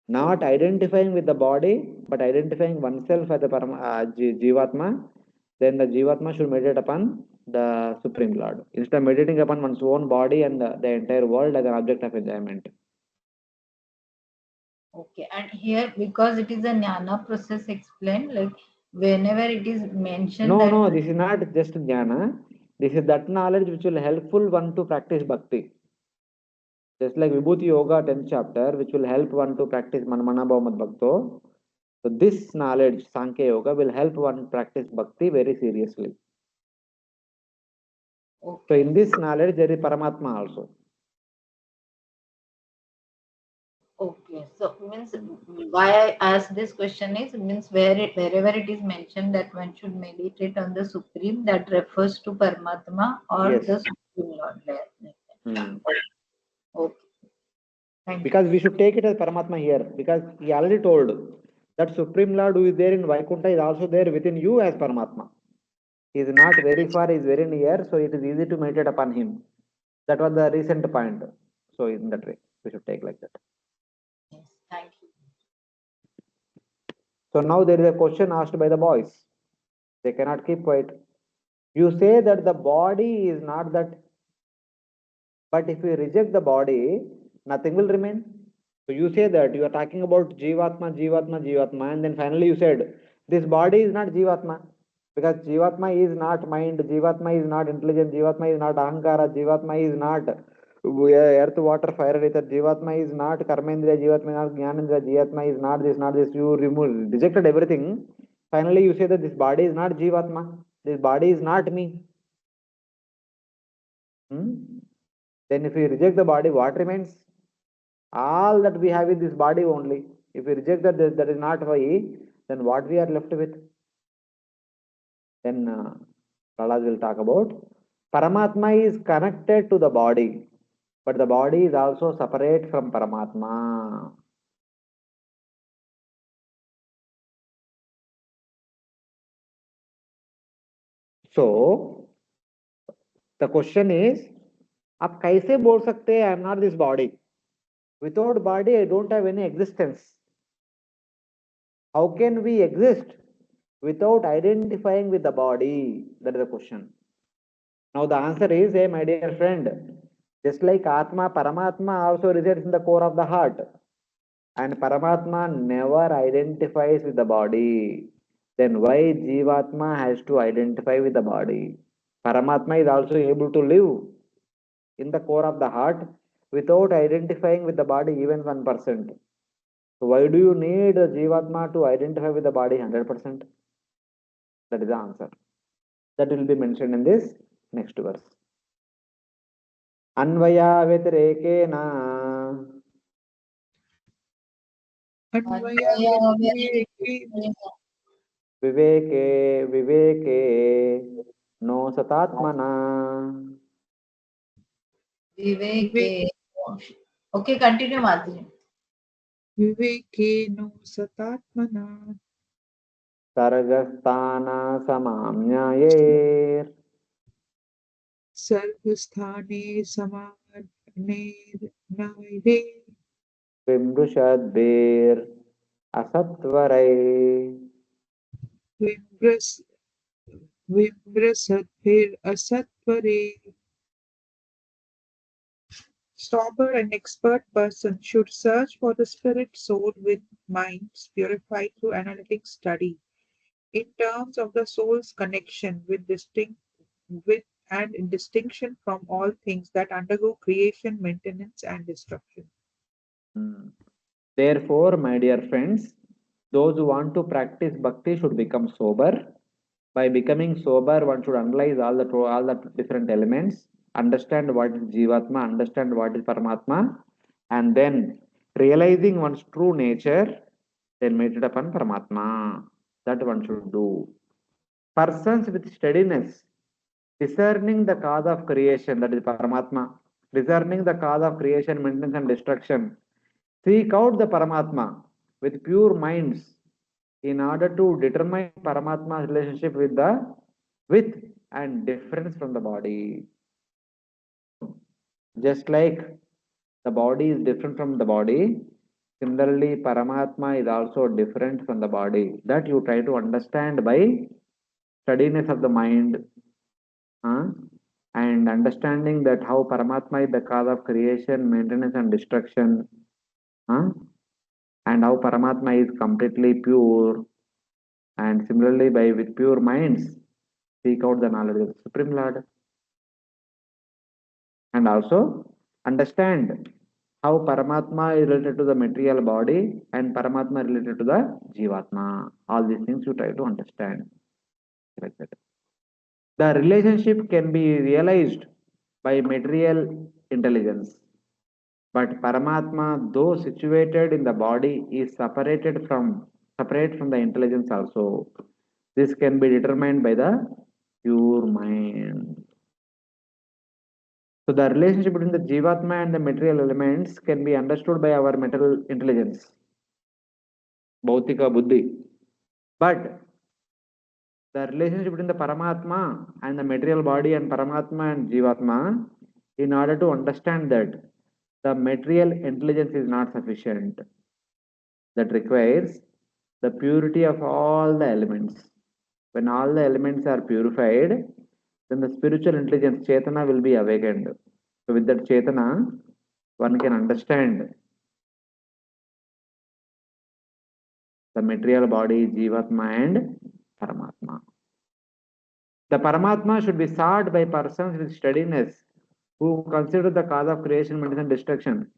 [SPEAKER 1] Not identifying with the body, but identifying oneself as the Jivatma, then the Jivatma should meditate upon the Supreme Lord. Instead of meditating upon one's own body and the entire world as an object of enjoyment.
[SPEAKER 2] Okay, and here because it is a jnana process explained, like whenever it is mentioned
[SPEAKER 1] No,
[SPEAKER 2] that
[SPEAKER 1] no, this is not just jnana. This is that knowledge which will helpful one to practice bhakti. Just like Vibhuti Yoga 10th chapter, which will help one to practice Manmana Bhavat Bhakto. So this knowledge, Sankhya Yoga, will help one practice bhakti very seriously.
[SPEAKER 2] okay.
[SPEAKER 1] So in this knowledge, there is Paramatma also.
[SPEAKER 2] Okay, so means why I ask this question is means wherever it is mentioned that one should meditate on the Supreme, that refers to Paramatma or
[SPEAKER 1] Yes.
[SPEAKER 2] the Supreme Lord. Okay, thank you.
[SPEAKER 1] Because we should take it as Paramatma here, because he already told that Supreme Lord who is there in Vaikuntha is also there within you as Paramatma. He is not very far, he is very near, so it is easy to meditate upon him. That was the recent point. So in that way, we should take like that.
[SPEAKER 2] Yes, thank you.
[SPEAKER 1] So now there is a question asked by the boys. They cannot keep quiet. You say that the body is not that, but if you reject the body, nothing will remain. So you say that you are talking about Jivatma, Jivatma, Jivatma, and then finally you said this body is not Jivatma because Jivatma is not mind, Jivatma is not intelligence, Jivatma is not Ahankara, Jivatma is not earth, water, fire, ether, Jivatma is not Karmendriya, Jivatma is not Jnanendriya, Jivatma is not this, not this. You rejected everything. Finally, you say that this body is not Jivatma, this body is not me. Then if we reject the body, what remains? All that we have is this body only. If we reject that is not why, then what we are left with? Then Prahlad will talk about Paramatma is connected to the body, but the body is also separate from Paramatma. So the question is, आप कैसे बोल सकते हैं I am not this body? Without body, I don't have any existence. How can we exist without identifying with the body? That is the question. Now the answer is, hey, my dear friend, just like Atma, Paramatma also resides in the core of the heart. And Paramatma never identifies with the body. Then why Jivatma has to identify with the body? Paramatma is also able to live in the core of the heart without identifying with the body even 1%. So why do you need Jivatma to identify with the body 100%? That is the answer. That will be mentioned in this next verse. अन्वया व्यतिरेकेण विवेके विवेके नो सतात्मना
[SPEAKER 2] Viveke. Okay, continue, Madhuri.
[SPEAKER 7] Vivekeno satatmana
[SPEAKER 1] सर्गस्थान समाम्यायेर्
[SPEAKER 7] sarvasthane samadne
[SPEAKER 1] विमृशद्भिर् असत्वरै
[SPEAKER 7] vimras vimrasadbhir asatvare. Sober and expert person should search for the spirit soul with minds purified through analytic study in terms of the soul's connection with and in distinction from all things that undergo creation, maintenance, and destruction.
[SPEAKER 1] Therefore, my dear friends, those who want to practice bhakti should become sober. By becoming sober, one should analyze all the different elements, understand what is Jivatma, understand what is Paramatma, and then realizing one's true nature, then meditate upon Paramatma. That one should do. Persons with steadiness Discerning the cause of creation, that is Paramatma. Discerning the cause of creation, maintenance, and destruction. Seek out the Paramatma with pure minds in order to determine Paramatma's relationship with and difference from the body. Just like the body is different from the body, similarly Paramatma is also different from the body. That you try to understand by steadiness of the mind, uh, and understanding that how Paramatma is the cause of creation, maintenance, and destruction, uh, and how Paramatma is completely pure. And similarly, by with pure minds, seek out the knowledge of the Supreme Lord, and also understand how Paramatma is related to the material body and Paramatma related to the Jivatma. All these things you try to understand. Like that. The relationship can be realized by material intelligence, but Paramatma, though situated in the body, is separate from the intelligence also. This can be determined by the pure mind. So the relationship between the Jivatma and the material elements can be understood by our mental intelligence, Bhautika Buddhi. But the relationship between the Paramatma and the material body and Paramatma and Jivatma, in order to understand that, the material intelligence is not sufficient. That requires the purity of all the elements. When all the elements are purified, then the spiritual intelligence, Chetana, will be awakened. So with that Chetana, one can understand the material body, Jivatma and Paramatma. The Paramatma should be sought by persons with steadiness who consider the cause of creation, maintenance, and destruction.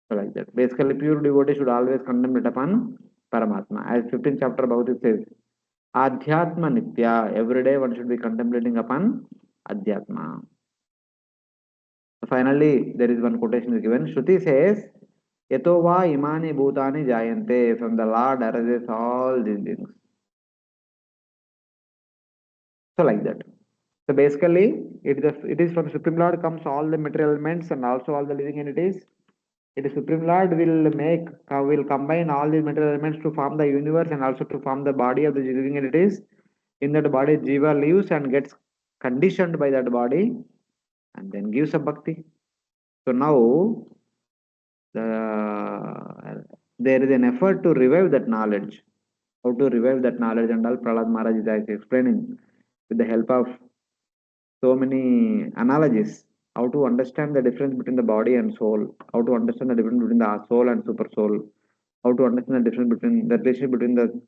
[SPEAKER 1] So like that. Basically, pure devotee should always contemplate upon Paramatma. As 15th chapter about it says, Adhyatma Nitya. Every day one should be contemplating upon Adhyatma. Finally, there is one quotation is given. Shruti says, Yato va imani bhutani jayante. From the Lord arises all these things. So like that. So basically, it is from Supreme Lord comes all the material elements and also all the living entities. It is Supreme Lord will combine all these material elements to form the universe and also to form the body of the living entities. In that body, Jiva lives and gets conditioned by that body and then gives a bhakti. So now there is an effort to revive that knowledge. How to revive that knowledge and all Prahlada Maharaja is explaining with the help of so many analogies. How to understand the difference between the body and soul. How to understand the difference between the soul and super soul. How to understand the difference between the relationship between the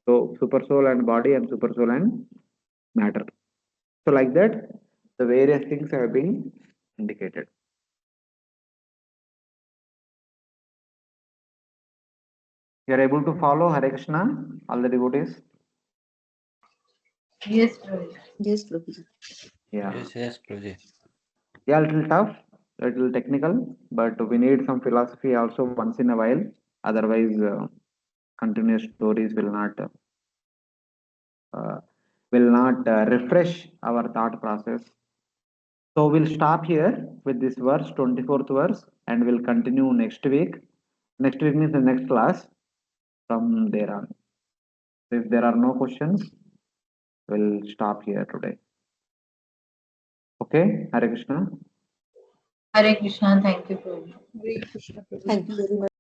[SPEAKER 1] super soul and body and super soul and matter. So like that, the various things have been indicated. You are able to follow Hare Krishna, all the devotees?
[SPEAKER 2] Yes, Prabhu.
[SPEAKER 3] Yes, Prabhuji.
[SPEAKER 1] Yeah.
[SPEAKER 10] Yes, Prabhuji.
[SPEAKER 1] Yeah, a little tough, a little technical, but we need some philosophy also once in a while. Otherwise, continuous stories uh, will not refresh our thought process. So we'll stop here with this verse, 24th verse, and we'll continue next week. Next week means the next class from there on. If there are no questions, we'll stop here today. Okay, Hare Krishna.
[SPEAKER 2] Hare Krishna. Thank you, Prabhu.
[SPEAKER 7] Hare Krishna Prabhu.
[SPEAKER 3] Thank you very much.